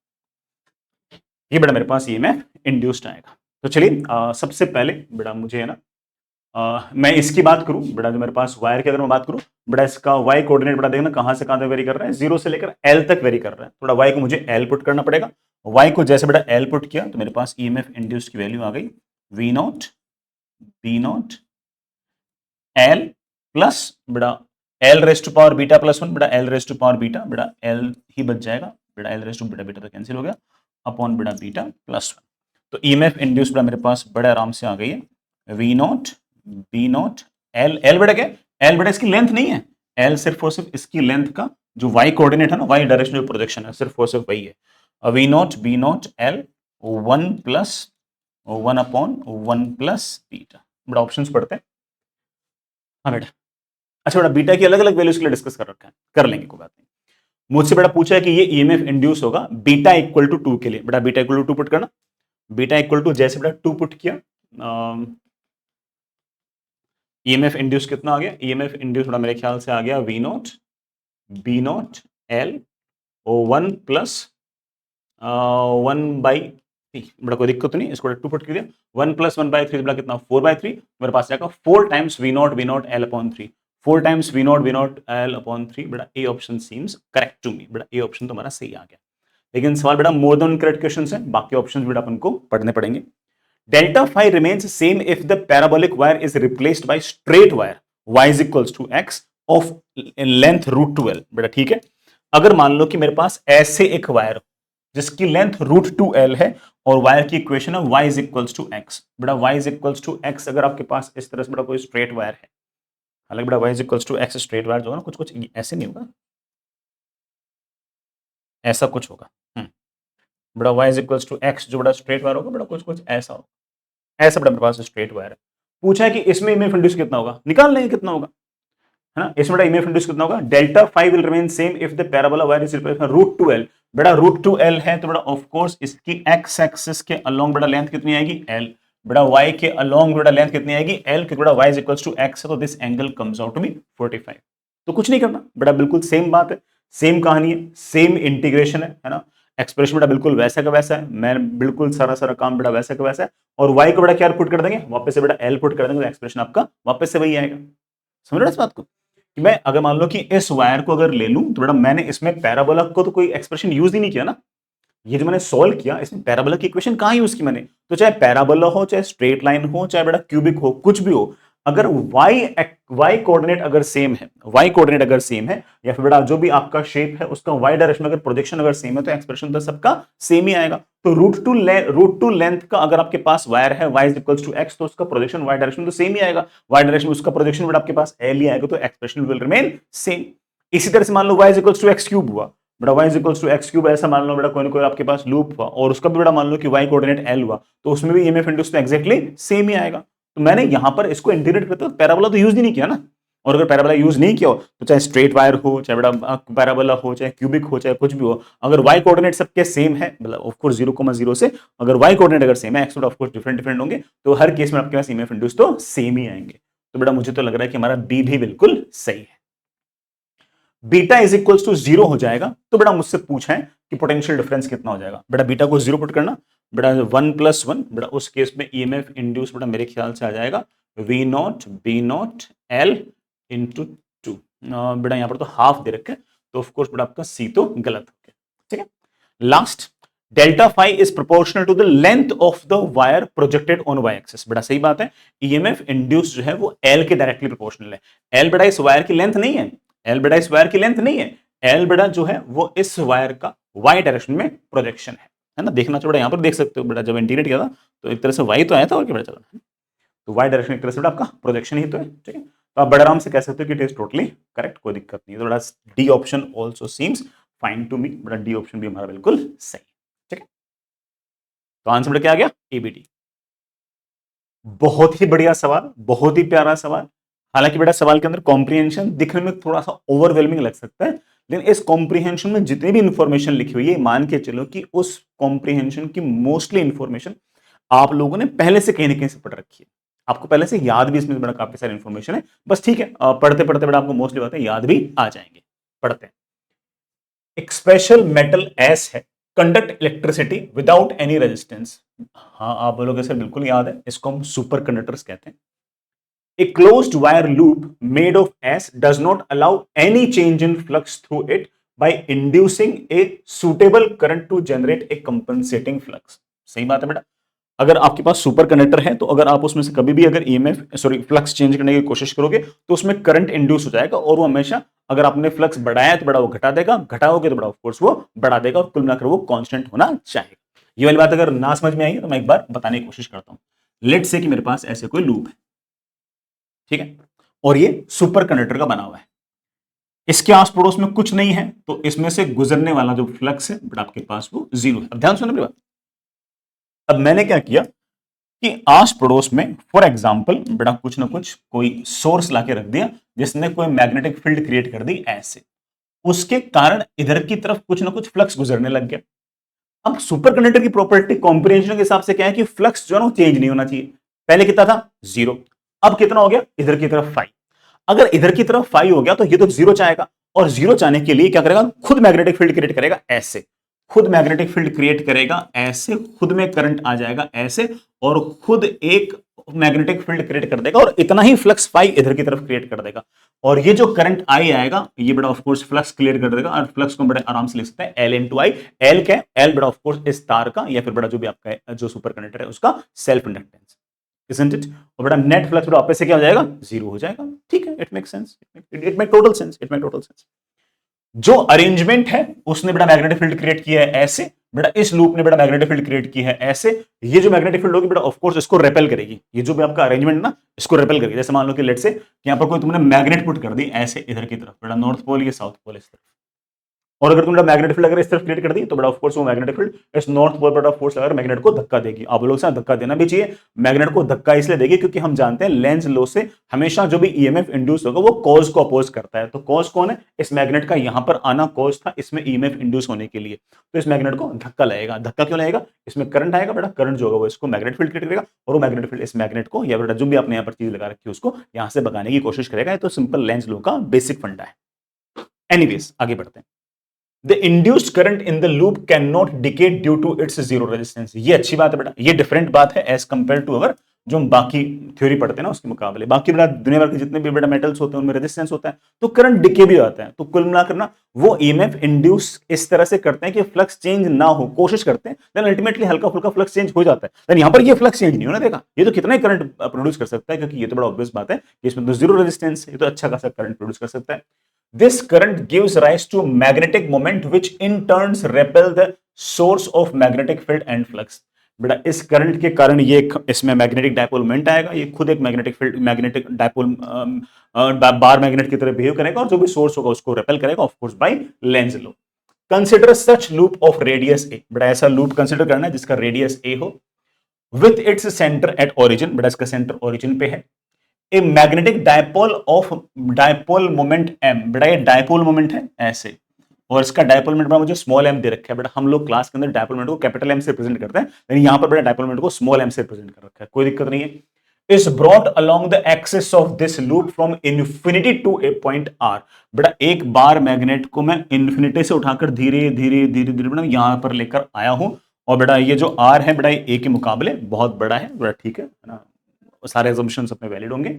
ये बेटा मेरे पास ईएमएफ इंड्यूस्ड आएगा। तो चलिए सबसे पहले बेटा मुझे है ना मैं इसकी बात करूं बेटा, जो मेरे पास वायर की अगर मैं बात करूं बेटा, इसका वाई कोऑर्डिनेट बेटा देखना कहां से कहां तक वेरी कर रहा है, 0 से लेकर एल तक वेरी कर रहा है। थोड़ा वाई को मुझे एल पुट करना पड़ेगा। वाई को जैसे बेटा एल पुट किया तो मेरे पास ईएमएफ इंड्यूस की वैल्यू आ गई v naught B naught l plus बेटा l raise to power beta plus one, बेटा l raise to power beta, बेटा एल ही बच जाएगा, बेटा एल रेस टू बेटा बीटा तो कैंसिल हो गया, अपॉन बेटा बीटा प्लस वन। तो ईएमएफ इंड्यूस बेटा मेरे पास बड़े आराम से आ गई है we naught B naught l. L बेटा क्या, एल बेटा इसकी लेंथ नहीं है, एल सिर्फ और सिर्फ इसकी लेंथ का जो वाई कोऑर्डिनेट है ना, वाई डायरेक्शन जो प्रोजेक्शन है, सिर्फ और सिर्फ वही है। We naught B naught L one plus one upon one plus beta. बड़ा ऑप्शंस पढ़ते हैं। हाँ बेटा, अच्छा बेटा बीटा की अलग अलग वैल्यूज के लिए डिस्कस कर रखा है, कर लेंगे कोई बात नहीं। मुझसे बेटा पूछा है कि ये ईएमएफ इंड्यूस होगा बीटा इक्वल टू 2 के लिए, बेटा बीटा इक्वल टू 2 पुट करना। बीटा इक्वल टू जैसे बेटा 2 पुट किया, ईएमएफ इंड्यूस कितना आ गया, ईएमएफ इंड्यूस बेटा मेरे ख्याल से आ गया V naught B naught L ओ one plus one by three. बड़ा कोई दिक्कत नहीं, इसको 2 पुट कर दिया, 1 प्लस 1/3 बड़ा कितना 4/3, मेरे पास जाएगा 4 times V naught L upon 3, 4 times V naught L upon 3। बेटा A option seems correct to me, बेटा ए ऑप्शन तुम्हारा सही आ गया। लेकिन सवाल बेटा मोर देन करेक्ट क्वेश्चन है, बाकी ऑप्शन बेटा अपन को पढ़ने पड़ेंगे। Delta phi remains same if the parabolic wire is replaced by straight wire y is equals to x of length √2l। बेटा ठीक है, अगर मान लो कि मेरे पास ऐसे एक वायर जिसकी लेंथ √2l है और वायर की इक्वेशन है y is equals to x। बेटा y is equals to x अगर आपके पास इस तरह से बेटा कोई स्ट्रेट वायर है, हालांकि बेटा y is equals to x straight wire जो है ना, कुछ कुछ ऐसे नहीं होगा, ऐसा कुछ होगा। बेटा y is equals to x जो बड़ा स्ट्रेट वायर होगा, बेटा कुछ कुछ ऐसा होगा, ऐसा बेटा मेरे पास स्ट्रेट वायर है। पूछा है कि इसमें ईएमएफ इंड्यूस कितना होगा, निकाल लेंगे कितना होगा, है ना। इसमें बेटा ईएमएफ इंड्यूस कितना होगा, delta phi will remain same if the parabola wire is replaced √2l। बेटा √2l है तो बेटा ऑफ कोर्स इसकी x एक्सिस के अलोंग बेटा लेंथ कितनी आएगी l, बेटा y के अलोंग बेटा लेंथ कितनी आएगी l, क्योंकि बेटा y is equals to x है, तो this angle comes out to be 45। तो कुछ नहीं करना बेटा, बिल्कुल सेम बात है, सेम कहानी है, सेम इंटीग्रेशन है ना। एक्सप्रेशन बेटा बिल्कुल वैसा का वैसा है, मैं बिल्कुल सारा सारा काम बेटा वैसा का वैसा है, और y को बेटा क्या पुट कर देंगे, वापस से बेटा l पुट कर देंगे, तो एक्सप्रेशन आपका वापस से वही आएगा। समझ रहे हो इस बात को, कि मैं अगर मान लो कि इस वायर को अगर ले लूं तो बेटा मैंने इसमें पैराबोला को तो कोई एक्सप्रेशन यूज ही नहीं किया ना, ये जो मैंने सॉल्व किया इसमें पैराबोला की इक्वेशन कहां यूज की मैंने, तो चाहे पैराबोला हो, चाहे स्ट्रेट लाइन हो, चाहे बेटा क्यूबिक हो, कुछ भी हो, अगर y कोऑर्डिनेट अगर सेम है, y कोऑर्डिनेट अगर सेम है, या फिर बेटा जो भी आपका शेप है उसका y डायरेक्शन में अगर प्रोजेक्शन अगर सेम है, तो एक्सप्रेशन तो सबका सेम ही आएगा। तो √2 लेंथ का अगर आपके पास वायर है y is equals to x, तो उसका प्रोजेक्शन y डायरेक्शन तो सेम ही आएगा, y डायरेक्शन में उसका प्रोजेक्शन बेटा आपके पास l ही आएगा, तो एक्सप्रेशन विल रिमेन सेम। इसी तरह से मान लो y is equals to x cube हुआ, बेटा y is equals to x cube, ऐसा मान लो बेटा कोई ना कोई आपके पास लूप हुआ और उसका भी बेटा मान लो कि y कोऑर्डिनेट l हुआ, तो उसमें भी ईएमएफ इंड्यूस तो एग्जैक्टली सेम ही आएगा। तो मैंने यहां पर इसको इंटीग्रेट करते पैराबोला तो यूज ही नहीं किया ना, और अगर पैराबोला यूज नहीं किया हो तो चाहे स्ट्रेट वायर हो, चाहे बेटा पैराबोला हो, चाहे क्यूबिक हो, चाहे कुछ भी हो, अगर y कोऑर्डिनेट सबके सेम है, मतलब ऑफ कोर्स 0,0 से अगर y कोऑर्डिनेट अगर सेम है, x of course different different होंगे, तो हर केस में आपके पास ईएमएफ इंड्यूस तो सेम ही आएंगे। तो बेटा मुझे तो लग रहा है कि हमारा बी भी बिल्कुल सही है, बीटा इज इक्वल्स टू 0 हो जाएगा। तो बेटा मुझसे पूछा है कि पोटेंशियल डिफरेंस कितना हो जाएगा, बेटा बीटा को 0 पुट करना, बेटा 1 + 1, बेटा उस केस में ईएमएफ इंड्यूस बेटा मेरे ख्याल से आ जाएगा V naught B naught L into 2। बेटा यहां पर तो हाफ दे रखे, तो ऑफ कोर्स बेटा आपका सी तो गलत हो गया, ठीक है। Last, delta phi is proportional to the length of the wire projected on Y axis. बेटा सही बात है, ईएमएफ इंड्यूस जो है वो एल के डायरेक्टली प्रोपोर्शनल है। एल बेटा इस वायर की लेंथ नहीं है, एल बेटा इस वायर की लेंथ नहीं है, एल बेटा जो है वो इस वायर का वाई डायरेक्शन में प्रोजेक्शन है ना। देखना चाहिए, यहां पर देख सकते हो बेटा, जब इंटीग्रेट किया था तो एक तरह से वाई तो आया था, और क्या बेटा चला, तो वाई डायरेक्शन एक तरह से बेटा आपका प्रोजेक्शन ही तो है, ठीक है। तो आप बड़े आराम से कह सकते हो कि इट इज टोटली करेक्ट, कोई दिक्कत नहीं है। तो बेटा D option also seems fine to me, बेटा डी ऑप्शन भी हमारा बिल्कुल सही, ठीक है। तो आंसर बेटा क्या आ गया, एबीडी। बहुत ही बढ़िया सवाल, बहुत ही प्यारा सवाल। हालांकि बेटा सवाल के अंदर कॉम्प्रिहेंशन दिखने में थोड़ा सा ओवरवेलमिंग लग सकता है, लेकिन इस कॉम्प्रिहेंशन में जितनी भी इंफॉर्मेशन लिखी हुई है, मान के चलो कि उस कॉम्प्रिहेंशन की मोस्टली इंफॉर्मेशन आप लोगों ने पहले से कहीं ना कहीं से पढ़ रखी है, आपको पहले से याद भी इसमें बड़ा काफी सारी इंफॉर्मेशन है। बस ठीक है, पढ़ते पढ़ते बेटा आपको मोस्टली बातें याद भी आ जाएंगे। पढ़ते हैं, एक स्पेशल मेटल एस है, conduct electricity without any resistance. हाँ आप बोलोगे सर बिल्कुल याद है, इसको हम सुपर कंडक्टर्स कहते हैं। A closed wire loop made of S does not allow any change in flux through it by inducing a suitable current to generate a compensating flux. सही बात है बेटा। अगर आपके पास सुपर कंडक्टर है तो अगर आप उसमें से कभी भी अगर फ्लक्स चेंज करने की कोशिश करोगे तो उसमें करंट इंड्यूस हो जाएगा और वो हमेशा, अगर आपने फ्लक्स बढ़ाया तो बड़ा वो घटा देगा, घटाओगे तो बड़ा ऑफ कोर्स वो बढ़ा देगा, और कुल मिलाकर वो कांस्टेंट होना चाहिए। ये वाली बात अगर ना समझ में आई तो मैं एक बार बताने की कोशिश करता हूं। लेट से कि मेरे पास ऐसे कोई लूप है, ठीक है, और ये सुपर कंडक्टर का बना हुआ है, इसके आस पड़ोस में कुछ नहीं है, तो इसमें से गुजरने वाला जो फ्लक्स है बट आपके पास वो जीरो है। अब ध्यान सुनो मेरी बात। अब मैंने क्या किया कि आस पड़ोस में फॉर एग्जाम्पल बेटा कुछ ना कुछ कोई सोर्स लाके रख दिया जिसने कोई मैग्नेटिक फील्ड क्रिएट कर दी ऐसे, उसके कारण इधर की तरफ कुछ ना कुछ फ्लक्स गुजरने लग गया। अब सुपर कंडक्टर की प्रॉपर्टी कॉम्बिनेशन के हिसाब से क्या है कि फ्लक्स जो है ना चेंज नहीं होना चाहिए। पहले कितना था? जीरो, अब कितना हो गया? इधर की तरफ 5। अगर इधर की तरफ 5 हो गया तो ये तो जीरो चाहेगा, और जीरो चाहने के लिए क्या करेगा? खुद मैग्नेटिक फील्ड क्रिएट करेगा ऐसे, खुद मैग्नेटिक फील्ड क्रिएट करेगा ऐसे, खुद में करंट आ जाएगा ऐसे, और खुद एक मैग्नेटिक फील्ड क्रिएट कर देगा, और इतना ही फ्लक्स 5 इधर की तरफ क्रिएट कर देगा, और ये जो करंट आई आएगा ये बड़ा ऑफ कोर्स फ्लक्स क्लियर कर देगा, और फ्लक्स को बड़े आराम से लिख सकते हैं एल इंटू आई। एल क्या है? एल बड़ा ऑफ कोर्स इस तार का या फिर बड़ा जो भी आपका है, जो सुपर कंडक्टर है उसका सेल्फ इंडक्टेंस, isn't it? और बड़ा नेट फ्लक्स बड़ा वापस से क्या हो जाएगा? जीरो हो जाएगा। ठीक है, it make sense, it make total sense, it make total sense. जो अरेंजमेंट है उसने बड़ा मैग्नेटिक फील्ड क्रिएट किया है ऐसे, बड़ा इस लूप ने बड़ा मैग्नेटिक फील्ड क्रिएट किया है ऐसे, ये जो मैग्नेटिक फील्ड होगी बड़ा ऑफ कोर्स इसको रेपेल करेगी, ये जो भी आपका अरेंजमेंट ना इसको रेपेल करेगी। जैसे मान लो कि लेट से यहां पर कोई तुमने मैग्नेट पुट कर दी ऐसे इधर की तरफ, बड़ा नॉर्थ पोल ये साउथ पोल इस तरफ, और अगर तुमने मैग्नेटिक फील्ड अगर इस तरफ क्रिएट कर दी तो बड़ा ऑफ कोर्स वो मैग्नेटिक फील्ड इस नॉर्थ पोल पर फोर्स लगाकर मैग्नेट को धक्का देगी। आप लोग से धक्का देना भी चाहिए, मैग्नेट को धक्का इसलिए देगी क्योंकि हम जानते हैं लेंज लॉ से हमेशा जो भी ईएमएफ इंड्यूस होगा वो कॉज को अपोज करता है। तो कॉज कौन है? इस मैग्नेट का यहां पर आना कॉज था इसमें ईएमएफ इंड्यूस होने के लिए, तो इस मैग्नेट को धक्का लगेगा। धक्का क्यों लगेगा? इसमें करंट आएगा, बड़ा करंट जो होगा वो इसको मैग्नेट फील्ड क्रिएट करेगा, और वो मैग्नेट फील्ड इस मैग्नेट को या बेटा जो भी आपने यहाँ पर चीज लगा रखी है उसको यहां से भगाने की कोशिश करेगा। तो सिंपल लेंज लॉ का बेसिक फंडा है। एनीवेज आगे बढ़ते हैं। The induced current in the loop cannot decay due to its zero resistance। ये अच्छी बात है बेटा, ये डिफरेंट बात है एज कंपेयर टू अवर जो हम बाकी थ्योरी पढ़ते हैं ना उसके मुकाबले। बाकी बेटा दुनिया भर के जितने भी बेटा मेटल्स होते हैं उनमें रेजिस्टेंस होता है, तो करंट डिके भी आता है। तो कुल मिलाकर ना वो ईएमएफ इंड्यूस इस तरह से करते हैं कि फ्लक्स चेंज ना हो, कोशिश करते हैं, देन अल्टीमेटली हल्का फुल्का फ्लक्स चेंज हो जाता है। देन यहाँ पर ये फ्लक्स चेंज नहीं होना देगा, ये तो कितना ही करंट प्रोड्यूस कर सकता है, क्योंकि ये तो बड़ा ऑब्वियस बात है कि इसमें तो जीरो रेजिस्टेंस है, ये तो अच्छा खासा करंट प्रोड्यूस कर सकता है। This current gives rise to magnetic moment which in turns repel the source of magnetic field and flux। बेटा इस करंट के कारण ये इसमें मैग्नेटिक डायपोल मोमेंट आएगा, ये खुद एक magnetic field magnetic dipole bar magnet की तरह बिहेव करेगा, और जो भी सोर्स होगा उसको रेपेल करेगा of course by Lenz law. Consider such loop of radius a. बेटा ऐसा लूप कंसीडर करना है जिसका रेडियस ए हो, with its centre at origin. बेटा इसका सेंटर ओरिजिन पे है। A magnetic dipole of dipole moment M. बेटा ये डायपोल मोमेंट है ऐसे, और इसका डायपोल मोमेंट मुझे स्मॉल एम दे रखा है। बेटा हम लोग क्लास के अंदर डायपोल मोमेंट को कैपिटल एम से रिप्रेजेंट करते हैं, लेकिन यहां पर बेटा डायपोल मोमेंट को स्मॉल एम से रिप्रेजेंट कर रखा है, कोई दिक्कत नहीं है। Is brought along the axis of this loop from infinity to a point R. बेटा एक बार मैग्नेट को मैं इन्फिनिटी से उठाकर धीरे धीरे धीरे धीरे बेटा यहां पर लेकर आया हूं, और बेटा ये जो आर है बेटा ए के मुकाबले बहुत बड़ा है। बेटा ठीक है ना, सारे assumptions अपने वैलिड होंगे,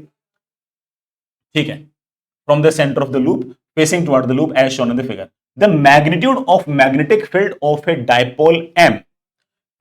ठीक है। From the centre of the loop facing toward the loop as shown in the figure. The magnitude of magnetic field of a dipole M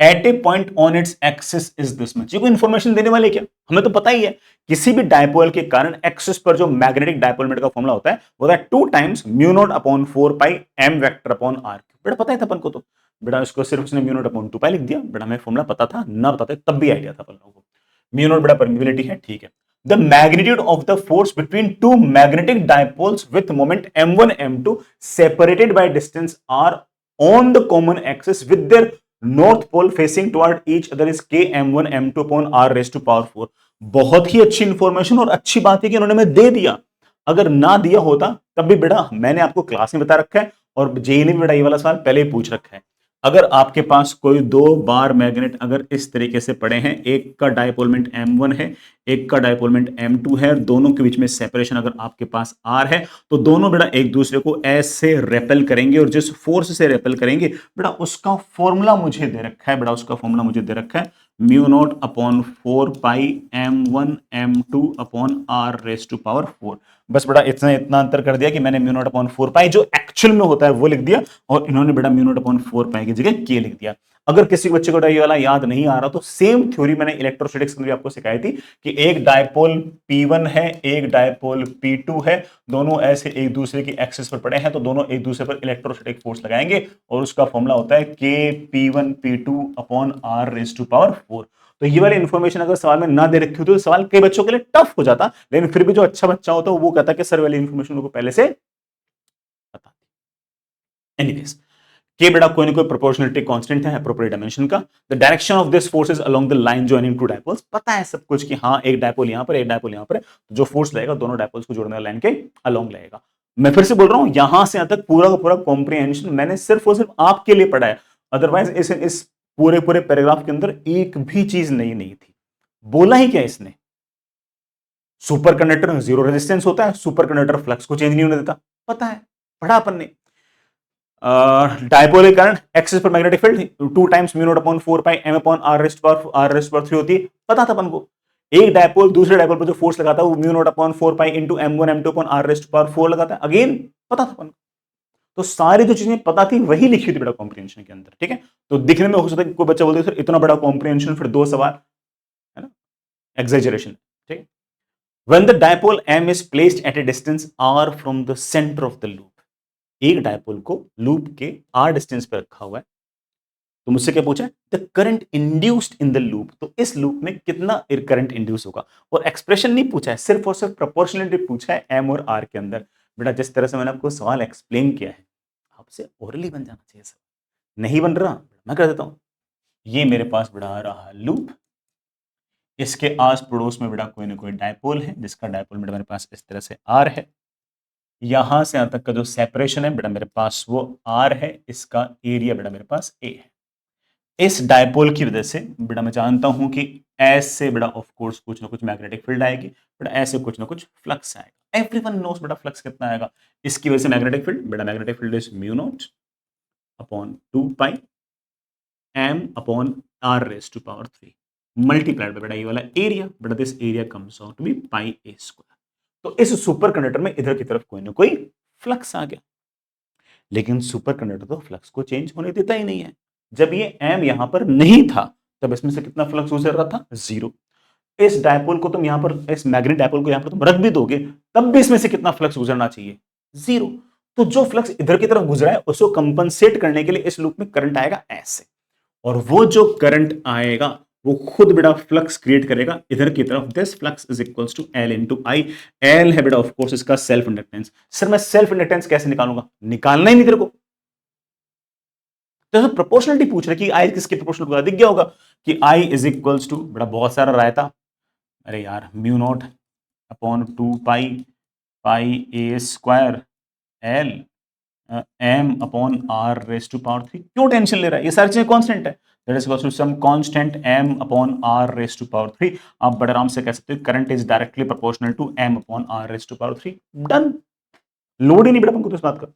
at a point on its axis is this much. ये कोई information देने वाले क्या? हमें तो पता ही है किसी भी डायपोल के कारण एक्सिस पर जो मैग्नेटिक डायपोल का फॉर्मूला होता है वो होता है 2 times mu naught upon 4 pi M vector upon R. बेटा पता है था अपन को, तो बेटा इसको सिर्फ उसने म्यू नॉट अपॉन 2 पाई लिख दिया। बेटा हमें फॉर्मूला पता था ना बताते तब भी आइडिया था अपन लोगों को। म्यू नॉट बेटा परमिबिलिटी है, ठीक है। The magnitude of the force between two magnetic dipoles with moment m1 m2 separated by distance r on the common axis with their north pole facing toward each other is k m1 m2 upon r raised to power 4। बहुत ही अच्छी information और अच्छी बात है कि उन्होंने हमें दे दिया। अगर ना दिया होता तब भी बेटा मैंने आपको क्लास में बता रखा है, और जेई ने भी बेटा ये वाला सवाल पहले ही पूछ रखा है। अगर आपके पास कोई 2 बार मैग्नेट अगर इस तरीके से पड़े हैं, एक का डायपोलमेंट m1 है, एक का डायपोलमेंट m2 है, दोनों के बीच में सेपरेशन अगर आपके पास r है, तो दोनों बेटा एक दूसरे को ऐसे रेपेल करेंगे, और जिस फोर्स से रेपेल करेंगे बेटा उसका फॉर्मूला मुझे दे रखा है। बेटा उसका फॉर्मूला मुझे दे रखा है, mu naught upon 4 pi m1 m2 upon r raise to power 4। बस बेटा इतना इतना अंतर कर दिया कि मैंने म्यू नॉट अपॉन 4 पाई जो एक्चुअल में होता है वो लिख दिया, और इन्होंने बेटा म्यू नॉट अपॉन 4 पाई की जगह के लिख दिया। अगर किसी बच्चे को ये वाला याद नहीं आ रहा तो सेम थ्योरी मैंने इलेक्ट्रोस्टैटिक्स में भी आपको सिखाई थी कि एक डायपोल P1 है, एक डायपोल P2 है, दोनों ऐसे एक दूसरे की एक्सिस पर पड़े हैं तो दोनों एक दूसरे पर इलेक्ट्रोस्टैटिक फोर्स लगाएंगे, और उसका फॉर्मूला होता है K P1 P2 upon R raise to power 4। तो ये वाली इंफॉर्मेशन अगर सवाल में ना दे रखी हो तो सवाल कई बच्चों के लिए टफ हो जाता, लेकिन फिर भी जो अच्छा बच्चा होता है वो कहता है कि सर वाली इंफॉर्मेशन को पहले से बता दी। एनीवेज, के बेटा कोई ना कोई प्रोपोर्शनलिटी कांस्टेंट है अप्रोप्रिएट डायमेंशन का। The direction of this force is along the line joining two dipoles. पता है सब कुछ कि हाँ एक डायपोल यहां पर एक डायपोल यहां पर है, तो जो फोर्स लगेगा दोनों डायपोल्स को जोड़ने वाली लाइन के अलोंग लगेगा। मैं फिर से बोल रहा हूं यहां से यहां तक पूरा का पूरा कॉम्प्रिहेंशन मैंने सिर्फ और सिर्फ आपके लिए पढ़ा है, अदरवाइज इस पूरे पूरे पैराग्राफ के अंदर एक भी चीज नई नहीं थी। बोला ही क्या इसने, सुपर कंडक्टर में जीरो रेजिस्टेंस होता है, सुपर कंडक्टर फ्लक्स को चेंज नहीं होने देता, पता है, पढ़ा अपन ने। डायपोल करंट एक्सिस पर magnetic field 2 times mu naught upon 4 pi M upon R raised पर 3 होती है, पता था अपन को। एक डायपोल दूसरे डायपोल पर जो फोर्स लगाता है वो mu naught upon 4 pi into m1 m2 upon R raised पर 4 लगाता है, अगेन पता था अपन को। तो सारी जो चीजें पता थी वही लिखी थी बड़ा कॉम्प्रिहेंशन के अंदर, ठीक है। तो दिखने में हो सकता है कोई बच्चा बोलते सर इतना बड़ा कॉम्प्रिहेंशन फिर 2 सवाल, है ना, एग्जैजरेशन, ठीक है। When the dipole M is placed at a distance r from the center of the loop, एक डायपोल को लूप के r डिस्टेंस पे रखा हुआ है, तो मुझसे क्या पूछा है, the current induced in the loop, तो इस लूप में कितना करंट इंड्यूस होगा, और एक्सप्रेशन नहीं पूछा है, सिर्फ और सिर्फ प्रोपोर्शनलिटी पूछा है m और r के अंदर। बेटा जिस तरह से मैंने आपको सवाल एक्सप्लेन किया है आपसे ओरली बन जाना चाहिए सर, नहीं बन रहा मैं कर देता हूं। ये मेरे पास बेटा आ रहा लूप, इसके आस पड़ोस में बेटा कोई ना कोई डायपोल है जिसका डायपोल बेटा मेरे पास इस तरह से r है, यहां से यहां तक का जो सेपरेशन है बेटा मेरे पास वो r है, इसका एरिया बेटा मेरे पास a है। इस डायपोल की वजह से बेटा मैं जानता हूं कि एस से बेटा ऑफ कोर्स कुछ ना कुछ मैग्नेटिक फील्ड आएगी, बेटा ऐसे कुछ ना कुछ फ्लक्स आएगा। एवरीवन नोस बेटा फ्लक्स कितना आएगा, इसकी वजह से मैग्नेटिक फील्ड, बेटा magnetic field is mu naught upon 2 pi m upon r raise to power 3 multiplied by बेटा ये वाला एरिया, बेटा this area comes out to be pi a square. तो इस सुपर कंडक्टर में इधर की तरफ कोई ना कोई फ्लक्स आ गया, लेकिन सुपर कंडक्टर तो फ्लक्स को चेंज होने देता ही नहीं है। जब ये m यहां पर नहीं था तब इसमें से कितना फ्लक्स गुजर रहा था, जीरो। इस डायपोल को तुम यहां पर, इस मैग्नेट डायपोल को यहां पर तुम रख भी दोगे तब भी इसमें से कितना फ्लक्स गुजरना चाहिए, जीरो। तो जो फ्लक्स इधर की तरफ गुजरा है उसको कंपनसेट करने के लिए इस लूप में करंट आएगा ऐसे, और वो जो करंट आएगा वो खुद बेटा फ्लक्स क्रिएट करेगा इधर की तरफ। This flux is equals to L into I. L है बेटा ऑफ कोर्स इसका सेल्फ इंडक्टेंस। सर मैं सेल्फ इंडक्टेंस कैसे निकालूंगा, निकालना ही नहीं तेरे को, तो प्रोपोर्शनलिटी पूछ रहे कि आई किसके प्रोपोर्शनल होगा, दिख गया होगा कि आई इज इक्वल्स टू बेटा बहुत सारा रायता, अरे यार mu naught upon 2 pi pi A square L M upon are raise to power 3। क्यों टेंशन ले रहा है, ये सारी चीजें कांस्टेंट है, that is equals to some constant m upon are raise to power 3। आप बड़े आराम से कह सकते हो current is directly proportional to m upon are raise to power 3। Done, load ही नहीं बेटा हमको तो इस बात का,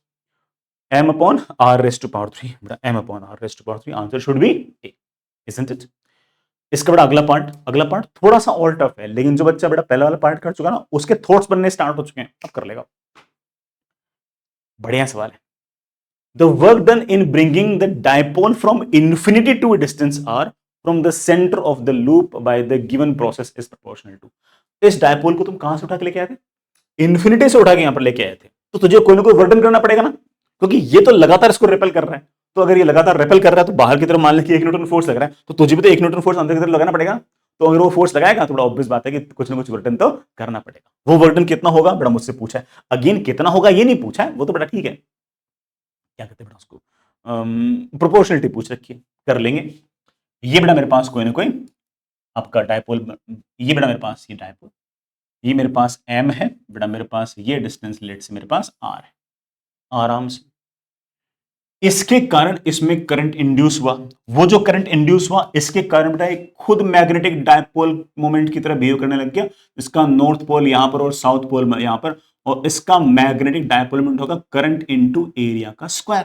m upon r raise to power 3, बेटा m upon r raise to power 3, answer should be a, isn't it? इसका बेटा अगला पार्ट थोड़ा सा और टफ है, लेकिन जो बच्चा बेटा पहले वाला पार्ट कर चुका ना उसके थॉट्स बनने स्टार्ट हो चुके हैं, अब कर लेगा। बढ़िया सवाल है। The work done in bringing the dipole from infinity to a distance r from the center of the loop by the given process is proportional to। इस डायपोल को तुम कहां से उठा के लेके आए थे, इन्फिनिटी से उठा के यहां पर लेके आए थे, तो तुझे कोई ना कोई वर्क डन करना पड़ेगा ना, क्योंकि ये तो लगातार इसको रिपेल कर रहा है। तो अगर ये लगातार रिपेल कर रहा है तो बाहर की तरफ मान लें कि 1 न्यूटन फोर्स लग रहा है, तो तुझे भी तो 1 न्यूटन फोर्स अंदर की तरफ लगाना पड़ेगा। तो अगर वो फोर्स लगाएगा तो बड़ा ऑब्वियस बात है कि कुछ ना कुछ वर्क तो करना पड़ेगा। वो वर्क कितना होगा बड़ा मुझसे पूछा है, अगेन कितना होगा ये नहीं पूछा है, वो तो बड़ा ठीक है, क्या कहते हैं बेटा उसको, प्रोपोर्शनलिटी पूछ रखी है, कर लेंगे। ये बेटा मेरे पास कोई ना कोई आपका डायपोल, ये बेटा मेरे पास ये डायपोल, ये मेरे पास m है बेटा, मेरे पास ये डिस्टेंस लेट से मेरे पास r है, आराम से इसके कारण इसमें करंट इंड्यूस हुआ। वो जो करंट इंड्यूस हुआ इसके कारण बेटा एक खुद मैग्नेटिक डायपोल मोमेंट की तरह बिहेव करने लग गया। इसका नॉर्थ पोल यहां पर और साउथ पोल यहां पर, और इसका मैग्नेटिक डायपोल मोमेंट होगा करंट इनटू एरिया का स्क्वायर।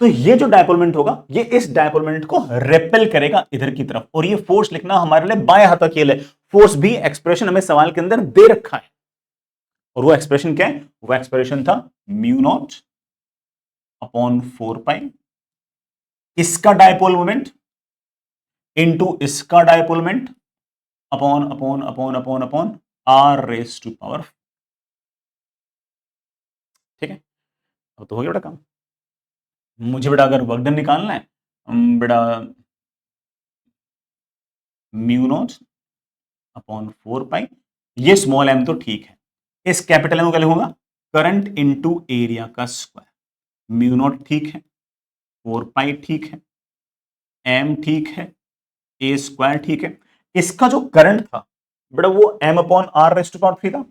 तो ये जो डायपोल मोमेंट होगा ये इस डायपोल मोमेंट को रेपेल करेगा इधर की तरफ, और ये फोर्स लिखना हमारे लिए बाएं हाथ का खेल है। फोर्स भी एक्सप्रेशन हमें सवाल के अंदर दे रखा है, और वो एक्सप्रेशन क्या है? वो एक्सप्रेशन था म्यू नॉट अपॉन 4 पाई इसका डायपोल मोमेंट इनटू इसका dipole moment upon upon upon upon upon are raise to power. ठीक है, अब तो हो गया बेटा काम। मुझे बेटा अगर वर्क डन निकालना है, बेटा म्यू नॉट अपॉन 4 पाई, ये स्मॉल एम तो ठीक है, इस कैपिटल एम को क्या लिखूंगा? करंट इनटू एरिया का स्क्वायर। म्यू नॉट ठीक है, 4 पाई ठीक है, एम ठीक है, ए स्क्वायर ठीक है। इसका जो करंट था बेटा वो M upon R raised to power 3 था।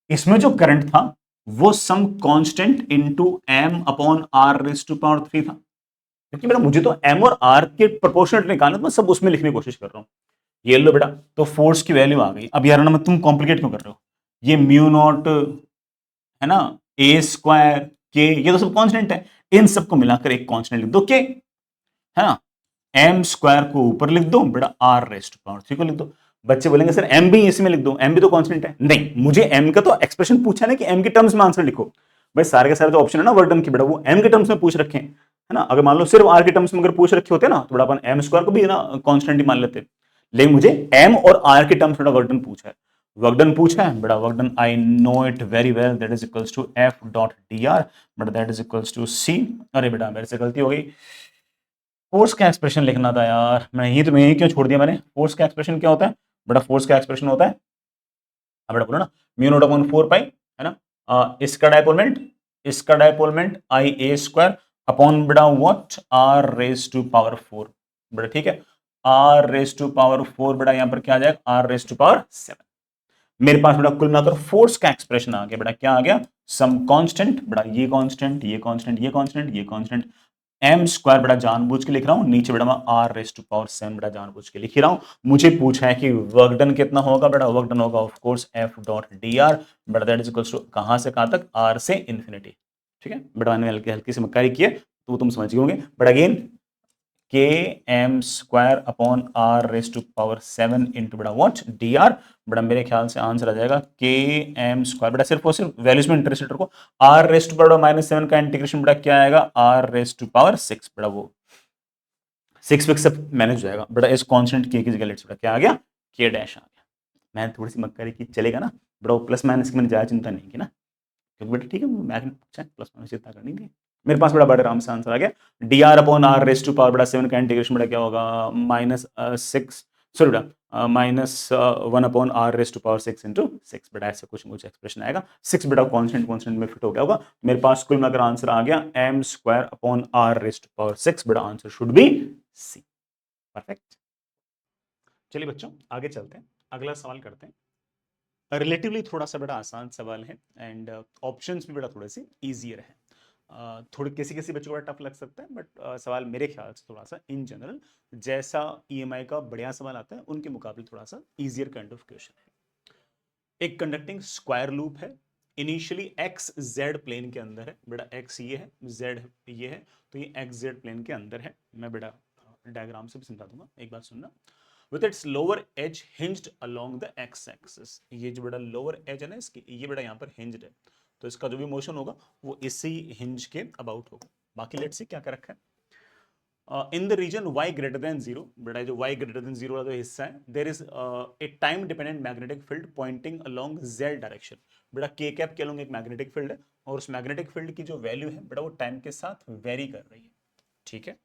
इसमें जो करंट था वो some constant into M upon R raised to power 3 था। क्योंकि बेटा मुझे तो एम और आर के प्रोपोर्शनल निकालना, तो मैं सब उसमें लिखने की कोशिश कर रहा हूं। ये लो बेटा, तो फोर्स की वैल्यू आ गई। अब यार ना, तुम कॉम्प्लिकेट क्यों कर रहे हो? ये म्यू नॉट है ना, ए स्क्वायर के, ये तो सब कांस्टेंट है, इन सबको मिलाकर एक कांस्टेंट लिख दो के, है ना। एम स्क्वायर को ऊपर लिख दो बेटा, आर रेस्ट पावर 3 को लिख दो। बच्चे बोलेंगे सर एम भी इसमें लिख दो, एम भी तो कांस्टेंट है। नहीं, मुझे एम का तो एक्सप्रेशन पूछा ना कि एम के टर्म्स में आंसर लिखो। भाई सारे के सारे जो ऑप्शन है ना वर्डन की बेटा, वो एम के टर्म्स में पूछ रखे हैं, है ना। अगर मान लो सिर्फ आर के टर्म्स में अगर पूछ रखे होते ना, तो बड़ा अपन एम स्क्वायर को भी ना कांस्टेंट ही मान लेते। लेकिन मुझे एम और आर के टर्म्स में वर्डन पूछा है। वर्कडन पूछा है बेटा, work done I know it very well, that is equals to f dot d r, but that is equals to C. अरे बेटा मेरे से गलती हो गई, फोर्स का एक्सप्रेशन लिखना था यार, मैं यही क्यों छोड़ दिया मैंने। फोर्स का एक्सप्रेशन क्या होता है बेटा? फोर्स का एक्सप्रेशन होता है, बेटा बोलो ना, म्यू नॉट अपॉन 4 पाई, है ना। इसका डायपोलमेंट, इसका dipole moment I A square upon बेटा what, R raise to power 4। बेटा ठीक है, आर रेज टू पावर 4 बेटा यहां पर क्या आ जाएगा? R raise to power 7। मेरे पास बेटा कुल मिलाकर फोर्स का एक्सप्रेशन आ गया बेटा, क्या आ गया? सम कांस्टेंट बेटा, ये कांस्टेंट, ये कांस्टेंट, ये कांस्टेंट, ये कांस्टेंट, एम स्क्वायर बेटा जानबूझ के लिख रहा हूं, नीचे बेटा मैं आर रेस टू पावर 7 बेटा जानबूझ के लिख रहा हूं। मुझे पूछा है कि वर्क डन कितना होगा बेटा? वर्क डन होगा of course F dot d R बेटा, दैट इज इक्वल्स टू कहां से कहां तक? आर से इंफिनिटी। ठीक है बेटा, मैंने हल्की हल्की सी मक्कारी की है तो तुम समझ गए होंगे। But again K M square upon are raise to power 7 into बेटा वॉट, डी आर। बेटा मेरे ख्याल से आंसर आ जाएगा के एम स्क्वायर बेटा, सिर्फ और सिर्फ वैल्यूज में इंटरेस्टेड रखो। आर रेस टू पावर -7 का इंटीग्रेशन बेटा क्या आएगा? आर रेस टू पावर 6 बेटा, वो 6 फिक्स से मैनेज हो जाएगा बेटा। इस कांस्टेंट के की जगह लेट्स बेटा क्या आ गया? के डैश आ गया। मैंने थोड़ी सी मक्कारी की, चलेगा ना बेटा? वो प्लस माइनस की मैंने ज्यादा चिंता नहीं की ना, क्योंकि बेटा ठीक है मैथ में पूछा है, प्लस माइनस चिंता करनी थी। मेरे पास बड़ा बड़े आराम से आंसर आ गया। D R upon are raise to power बड़ा 7 का इंटीग्रेशन बड़ा क्या होगा? -6, सॉरी बेटा -1 upon are raise to power 6 into 6 बेटा, ऐसा कुछ मुझे एक्सप्रेशन आएगा। 6 बेटा कॉन्स्टेंट कॉन्स्टेंट में फिट हो गया होगा। मेरे पास कुल मिलाकर आंसर आ गया M square upon are raise to power 6 बेटा, answer should be C. Perfect. चलिए बच्चों आगे चलते हैं, अगला सवाल करते हैं। रिलेटिवली थोड़ा सा बड़ा आसान सवाल है, एंड ऑप्शंस भी बड़ा थोड़े से ईजियर है। थोड़े किसी किसी बच्चों को बड़ा टफ लग सकता है, बट सवाल मेरे ख्याल से थोड़ा सा इन जनरल जैसा ईएमआई का बढ़िया सवाल आता है उनके मुकाबले थोड़ा सा ईजियर काइंड ऑफ क्वेश्चन है। एक कंडक्टिंग स्क्वायर लूप है, इनिशियली एक्स जेड प्लेन के अंदर है बेटा, एक्स ये है, जेड ये है, तो ये एक्स जेड प्लेन के अंदर है। मैं बेटा डायग्राम से भी समझा दूंगा, एक बात सुनना। With its lower edge hinged along the X axis, ये जो बेटा लोअर एज है ना इसकी, ये बेटा यहाँ पर हिंज्ड है, तो इसका जो भी मोशन होगा वो इसी हिंज के अबाउट होगा। बाकी लेट्स सी क्या कर रखा है। In the region y greater than 0 बेटा, जो y ग्रेटर देन 0 वाला जो हिस्सा है, there is a time dependent magnetic field pointing along z direction. बेटा के कैप के अलोंग एक मैग्नेटिक फील्ड है, और उस मैग्नेटिक फील्ड की जो वैल्यू है बेटा वो टाइम के साथ वेरी कर रही है। ठीक है,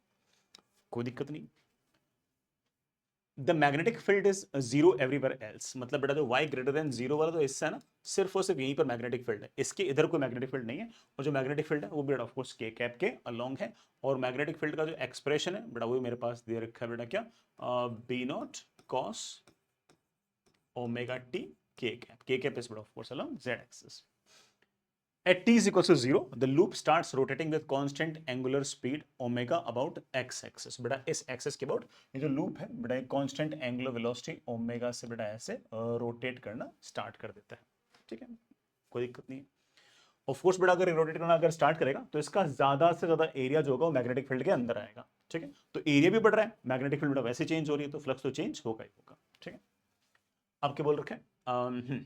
कोई दिक्कत नहीं। The magnetic field is zero everywhere else, मतलब बेटा जो y ग्रेटर देन 0 वाला जो हिस्सा है ना, सिर्फ और सिर्फ यहीं पर मैग्नेटिक फील्ड है, इसके इधर कोई मैग्नेटिक फील्ड नहीं है। और जो मैग्नेटिक फील्ड है वो बेटा ऑफ कोर्स के कैप के अलोंग है। और मैग्नेटिक फील्ड का जो एक्सप्रेशन है बेटा वो मेरे पास दे रखा है बेटा, क्या? B naught cos omega T के कैप इज बेटा of course along z axis. At t is equals to 0, the loop starts rotating with constant angular speed omega about x axis। बेटा इस एक्सिस के अबाउट ये जो loop है बेटा, एक कांस्टेंट एंगुलर वेलोसिटी ओमेगा से बेटा ऐसे रोटेट करना स्टार्ट कर देता है। ठीक है, कोई दिक्कत नहीं है। ऑफ कोर्स बेटा अगर रोटेट करना अगर स्टार्ट करेगा तो इसका ज्यादा से ज्यादा एरिया जो होगा वो मैग्नेटिक फील्ड के अंदर आएगा, ठीक है। तो एरिया भी बढ़ रहा है, मैग्नेटिक फील्ड बेटा वैसे चेंज हो रही है, तो फ्लक्स तो चेंज होगा ही होगा, ठीक है। अब क्या बोल रखे हैं,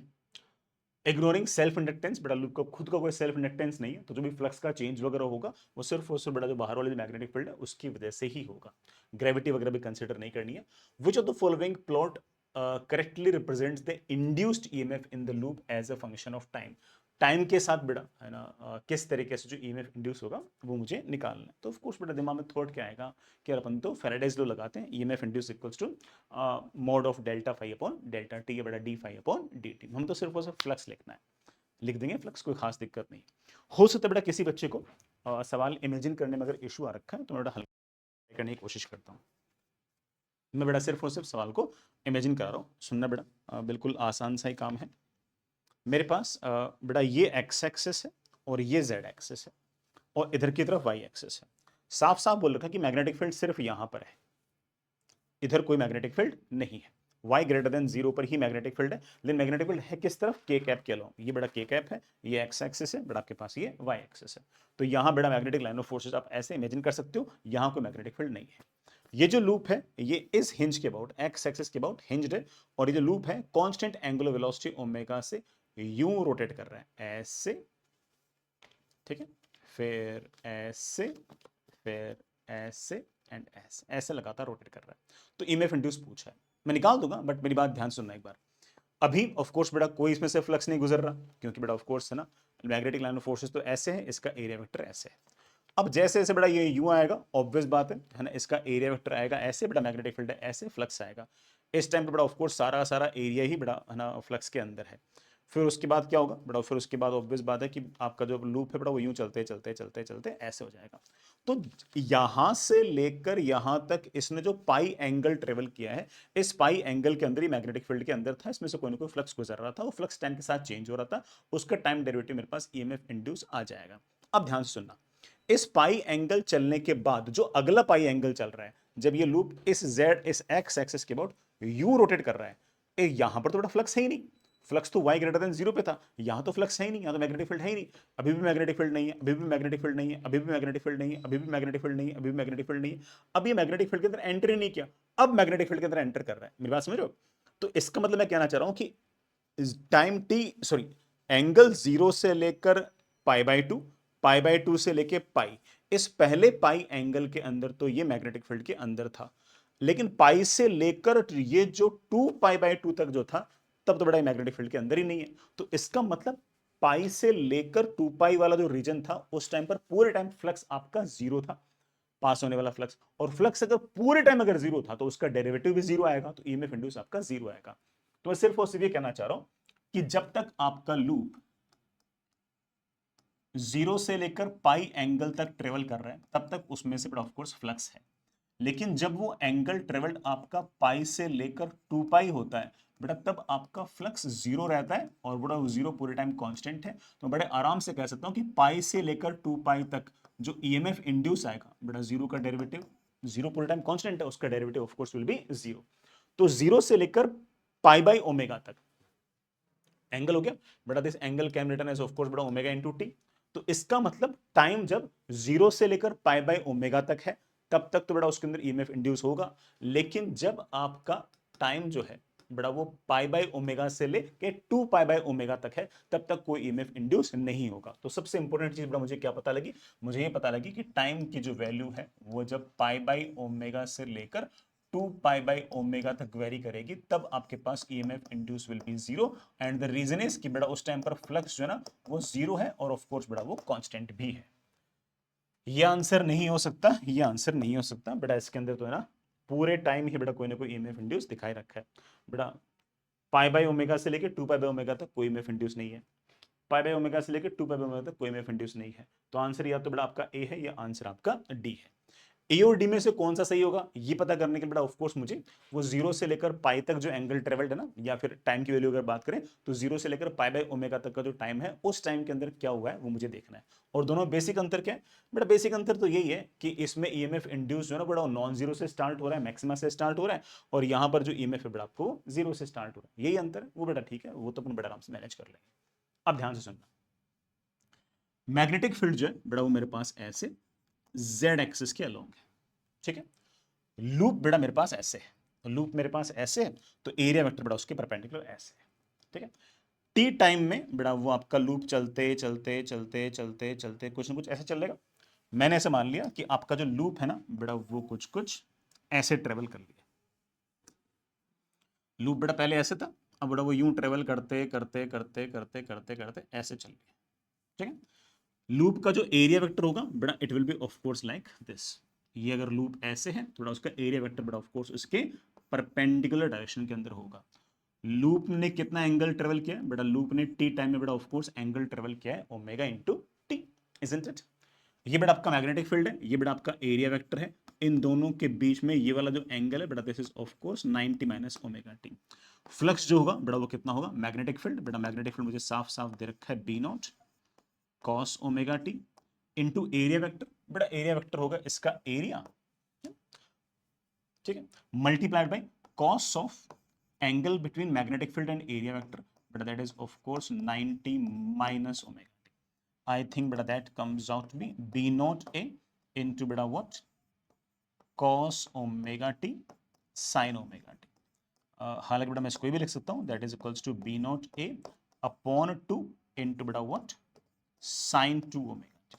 इग्नोरिंग सेल्फ इंडक्टेंस, बेटा लूप का खुद का कोई सेल्फ इंडक्टेंस नहीं है, तो जो भी फ्लक्स का चेंज वगैरह होगा वो सिर्फ और सिर्फ बेटा जो बाहर वाले मैग्नेटिक फील्ड है उसकी वजह से ही होगा, ग्रेविटी वगैरह भी कंसिडर नहीं करनी है। Which of the following plot correctly represents the induced EMF in the loop as a function of time, time के साथ बेटा है ना किस तरीके से जो ईएमएफ इंड्यूस होगा वो मुझे निकालना है। तो ऑफ कोर्स बेटा दिमाग में थॉट क्या आएगा कि यार अपन तो फैराडेज लॉ लगाते हैं, EMF induce equals to mod of delta phi upon delta t, बेटा D phi upon d t, हम तो सिर्फ और सिर्फ फ्लक्स लिखना है, लिख देंगे फ्लक्स, कोई खास दिक्कत नहीं। हो सकता है बेटा किसी बच्चे को सवाल इमेजिन करने में अगर इशू आ रखा है तो मैं बेटा हल करने की कोशिश करता हूँ। मैं बेटा सिर्फ और सिर्फ सवाल को इमेजिन कर रहा हूँ, सुनना बेटा, बिल्कुल आसान सा ही काम है। मेरे पास बेटा ये एक्स एक्सेस है और ये जेड एक्सेस है और इधर की तरफ वाई एक्सेस है। साफ साफ बोल रखा कि मैग्नेटिक फील्ड सिर्फ यहां पर है, इधर कोई मैग्नेटिक फील्ड नहीं है, y ग्रेटर देन 0 पर ही मैग्नेटिक फील्ड है। लेकिन मैग्नेटिक फील्ड है किस तरफ, के कैप के अलोंग, ये बड़ा के कैप है, ये एक्स एक्सिस है, बड़ा आपके पास ये y एक्सिस है। तो यहां बड़ा मैग्नेटिक लाइन ऑफ फोर्सेस आप ऐसे इमेजिन कर सकते हो, यहां कोई मैग्नेटिक फील्ड नहीं है। ये जो लूप है ये इस हिंज के अबाउट, एक्स एक्सिस के अबाउट हिंज्ड है, और ये जो लूप है कांस्टेंट एंगुलर वेलोसिटी ओमेगा से यूं रोटेट कर रहा है ऐसे, ठीक है, फिर ऐसे, फिर ऐसे एंड ऐसे, ऐसे लगातार रोटेट कर रहा है। तो ईएमएफ इंड्यूस पूछा है, मैं निकाल दूंगा, बट मेरी बात ध्यान सुनना एक बार। अभी ऑफ कोर्स बेटा कोई इसमें से फ्लक्स नहीं गुजर रहा, क्योंकि बेटा ऑफ कोर्स है ना मैग्नेटिक लाइन ऑफ फोर्सेस तो ऐसे है, इसका एरिया वेक्टर ऐसे है। अब जैसे जैसे बेटा ये यूं आएगा, ऑब्वियस बात है ना, इसका एरिया वेक्टर आएगा ऐसे, बेटा मैग्नेटिक फील्ड है ऐसे, फ्लक्स आएगा। इस टाइम पे बेटा ऑफ कोर्स सारा सारा एरिया ही बेटा है ना फ्लक्स के अंदर है। फिर उसके बाद क्या होगा बेटा, फिर उसके बाद ऑब्वियस बात है कि आपका जो लूप है बेटा वो यूं चलते चलते चलते चलते ऐसे हो जाएगा। तो यहां से लेकर यहां तक इसने जो पाई एंगल ट्रेवल किया है, इस पाई एंगल के अंदर ही मैग्नेटिक फील्ड के अंदर था, इसमें से कोई ना कोई फ्लक्स गुजर रहा था, वो फ्लक्स टाइम के साथ चेंज हो रहा था, उसका टाइम डेरिवेटिव मेरे पास ईएमएफ इंड्यूस आ जाएगा। अब ध्यान से सुनना, इस पाई एंगल चलने के बाद जो अगला पाई एंगल चल रहा है, जब ये लूप इस जेड इस एक्स एक्सिस के अबाउट यू रोटेट कर रहा है, यहां पर तो बड़ा फ्लक्स है ही नहीं, फ्लक्स तो y ग्रेटर देन 0 पे था, यहां तो फ्लक्स है ही नहीं, यहां तो मैग्नेटिक फील्ड है ही नहीं, अभी भी मैग्नेटिक फील्ड नहीं है, अभी भी मैग्नेटिक फील्ड नहीं है, अभी भी मैग्नेटिक फील्ड नहीं है, अभी भी मैग्नेटिक फील्ड नहीं है, अभी भी मैग्नेटिक फील्ड नहीं है। अब ये मैग्नेटिक फील्ड के अंदर एंटर ही नहीं किया, अब मैग्नेटिक फील्ड के अंदर एंटर कर रहा है, मेरी बात समझ रहे हो। तो इसका मतलब मैं कहना चाह रहा हूं कि टाइम टी सॉरी एंगल 0 से लेकर π/2, π/2 से लेकर पाई, इस पहले पाई एंगल के अंदर तो ये मैग्नेटिक फील्ड के अंदर था, लेकिन पाई से लेकर ये जो 2π/2 तक जो था, तब तो बड़ा मैग्नेटिक फील्ड के अंदर ही नहीं है। तो इसका मतलब पाई से लेकर 2π वाला जो रीजन था उस टाइम पर पूरे टाइम फ्लक्स आपका जीरो था, पास होने वाला फ्लक्स, और फ्लक्स अगर पूरे टाइम अगर जीरो था तो उसका डेरिवेटिव भी जीरो आएगा, तो ईएमएफ इंड्यूस आपका जीरो आएगा। तो मैं सिर्फ और सिर्फ ये कहना चाह रहा हूं कि जब तक आपका लूप जीरो से लेकर पाई एंगल तक ट्रेवल कर रहा है तब तक उसमें से ऑफ कोर्स फ्लक्स है, लेकिन जब वो एंगल ट्रेवल्ड आपका पाई से लेकर 2π होता है बेटा, तब आपका फ्लक्स जीरो रहता है, और बड़ा जीरो पूरे टाइम कांस्टेंट है। तो बड़े आराम से कह सकता हूं कि पाई से लेकर 2π तक जो ईएमएफ इंड्यूस आएगा बेटा, जीरो का डेरिवेटिव, जीरो पूरे टाइम कांस्टेंट है, उसका derivative of course will be zero. तो जीरो से लेकर π/ω तक एंगल हो गया बेटा, this angle can written as of course बेटा ओमेगा इनटू टी। तो इसका मतलब टाइम जब जीरो से लेकर π/ω तक है तब तक तो बेटा उसके अंदर ईएमएफ इंड्यूस होगा, लेकिन जब आपका टाइम जो है बड़ा वो π/ω से लेके 2π/ω तक है तब तक कोई ईएमएफ इंड्यूस नहीं होगा। तो सबसे इंपॉर्टेंट चीज बड़ा मुझे क्या पता लगी, मुझे ये पता लगी कि टाइम की जो वैल्यू है वो जब π/ω से लेकर 2π/ω तक वेरी करेगी तब आपके पास EMF induce will be zero, and the reason is कि बेटा उस टाइम पर फ्लक्स जो है ना वो जीरो है, और ऑफ कोर्स बेटा वो कांस्टेंट भी है। ये आंसर नहीं हो सकता, ये आंसर नहीं हो सकता बेटा, इसके अंदर तो है ना पूरे टाइम ही बेटा कोई ना कोई ईएमएफ इंड्यूस दिखाई रखा है बेटा। π/ω से लेकर 2π/ω तक कोई ईएमएफ इंड्यूस नहीं है, π/ω से लेकर 2π/ω तक कोई ईएमएफ इंड्यूस नहीं है। तो आंसर या तो बेटा आपका ए है या आंसर आपका डी है। ए और डी में से कौन सा सही होगा ये पता करने के लिए ऑफ कोर्स मुझे वो जीरो से लेकर पाई तक जो एंगल ट्रेवल्ड है ना, या फिर टाइम की वैल्यू अगर बात करें तो जीरो से लेकर π/ω तक का जो टाइम है उस टाइम के अंदर क्या हुआ है वो मुझे देखना है। और दोनों बेसिक अंतर क्या है बेटा, बेसिक अंतर तो यही है कि इसमें ईएमएफ इंड्यूस जो है ना बड़ा नॉन जीरो से स्टार्ट हो रहा है, मैक्सिमा से स्टार्ट हो रहा है, और यहाँ पर जो ईएमएफ है बड़ा आपको जीरो से स्टार्ट हो रहा है, यही अंतर है। वो बेटा ठीक है, वो तो अपन बड़ा आराम से मैनेज कर लेंगे। अब ध्यान से सुनना, मैग्नेटिक फील्ड जो है बेटा वो मेरे पास ऐसे जेड एक्सिस के अलोंग है, ठीक है। लूप बेटा मेरे पास ऐसे है, तो लूप मेरे पास ऐसे है, तो एरिया वेक्टर बेटा उसके परपेंडिकुलर ऐसे है, ठीक है। टी टाइम में बेटा वो आपका लूप चलते चलते चलते चलते चलते कुछ ना कुछ ऐसे चलेगा। मैंने ऐसे मान लिया कि आपका जो लूप है ना बेटा वो कुछ कुछ ऐसे ट्रेवल कर लिया। लूप बेटा पहले ऐसे था, अब बेटा वो यूं ट्रेवल करते करते करते करते करते करते ऐसे चल गया, ठीक है। लूप का जो एरिया वेक्टर होगा बेटा it will be of course like this. ये अगर लूप ऐसे है तो बेटा उसका एरिया वेक्टर बेटा ऑफ कोर्स उसके परपेंडिकुलर डायरेक्शन के अंदर होगा। लूप ने कितना एंगल ट्रेवल किया बेटा, लूप ने टी टाइम में बेटा ऑफ कोर्स एंगल ट्रेवल किया है omega into T, isn't it. ये बेटा आपका मैग्नेटिक फील्ड है, ये बेटा आपका एरिया वेक्टर है। इन दोनों के बीच में ये वाला जो एंगल है बेटा this is of course 90 minus omega t. Flux जो होगा बेटा वो कितना होगा, मैग्नेटिक फील्ड बेटा मैग्नेटिक फील्ड मुझे साफ साफ दे रखा है B naught cos omega t into area vector, बेटा एरिया वेक्टर होगा इसका एरिया, ठीक है, multiplied by cos of angle between magnetic field and area vector, बेटा that is of course 90 minus omega t. I think beta that comes out to be b naught a into beta what cos omega t sin omega t। हालांकि बेटा मैं इसको भी लिख सकता हूं that is equals to B naught a upon 2 into बेटा what sine 2 omega t.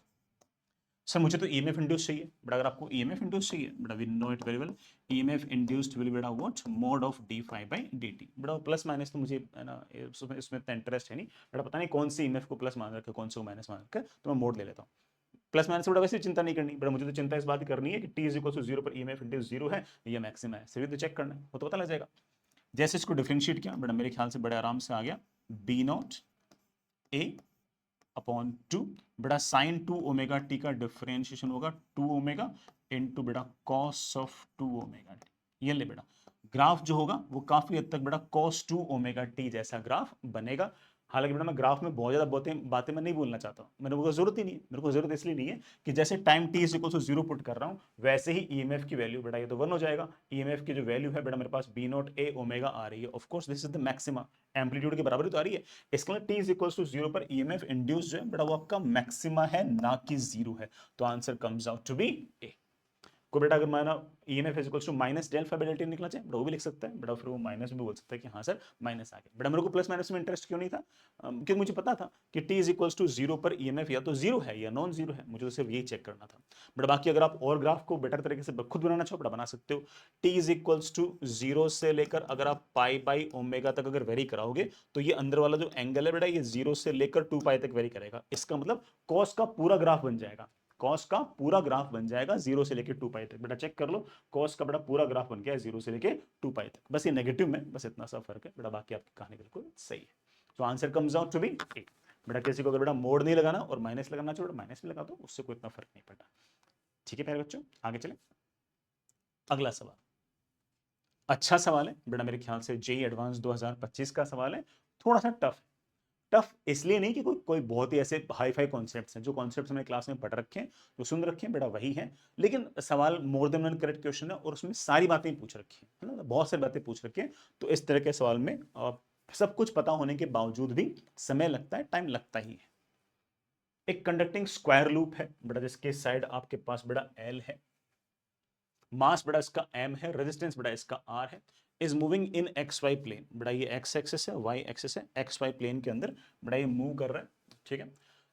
Sir मुझे तो ईएमएफ इंड्यूस चाहिए बेटा, अगर आपको ईएमएफ इंड्यूस चाहिए बेटा we know it very well, EMF induced will बेटा what mod of d phi by D t. बेटा प्लस माइनस तो मुझे है ना इसमें इतना इंटरेस्ट है नहीं बेटा, पता नहीं कौन सी ईएमएफ को प्लस मान रखा है कौन से को माइनस मान रखा है, तो मैं मोड ले लेता हूँ। प्लस माइनस बेटा वैसे चिंता नहीं करनी बेटा, मुझे तो चिंता इस बात की करनी है कि T is equal to zero पर ईएमएफ इंड्यूस जीरो है या मैक्सिमम है, सिर्फ तो चेक करना है, वो तो पता लग जाएगा। जैसे इसको डिफरेंशिएट किया बेटा मेरे ख्याल से बड़े आराम से आ गया बी नॉट ए अपॉन 2 बेटा साइन 2 ओमेगा टी का डिफरेंशिएशन होगा 2 ओमेगा इनटू बेटा कॉस ऑफ 2 ओमेगा टी। ये ले बेटा ग्राफ जो होगा वो काफी हद तक बेटा कॉस 2 ओमेगा टी जैसा ग्राफ बनेगा। हालांकि बेटा मैं ग्राफ में बहुत ज्यादा बातें मैं नहीं बोलना चाहता हूँ, मेरे को जरूरत ही नहीं है, मेरे को जरूरत इसलिए नहीं है कि जैसे time T is equal to zero put कर रहा हूँ वैसे ही ईएमएफ की वैल्यू बेटा ये तो 1 हो जाएगा। ईएमएफ की जो वैल्यू है बेटा मेरे पास बी नॉट ए ओमेगा आ रही है, of course this is the maxima, amplitude के बराबर ही तो आ रही है। इसके लिए T is equal to zero पर ईएमएफ इंड्यूस जो है बेटा वो आपका मैक्सिमा है ना कि जीरो है, तो answer comes out to be a. को बेटा अगर माना EMF is equal to minus del phi by del t निकला चाहिए बेटा वो भी लिख सकता है बेटा, फिर वो माइनस भी बोल सकता है कि हाँ सर माइनस आ गया। बेटा मेरे को प्लस माइनस में इंटरेस्ट क्यों नहीं था, क्योंकि मुझे पता था कि T is equal to zero पर ईएमएफ या तो जीरो है या नॉन जीरो है, मुझे तो सिर्फ यही चेक करना था। बेटा बाकी अगर आप और ग्राफ को बेटर तरीके से खुद बनाना चाहो बेटा बना सकते हो। T is equal to zero से लेकर अगर आप पाई बाई ओमेगा तक अगर वेरी कराओगे तो ये अंदर वाला जो एंगल है बेटा ये जीरो से लेकर 2 पाई तक वेरी करेगा, इसका मतलब कॉस का पूरा ग्राफ बन जाएगा, कॉस का पूरा ग्राफ बन जाएगा जीरो से लेके 2 पाई तक। बेटा चेक कर लो कॉस का बेटा पूरा ग्राफ बन गया है जीरो से लेके 2 पाई तक, बस ये नेगेटिव में बस इतना सा फर्क है बेटा, बाकी आपकी कहानी बिल्कुल सही है। तो answer comes out to be a. बेटा किसी को अगर बेटा मोड नहीं लगाना और माइनस लगाना चाहिए बेटा माइनस भी लगा दो, उससे कोई इतना फर्क नहीं पड़ता। ठीक है प्यारे बच्चों आगे चले, अगला सवाल अच्छा सवाल है बेटा, मेरे ख्याल से जेई एडवांस 2025 का सवाल है, थोड़ा सा टफ। टफ इसलिए नहीं कि कोई कोई बहुत ही ऐसे हाई फाई कॉन्सेप्ट्स हैं, जो कॉन्सेप्ट्स हमने क्लास में पढ़ रखे हैं जो सुन रखे हैं बेटा वही है, लेकिन सवाल more than one correct question है और उसमें सारी बातें पूछ रखी है ना, बहुत सारी बातें पूछ रखी हैं। तो इस तरह के सवाल में सब कुछ पता होने के बावजूद भी समय लगता है, टाइम लगता ही है। एक कंडक्टिंग स्क्वायर लूप है बेटा जिसके साइड आपके पास बेटा एल है, मास बेटा इसका m है, रेजिस्टेंस बेटा इसका r है, is moving in x Y plane, बेटा ये एक्स एक्सिस है वाई एक्सिस है, एक्स वाई प्लेन के अंदर बेटा ये मूव कर रहा है, ठीक है।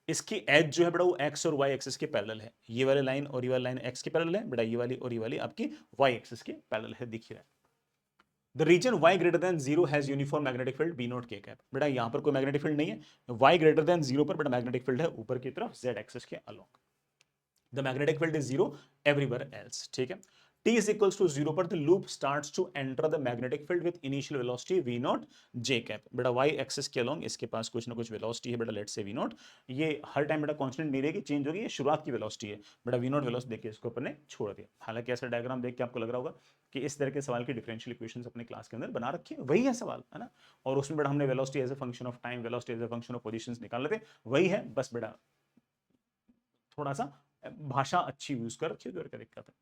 इसकी एज जो है बेटा वो एक्स और वाई एक्सिस के पैरेलल है, ये वाली लाइन और ये वाली लाइन एक्स के पैरेलल है बेटा, ये वाली और ये वाली आपकी वाई एक्सिस के पैरेलल है, दिख रहा है। The region y greater than zero has uniform magnetic field B naught k cap, बेटा यहां पर कोई मैग्नेटिक फील्ड नहीं है, y ग्रेटर देन जीरो पर बेटा मैग्नेटिक फील्ड है ऊपर की तरफ z एक्सिस के along, the magnetic field is zero everywhere else, ठीक है। t is equals to zero पर the loop starts to enter the magnetic field with initial velocity v naught j cap, बेटा y axis के along इसके पास कुछ ना कुछ velocity है बेटा, लेट से v naught, ये हर टाइम बेटा कांस्टेंट नहीं रहेगी, चेंज होगी, ये शुरुआत की वेलोसिटी है बेटा, v naught वेलोसिटी देख के इसको अपन ने छोड़ दिया। हालांकि ऐसा डायग्राम देख के आपको लग रहा होगा कि इस तरह के सवाल की डिफरेंशियल इक्वेशंस अपने क्लास के अंदर बना रखी है, वही है सवाल है ना, और उसमें बेटा हमने velocity as a function of time, velocity as a function of positions निकाल रहे थे, वही है, बस बेटा थोड़ा सा भाषा अच्छी यूज कर रखी है, तो दिक्कत है।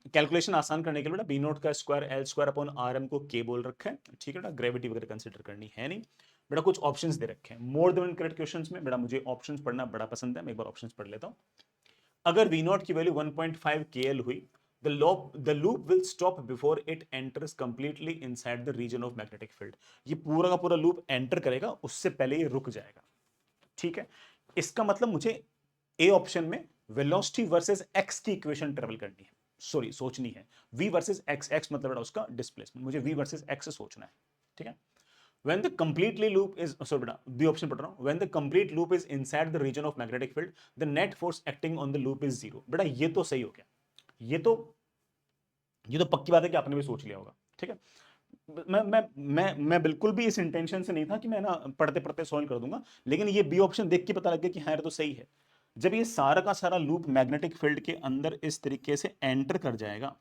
कैलकुलेशन आसान करने के लिए बेटा बी नोट का square L square upon R M को के बोल रखा है, ठीक है बेटा, ग्रेविटी वगैरह कंसिडर करनी है नहीं। बेटा कुछ ऑप्शंस दे रखे हैं मोर देन करेक्ट क्वेश्चंस में। बेटा मुझे ऑप्शंस पढ़ना बड़ा पसंद है, मैं एक बार ऑप्शंस पढ़ लेता हूं। अगर वी नॉट की वैल्यू 1.5 KL हुई, the loop will stop before it enters completely inside the region of magnetic field। ये पूरा का पूरा लूप एंटर करेगा, उससे पहले ये रुक जाएगा। ठीक है, इसका मतलब मुझे ए ऑप्शन में वेलोसिटी वर्सेस एक्स की इक्वेशन ट्रेवल करनी है, सॉरी सोचनी है। वी वर्सेस एक्स, एक्स मतलब उसका डिस्प्लेसमेंट, मुझे वी वर्सेस एक्स सोचना है। ठीक है, when the completely loop is sorry बेटा बी ऑप्शन पढ़ रहा हूं, when the complete loop is inside the region of magnetic field the net force acting on the loop is zero। बेटा ये तो सही हो गया, ये तो पक्की बात है कि आपने भी सोच लिया होगा। ठीक है, मैं बिल्कुल भी इस इंटेंशन से नहीं था कि मैं ना पढ़ते पढ़ते सॉल्व कर दूंगा, लेकिन ये बी ऑप्शन देख के पता लग गया कि हाँ यार तो सही है। जब ये सारा का सारा लूप मैग्नेटिक फील्ड के अंदर इस तरीके से एंटर कर जाएगा,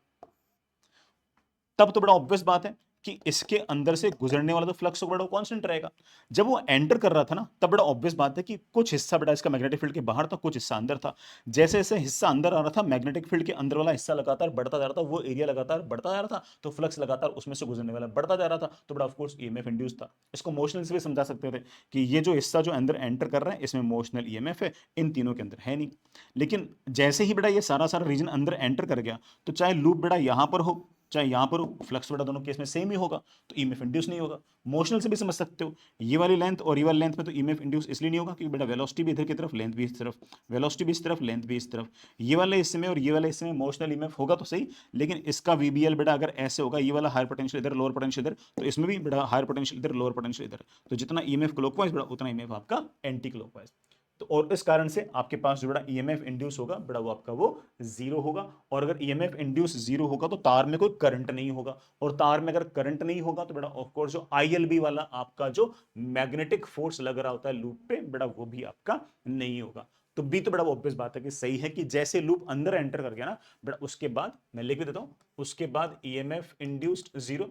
तब तो बड़ा ऑब्वियस बात है कि इसके अंदर से गुजरने वाला तो फ्लक्स बड़ा कांस्टेंट रहेगा। जब वो एंटर कर रहा था ना, तब बड़ा ऑब्वियस बात है कि कुछ हिस्सा बड़ा इसका मैग्नेटिक फील्ड के बाहर था, कुछ हिस्सा अंदर था। जैसे जैसे हिस्सा अंदर आ रहा था, मैग्नेटिक फील्ड के अंदर वाला हिस्सा लगातार बढ़ता जा रहा था, वो एरिया लगातार बढ़ता जा रहा था, तो फ्लक्स लगातार उसमें से गुजरने वाला बढ़ता जा रहा था, तो बड़ा ऑफकोर्स ईएमएफ इंड्यूस था। इसको मोशनल से भी समझा सकते थे कि ये जो हिस्सा जो अंदर एंटर कर रहा है इसमें मोशनल ईएमएफ है, इन तीनों के अंदर है नहीं। लेकिन जैसे ही बड़ा ये सारा सारा रीजन अंदर एंटर कर गया, तो चाहे लूप बड़ा यहां पर हो चाहे यहां पर हो, फ्लक्स बड़ा दोनों केस में सेम ही होगा, तो ईएमएफ इंड्यूस नहीं होगा। मोशनल से भी समझ सकते हो, ये वाली लेंथ और ये वाली लेंथ में तो ईएमएफ इंड्यूस इसलिए नहीं होगा क्योंकि बेटा वेलोसिटी भी इधर की तरफ, लेंथ भी इस तरफ, वेलोसिटी भी इस तरफ, लेंथ भी इस तरफ। ये वाले हिस्से में और ये वाले हिस्से में मोशनल ईएमएफ होगा तो सही, लेकिन इसका वीबीएल बेटा अगर ऐसे होगा, ये वाला हायर पोटेंशियल इधर, लोअर पोटेंशियल इधर, तो इसमें भी बेटा हायर पोटेंशियल इधर, लोअर पोटेंशियल इधर, तो जितना ईएमएफ क्लॉकवाइज बेटा उतना ईएमएफ आपका एंटी क्लॉकवाइज। तो और इस कारण से आपके पास जो बड़ा ईएमएफ इंड्यूस होगा बड़ा वो आपका वो जीरो होगा। और अगर ईएमएफ इंड्यूस जीरो होगा तो तार में कोई करंट नहीं होगा, और तार में अगर करंट नहीं होगा तो बड़ा ऑफ कोर्स जो आईएलबी वाला आपका जो मैग्नेटिक फोर्स लग रहा होता है लूप पे बड़ा वो भी आपका नहीं होगा। तो बी तो बड़ा ऑब्वियस बात है कि सही है कि जैसे लूप अंदर एंटर कर गया ना बड़ा, उसके बाद मैं लिख भी देता हूं, उसके बाद ईएमएफ इंड्यूस्ड जीरो,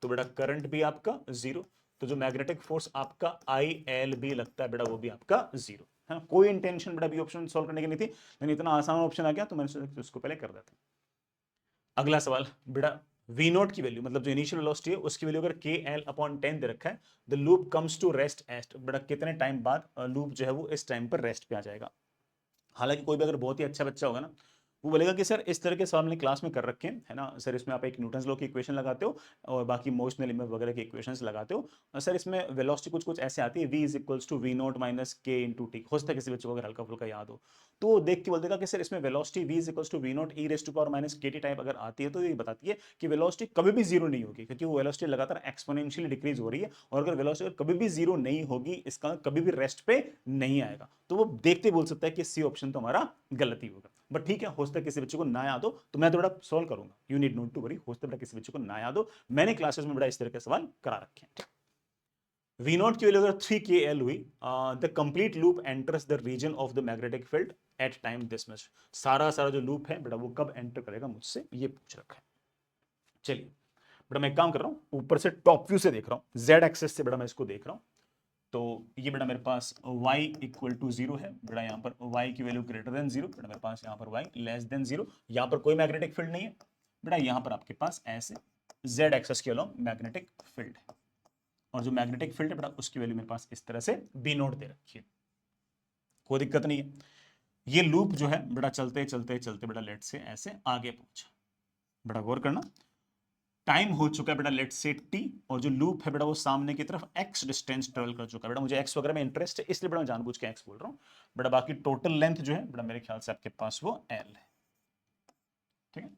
तो बड़ा करंट भी आपका जीरो, तो जो मैग्नेटिक फोर्स आपका आई एल बी लगता है बेटा वो भी आपका जीरो है। कोई इंटेंशन बेटा बी ऑप्शन सॉल्व करने की नहीं थी, लेकिन इतना आसान ऑप्शन आ गया तो मैंने सोचा उसको पहले कर देता। अगला सवाल बेटा वी नॉट की वैल्यू मतलब जो इनिशियल वेलोसिटी है उसकी वैल्यू अगर के एल अपॉन 10 दे रखा है, the loop comes to rest at, बेटा कितने टाइम बाद लूप जो है वो इस टाइम पर रेस्ट पे आ जाएगा। हालांकि कोई भी अगर बहुत ही अच्छा बच्चा होगा ना, वो बोलेगा कि सर इस तरह के सवाल मैंने क्लास में कर रखे हैं है ना सर, इसमें आप एक न्यूटन्स लॉ की इक्वेशन लगाते हो और बाकी मोशनल इमेज वगैरह की इक्वेशंस लगाते हो, और सर इसमें वेलोसिटी कुछ कुछ ऐसे आती है v is equals to v naught minus k into t. हो सकता है किसी बच्चे को अगर हल्का फुल्का याद हो तो वो देख के बोल देगा कि सर इसमें velocity v is equals to v naught e raise to power minus k t type अगर आती है तो ये बताती है कि वेलोसिटी कभी भी जीरो नहीं होगी, क्योंकि वो वेलोसिटी लगातार एक्सपोनेंशियली डिक्रीज हो रही है, और अगर वेलोसिटी कभी भी जीरो नहीं होगी इसका कभी भी रेस्ट पे नहीं आएगा। तो वो देखते बोल सकता है कि सी ऑप्शन तो हमारा गलत ही होगा। बट ठीक है, हो सकता है किसी बच्चे को ना याद हो तो मैं थोड़ा सॉल्व करूंगा, you need not to worry. हो सकता है किसी बच्चे को ना याद हो, मैंने क्लासेस में बड़ा इस तरह के सवाल करा रखे हैं। वी नॉट की वैल्यू अगर 3 KL हुई, the complete loop enters the region of the magnetic field at time this much. सारा सारा जो लूप है बेटा वो कब एंटर करेगा मुझसे ये पूछ रखा है। चलिए बेटा मैं एक काम कर रहा हूं, ऊपर से टॉप व्यू से देख रहा हूं, जेड एक्सेस से बेटा मैं इसको देख रहा हूं। तो ये बेटा मेरे पास y इक्वल टू जीरो है बेटा, यहाँ पर y की वैल्यू ग्रेटर देन जीरो बेटा, मेरे पास यहाँ पर y लेस देन जीरो, यहाँ पर कोई मैग्नेटिक फील्ड नहीं है बेटा, यहाँ पर आपके पास ऐसे z एक्सेस के अलोंग मैग्नेटिक फील्ड है, और जो मैग्नेटिक फील्ड है बेटा उसकी वैल्यू मेरे पास इस तरह से b नोट दे रखी है, कोई दिक्कत नहीं है। ये लूप जो है बेटा चलते चलते चलते बेटा लेट से ऐसे आगे पहुंचा, बेटा गौर करना टाइम हो चुका है बेटा लेट से टी, और जो लूप है बेटा वो सामने की तरफ एक्स डिस्टेंस ट्रेवल कर चुका है बेटा, मुझे एक्स वगैरह में इंटरेस्ट है इसलिए बेटा जानबूझ के एक्स बोल रहा हूँ बेटा, बाकी टोटल लेंथ जो है बेटा मेरे ख्याल से आपके पास वो एल है। ठीक है,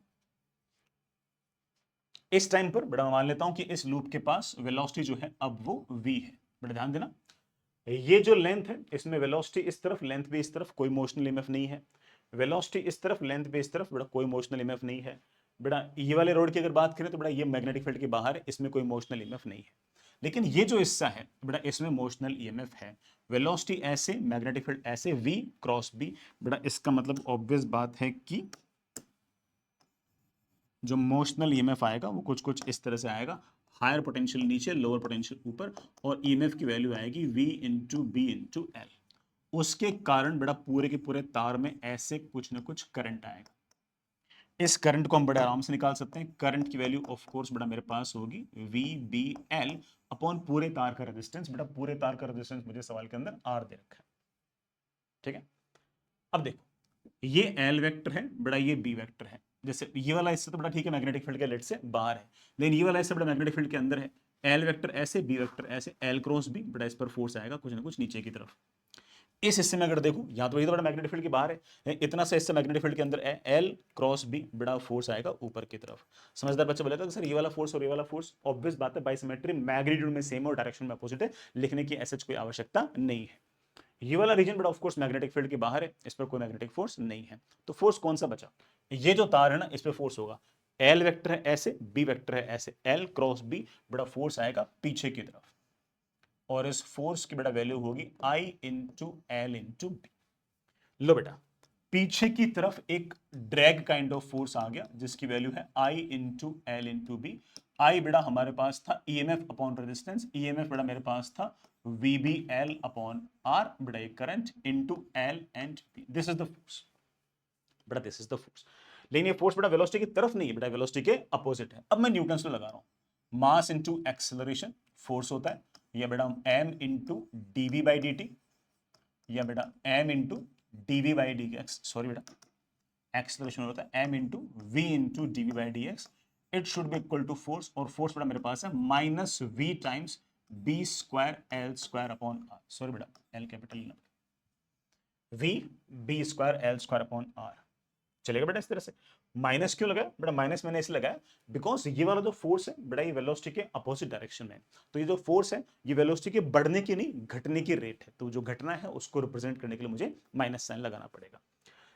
इस टाइम पर बेटा मैं मान लेता हूं कि इस लूप के पास वेलोसिटी जो है अब वो v है बेटा, ध्यान देना ये जो लेंथ है इसमें वेलोसिटी इस तरफ लेंथ भी इस तरफ, कोई मोशनल ईएमएफ नहीं है, वेलोसिटी इस तरफ लेंथ भी इस तरफ बेटा कोई मोशनल ईएमएफ नहीं है बेटा। ये वाले रोड की अगर बात करें तो बेटा ये मैग्नेटिक फील्ड के बाहर है, इसमें कोई मोशनल ईएमएफ नहीं है, लेकिन ये जो हिस्सा है बेटा इसमें मोशनल ईएमएफ है। वेलोसिटी ऐसे, मैग्नेटिक फील्ड ऐसे, v क्रॉस b बेटा, इसका मतलब ऑब्वियस बात है कि जो मोशनल ईएमएफ आएगा वो कुछ कुछ इस तरह से आएगा, हायर पोटेंशियल नीचे, लोअर पोटेंशियल ऊपर, और ईएमएफ की वैल्यू आएगी v into B into L. उसके कारण बेटा पूरे के पूरे तार में ऐसे कुछ ना कुछ करंट आएगा। इस करंट को हम बड़े आराम से निकाल सकते हैं। करंट की वैल्यू ऑफ कोर्स बड़ा मेरे पास होगी वी बी एल अपॉन पूरे तार का रेजिस्टेंस। बेटा पूरे तार का रेजिस्टेंस मुझे सवाल के अंदर आर दे रखा है, ठीक है। अब देखो ये एल वेक्टर है, बड़ा ये बी वेक्टर है। जैसे ये वाला इससे तो बड़ा ठीक है, मैग्नेटिक फील्ड के लेट से बाहर है, लेकिन ये वाला इससे बड़ा मैग्नेटिक फील्ड के अंदर है। एल वेक्टर ऐसे, बी वेक्टर ऐसे, एल क्रॉस बी, बड़ा इस पर फोर्स आएगा कुछ ना कुछ नीचे की तरफ। इस हिस्से में अगर देखो, या तो ये तो बड़ा मैग्नेटिक फील्ड के बाहर है, इतना सा हिस्सा मैग्नेटिक फील्ड के अंदर है, एल क्रॉस बी बड़ा फोर्स आएगा ऊपर की तरफ। समझदार बच्चा बोलेगा सर ये वाला फोर्स और ये वाला फोर्स, ऑब्वियस बात है बाइसिमेट्री मैग्नीट्यूड में सेम और डायरेक्शन में अपोजिट है, लिखने की ऐसा कोई आवश्यकता नहीं है। ये वाला रीजन बड़ा ऑफ कोर्स मैग्नेटिक फील्ड के बाहर है, इस पर कोई मैग्नेटिक फोर्स नहीं है। तो फोर्स कौन सा बचा? ये जो तार है ना, इस पर फोर्स होगा। एल वेक्टर है ऐसे, बी वेक्टर है ऐसे, एल क्रॉस बी बड़ा फोर्स आएगा पीछे की तरफ, और इस फोर्स की बेटा वैल्यू होगी आई इंटू एल इंटू बी। लो बेटा पीछे की तरफ एक ड्रैग काइंड ऑफ फोर्स आ गया जिसकी वैल्यू है आई इंटू एल इंटू बी। आई बेटा हमारे पास था ईएमएफ अपॉन रेजिस्टेंस, ईएमएफ बेटा मेरे पास था v B L upon R, बेटा एक current into L and B. This is the force, बेटा दिस इज द फोर्स। लेकिन ये फोर्स बेटा वेलोसिटी की तरफ नहीं है, बेटा वेलोसिटी के अपोजिट है। अब मैं न्यूटन लगा रहा हूं। मास इंटू एक्सेलरेशन फोर्स होता है, या बेटा m into d v by D t, या बेटा m into d v by d x, sorry बेटा एक्सेलरेशन होता है m into v into d v by d x. It should be equal to force, और force बेटा मेरे पास है minus v times B square L square upon r, sorry बेटा l capital v B square L square upon r. चलेगा बेटा इस तरह से। माइनस क्यों लगाया बेटा? माइनस मैंने इसलिए लगाया बिकॉज ये वाला जो फोर्स है बेटा ये वेलोसिटी के अपोजिट डायरेक्शन में है। तो ये जो फोर्स है ये वेलोसिटी के बढ़ने की नहीं घटने की रेट है, तो जो घटना है उसको रिप्रेजेंट करने के लिए मुझे माइनस साइन लगाना पड़ेगा।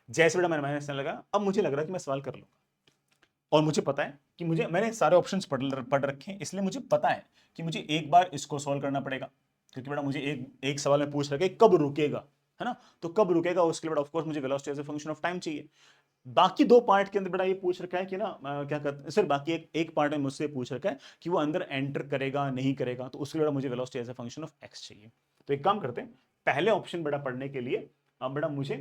जैसे बेटा मैंने माइनस साइन लगाया, अब मुझे लग रहा है कि मैं सवाल कर लूंगा, और मुझे पता है कि मैंने सारे ऑप्शंस पढ़ रखे हैं, इसलिए मुझे पता है कि मुझे एक बार इसको सॉल्व करना पड़ेगा, क्योंकि बेटा मुझे एक सवाल में पूछ रखे कब रुकेगा, है ना। तो कब रुकेगा उसके लिए बेटा ऑफ कोर्स मुझे velocity as a function of time चाहिए। बाकी दो पार्ट के अंदर बेटा ये पूछ रखा है कि ना क्या कहते हैं सर, बाकी एक पार्ट में मुझसे पूछ रखा है कि वो अंदर एंटर करेगा नहीं करेगा, तो उसके लिए मुझे velocity as a function of x चाहिए। तो एक काम करते हैं, पहले ऑप्शन बेटा पढ़ने के लिए बेटा मुझे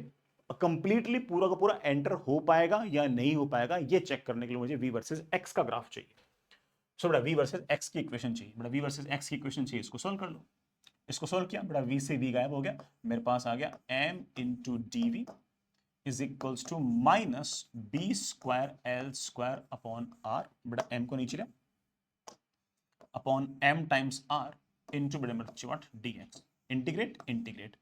कंप्लीटली पूरा का पूरा एंटर हो पाएगा या नहीं हो पाएगा ये चेक करने के लिए मुझे वी वर्सेस एक्स का ग्राफ चाहिए। सो बेटा वी वर्सेस एक्स की इक्वेशन चाहिए, बेटा वी वर्सेस एक्स की इक्वेशन चाहिए, इसको सोल्व कर लो। इसको सोल्व किया बेटा, वी से वी गायब हो गया, मेरे पास आ गया m into d v is equals to minus B square L square upon R, बेटा एम को नीचे ले upon m times R into बेटा बच्चे what d x. Integrate integrate.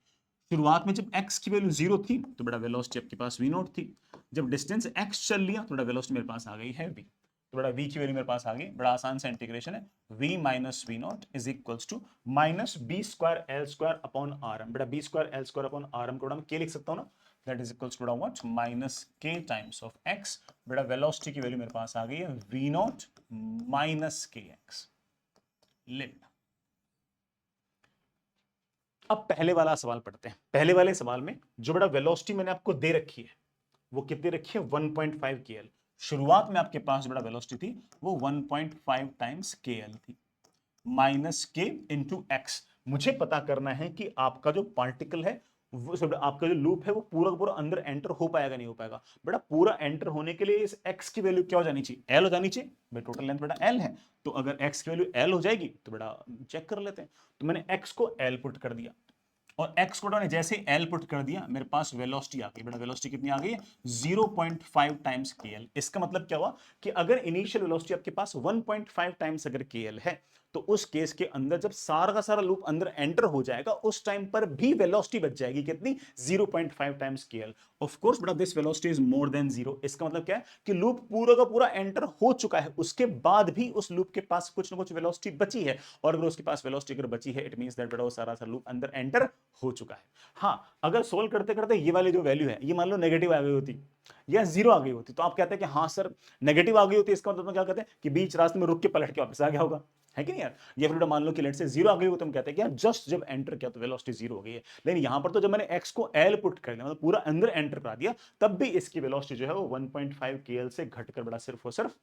शुरुआत में जब x की वैल्यू 0 थी तो बेटा वेलोसिटी आपके पास v नॉट थी, जब डिस्टेंस x चल लिया तो बेटा वेलोसिटी मेरे पास आ गई है v, तो बेटा v की वैल्यू मेरे पास आ गई, बड़ा आसान सा इंटीग्रेशन है, v minus v naught is equals to minus B square L square upon are m. बेटा B square L square upon R M को मैं क्या लिख सकता हूँ ना, that is equals to what minus k times of x। बेटा velocity की वैल्यू मेरे पास आ गई है v naught minus k x. ले अब पहले वाला सवाल पढ़ते हैं। पहले वाले सवाल में जो बड़ा वेलोसिटी मैंने आपको दे रखी है वो कितनी रखी है 1.5 kl। शुरुआत में आपके पास बड़ा वेलोसिटी थी वो 1.5 टाइम्स kl थी, माइनस के इंटू एक्स। मुझे पता करना है कि आपका जो पार्टिकल है वो सब आपका जो लूप है वो पूरा का पूरा अंदर एंटर हो पाएगा नहीं हो पाएगा। बेटा पूरा एंटर होने के लिए इस x की वैल्यू क्या हो जानी चाहिए? l हो जानी चाहिए। बेटा टोटल लेंथ बेटा l है, तो अगर x की वैल्यू l हो जाएगी तो बेटा चेक कर लेते हैं। तो मैंने x को l पुट कर दिया, और x को मैंने जैसे l पुट कर दिया मेरे पास वेलोसिटी आ गई। बेटा वेलोसिटी कितनी आ गई है 0.5 टाइम्स kl। इसका मतलब क्या हुआ कि अगर इनिशियल वेलोसिटी आपके पास 1.5 टाइम्स अगर kl है तो उस केस के अंदर जब सारा का सारा लूप अंदर एंटर हो जाएगा उस टाइम पर भी वेलोसिटी बच जाएगी कितनी 0.5 टाइम्स kl। ऑफ कोर्स बेटा this velocity is more then 0। इसका मतलब क्या है कि लूप पूरा का पूरा एंटर हो चुका है, उसके बाद भी उस लूप के पास कुछ ना कुछ वेलोसिटी बची है, और अगर उसके पास वेलोसिटी अगर बची है इट मींस दैट बेटा वो सारा सा लूप अंदर एंटर हो चुका है। हाँ अगर सोल्व करते करते ये वाली जो वैल्यू है ये मान लो नेगेटिव आ गई होती या जीरो आ गई होती तो आप कहते हैं कि हाँ सर नेगेटिव आ गई होती, इसका मतलब क्या कहते हैं कि बीच रास्ते में रुक के पलट के वापस आ गया होगा, है कि नहीं यार। ये फिर मान लो कि लेट से जीरो आ गई हो तो हम कहते हैं कि यार जस्ट जब एंटर किया तो वेलोसिटी जीरो हो गई है। लेकिन यहां पर तो जब मैंने x को l पुट कर दिया मतलब पूरा अंदर एंटर करा दिया तब भी इसकी वेलोसिटी जो है वो 1.5 kl से घटकर बड़ा सिर्फ और सिर्फ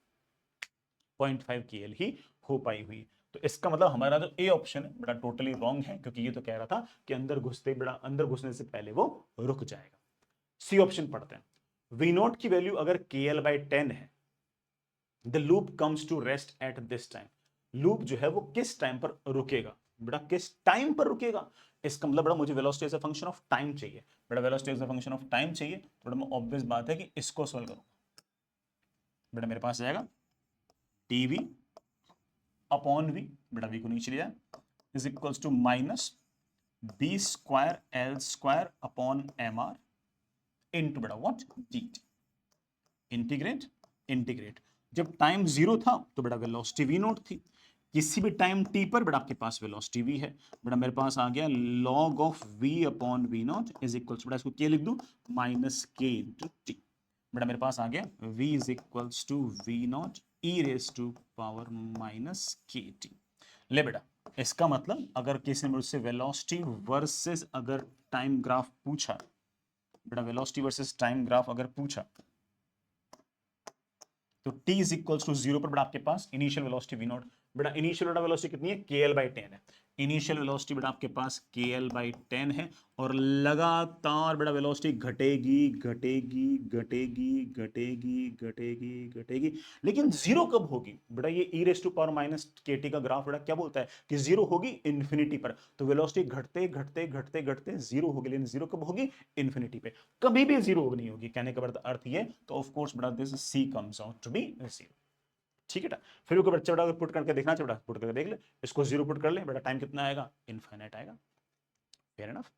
0.5 kl ही हो पाई हुई। तो इसका मतलब हमारा जो ए ऑप्शन है बड़ा टोटली रॉन्ग है, क्योंकि ये तो कह रहा था कि अंदर घुसते बड़ा अंदर घुसने से पहले वो रुक जाएगा। सी ऑप्शन पढ़ते हैं। वी नॉट की वैल्यू अगर KL/10 है, the loop comes to rest at this time. Loop जो है वो किस टाइम पर रुकेगा बेटा, किस टाइम पर रुकेगा? इसका मतलब बेटा मुझे velocity as a function of time चाहिए। बेटा velocity as a function of time चाहिए तो बेटा मैं ऑब्वियस बात है कि इसको सॉल्व करूंगा। बेटा मेरे पास जाएगा टीवी अपॉन वी, बेटा वी को नीचे लिया, is equals to minus B square L square upon M r into बेटा what d t. Integrate integrate, जब टाइम जीरो था तो बेटा वेलोसिटी वी नॉट थी, किसी भी टाइम टी पर बेटा आपके पास वेलोसिटी वी है। बेटा मेरे पास आ गया log of v upon v naught is equals, बेटा इसको क्या लिख दूं, माइनस के इंटू टी। बेटा मेरे पास आ गया v is equals to v naught e raise to power minus k t. ले बेटा, इसका मतलब अगर किसी ने मुझसे वेलोसिटी वर्सेस अगर टाइम ग्राफ पूछा, बेटा वेलोसिटी वर्सेस टाइम ग्राफ अगर पूछा तो t इज इक्वल्स टू 0 पर बेटा आपके पास इनिशियल वेलोसिटी v नॉट, बेटा इनिशियल बेटा वेलोसिटी कितनी है, KL/10 है। इनिशियल वेलोसिटी बेटा आपके पास KL/10 है और लगातार बेटा वेलोसिटी घटेगी घटेगी घटेगी घटेगी घटेगी घटेगी, लेकिन जीरो कब होगी बेटा, ये e raise to power minus KT का ग्राफ बेटा क्या बोलता है कि जीरो होगी इन्फिनिटी पर। तो वेलोसिटी घटते घटते घटते घटते जीरो होगी, लेकिन जीरो कब होगी, इन्फिनिटी पे, कभी भी जीरो नहीं होगी। कहने का अर्थ ये, तो ऑफ कोर्स बेटा this C comes out to be 0। ठीक है बेटा, फिर वो बच्चा बेटा पुट करके देखना चाहिए, बेटा पुट करके देख ले, इसको 0 पुट कर ले बेटा, टाइम कितना आएगा, इनफाइनाइट आएगा। Fair enough.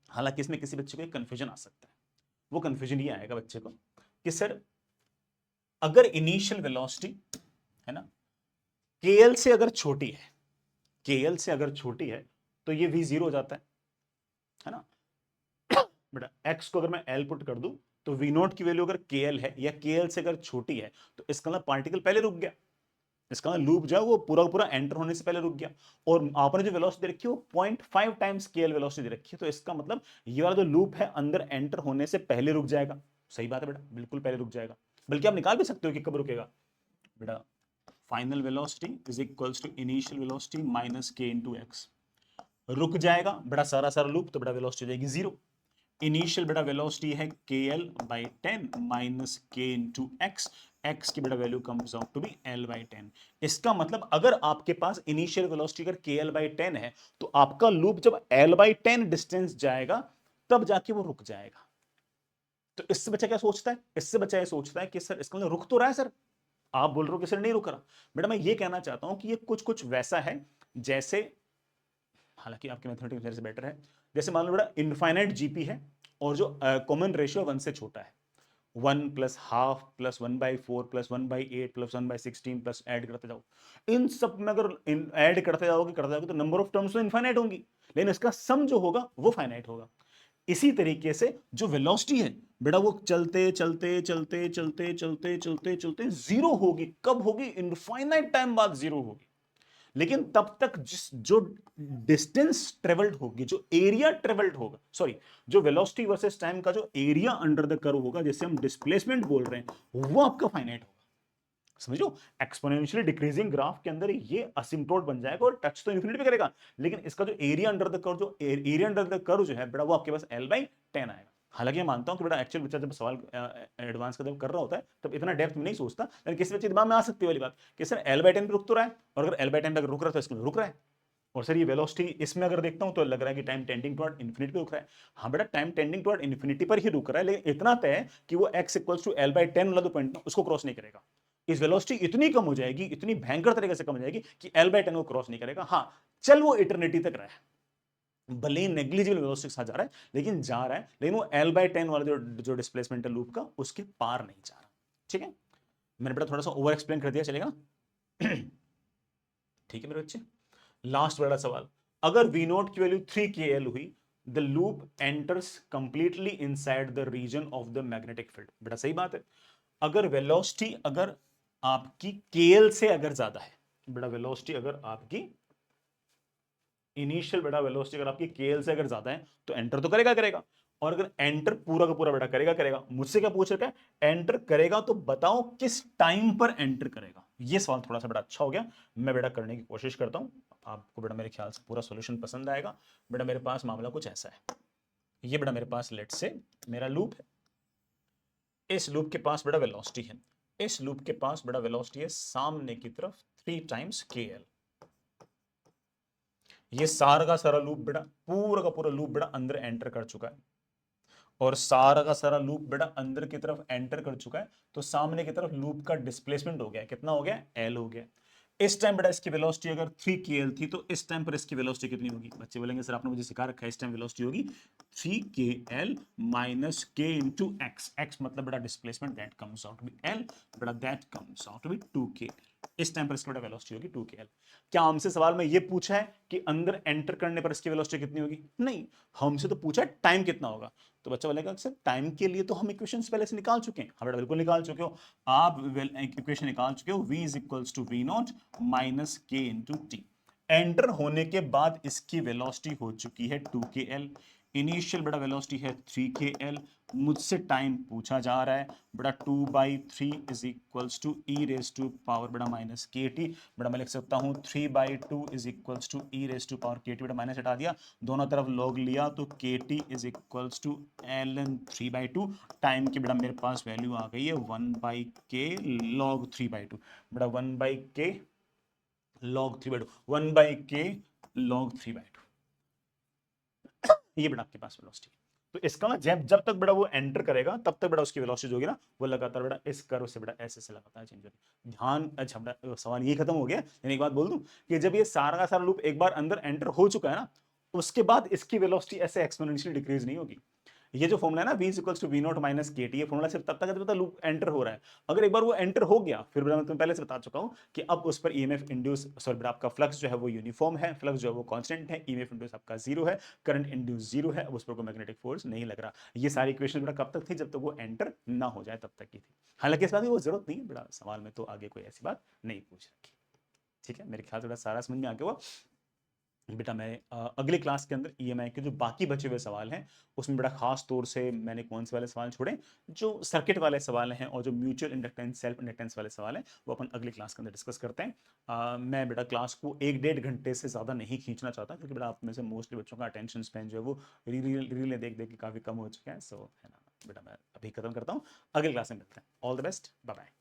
हालांकि इसमें किसी बच्चे को एक कंफ्यूजन आ सकता है, वो कंफ्यूजन ये आएगा बच्चे को कि सर अगर इनिशियल वेलोसिटी है ना KL से अगर छोटी है, KL से अगर छोटी है तो ये V 0 हो जाता है ना बेटा। x को अगर मैं L पुट कर दूं तो V नॉट की वैल्यू अगर KL है या KL से अगर छोटी है तो इसका मतलब पार्टिकल पहले रुक गया, इसका लूप जो है वो पूरा पूरा एंटर होने से पहले रुक गया। और आपने जो वेलोसिटी दे रखी है वो 0.5 टाइम्स KL वेलोसिटी दे रखी है, तो इसका मतलब ये वाला जो लूप है अंदर एंटर होने से पहले रुक जाएगा। सही बात है बेटा, बिल्कुल पहले रुक जाएगा, बल्कि आप निकाल भी सकते हो कि कब रुकेगा बेटा। Final velocity is equals to initial velocity minus k into x. रुक जाएगा बेटा सारा सारा लूप, तो बेटा वेलोसिटी हो जाएगी 0। इनिशियल बेटा वेलोसिटी है KL/10 minus k into x, x की बेटा value comes out to be L/10। इसका मतलब अगर आपके पास इनिशियल वेलोसिटी अगर KL/10 है तो आपका लूप जब L/10 डिस्टेंस जाएगा तब जाके वो रुक जाएगा। तो इससे बच्चा क्या सोचता है, इससे बच्चा ये सोचता है कि सर इसका मतलब रुक तो रहा है सर, आप बोल रहे हो कि सर नहीं रुक रहा। बेटा मैं ये कहना चाहता हूं कि ये कुछ कुछ वैसा है जैसे, हालांकि आपके मैथमेटिक्स मेरे से बेटर है, जैसे मान लो बेटा इनफाइनाइट जीपी है और जो कॉमन रेशियो 1 से छोटा है, 1 plus half plus 1/4 plus 1/8 plus 1/16 plus add करते जाओ, इन सब में अगर ऐड करते जाओगे तो नंबर ऑफ टर्म्स तो इनफाइनाइट होंगी, लेकिन इसका सम जो होगा वो फाइनाइट होगा। इसी तरीके से जो वेलोसिटी है बेटा वो चलते चलते चलते चलते चलते चलते चलते जीरो होगी, कब होगी, इनफाइनाइट टाइम बाद जीरो होगी। लेकिन तब तक जिस जो डिस्टेंस ट्रेवल्ड होगी, जो एरिया ट्रेवल्ड होगा, सॉरी जो वेलोसिटी वर्सेस टाइम का जो एरिया अंडर द कर्व होगा, जैसे हम डिस्प्लेसमेंट बोल रहे हैं, वो आपका फाइनाइट होगा। समझो, एक्सपोनेंशियली डिक्रीजिंग ग्राफ के अंदर ये असिम्प्टोट बन जाएगा और टच तो इन्फिनिटी पे करेगा, लेकिन इसका जो एरिया अंडर द कर्व, जो एरिया अंडर द कर्व जो है बेटा वो आपके पास L/10 आएगा। हालांकि मैं मानता हूं कि बेटा एक्चुअल बच्चा जब सवाल एडवांस का जब कर रहा होता है तब इतना डेप्थ में नहीं सोचता, लेकिन किसी बच्चे दिमाग में आ सकती है वाली बात कि सर L/10 पे रुक तो रहा है, और अगर L/10 पे अगर रुक रहा है तो इसमें रुक रहा है, और सर ये वेलोसिटी इसमें अगर देखता हूं तो लग रहा है कि टाइम टेंडिंग टुवर्ड इन्फिनिटी पे रुक रहा है। हाँ बेटा टाइम टेंडिंग टुवर्ड इन्फिनिटी पर ही रुक रहा है, लेकिन इतना तय है कि वो x इक्वल्स टू L/10 वाला जो पॉइंट उसको क्रॉस नहीं करेगा। इस वेलोसिटी इतनी कम हो जाएगी, इतनी भयंकर तरीके से कम हो जाएगी कि L/10 को क्रॉस नहीं करेगा। हाँ चल वो इटर्निटी तक रहा है, भले ही नेग्लिजिबल वेलोसिटी के साथ जा रहा है लेकिन जा रहा है, लेकिन वो L/10 वाला जो जो डिस्प्लेसमेंट है लूप का उसके पार नहीं जा रहा। ठीक है, मैंने बेटा थोड़ा सा ओवर एक्सप्लेन कर दिया, चलेगा? ठीक है मेरे बच्चे, लास्ट वाला सवाल, अगर V नोट की वैल्यू 3KL हुई, the loop enters completely inside the region of the magnetic field. बेटा सही बात है, अगर वेलोसिटी अगर आपकी KL से अगर ज्यादा है, बेटा वेलोसिटी अगर आपकी इनिशियल बेटा वेलोसिटी अगर आपकी KL से अगर ज्यादा है तो एंटर तो करेगा करेगा, और अगर एंटर पूरा का पूरा बेटा करेगा करेगा, मुझसे क्या पूछ रखा है, एंटर करेगा तो बताओ किस टाइम पर एंटर करेगा। ये सवाल थोड़ा सा बेटा अच्छा हो गया, मैं बेटा करने की कोशिश करता हूं, आपको बेटा मेरे ख्याल से पूरा सोल्यूशन पसंद आएगा। बेटा मेरे पास मामला कुछ ऐसा है, ये बेटा मेरे पास लेट से मेरा लूप है, इस लूप के पास बड़ा वेलोसिटी है, इस लूप के पास बड़ा वेलोसिटी है सामने की तरफ 3 टाइम्स KL। ये सारा का सारा लूप बेटा, पूरा का पूरा लूप बेटा अंदर एंटर कर चुका है, और सारा का सारा लूप बेटा अंदर की तरफ एंटर कर चुका है, तो सामने की तरफ लूप का डिस्प्लेसमेंट हो गया, कितना हो गया, L हो गया। इस टाइम बेटा इसकी वेलोसिटी अगर 3KL थी, तो इस टाइम पर इसकी वेलोसिटी कितनी होगी? बच्चे बोलेंगे सर आपने मुझे सिखा रखा है, इस टाइम वेलोसिटी होगी 3KL minus K into x. X मतलब बेटा displacement, that comes out to be L, बेटा that comes out to be 2K। इस टाइम पर इसकी बेटा वेलोसिटी होगी 2KL। क्या हमसे सवाल में ये पूछा है कि अंदर एंटर करने पर इसकी वेलोसिटी कितनी होगी? नहीं, हमसे तो पूछा है टाइम कितना होगा। तो बच्चा बोलेगा सर टाइम के लिए तो हम इक्वेशंस पहले से निकाल चुके हैं। हाँ बेटा बिल्कुल निकाल चुके हो, आप इक्वेशन निकाल चुके हो, v is equals to v naught minus k into t. Enter होने के बाद इसकी वेलोसिटी हो चुकी है 2KL, इनिशियल बड़ा वेलोसिटी है 3KL। मुझसे टाइम पूछा जा रहा है बड़ा 2/3 is equals to e raise to power बड़ा माइनस के टी। बड़ा मैं लिख सकता हूँ 3/2 is equals to e raise to power k t. बड़ा माइनस हटा दिया, दोनों तरफ लॉग लिया, तो k t is equals to ln 3/2। Time की बड़ा मेरे पास वैल्यू आ गई है 1/k log 3/2। बड़ा 1/k log 3/2, 1/k log 3/2, ये बेटा आपके पास वेलोसिटी। तो इसका ना जब जब तक बेटा वो एंटर करेगा तब तक बेटा उसकी वेलोसिटी जो होगी ना वो लगातार बेटा इस कर्व से बेटा ऐसे से लगातार चेंज होगी। ध्यान, अच्छा बेटा सवाल ये खत्म हो गया। यानी एक बात बोल दूं कि जब ये सारा का सारा लूप एक बार अंदर एंटर हो चुका है ना, उसके बाद इसकी वेलोसिटी ऐसे एक्सपोनेंशियली डिक्रीज नहीं होगी। ये जो फॉर्मूला है ना v equals to v naught minus k t, ये फॉर्मूला सिर्फ तब तक है जब तक लूप एंटर हो रहा है। अगर एक बार वो एंटर हो गया, फिर मैं तुम्हें पहले से बता चुका हूं कि अब उस पर ईएमएफ इंड्यूस, सॉरी आपका फ्लक्स जो है वो यूनिफॉर्म है, फ्लक्स जो है वो कांस्टेंट है, ईएमएफ इंड्यूस आपका जीरो है, करंट इंड्यूस जीरो है, अब उस पर कोई मैग्नेटिक फोर्स नहीं लग रहा। ये सारी इक्वेशन बेटा कब तक थी? जब तक वो एंटर ना हो जाए तब तक की थी। हालांकि इस बात की वो जरूरत नहीं है बेटा, सवाल में तो आगे कोई ऐसी बात नहीं पूछ रखी। ठीक है, मेरे ख्याल थोड़ा सारा समझ में आ गया हुआ। बेटा मैं अगले क्लास के अंदर ईएमआई के जो बाकी बचे हुए सवाल हैं उसमें बड़ा खास तौर से मैंने कौन से वाले सवाल छोड़े, जो सर्किट वाले सवाल हैं और जो म्यूचुअल इंडक्टेंस सेल्फ इंडक्टेंस वाले सवाल हैं वो अपन अगली क्लास के अंदर डिस्कस करते हैं। मैं बेटा क्लास को 1-1.5 घंटे से ज़्यादा नहीं खींचना चाहता, क्योंकि बेटा आप में से मोस्टली बच्चों का अटेंशन स्पैन जो है वो रील देख देख के काफ़ी कम हो चुका है। सो है ना बेटा, मैं अभी खत्म करता हूँ, अगली क्लास में मिलते हैं। All the best, bye bye.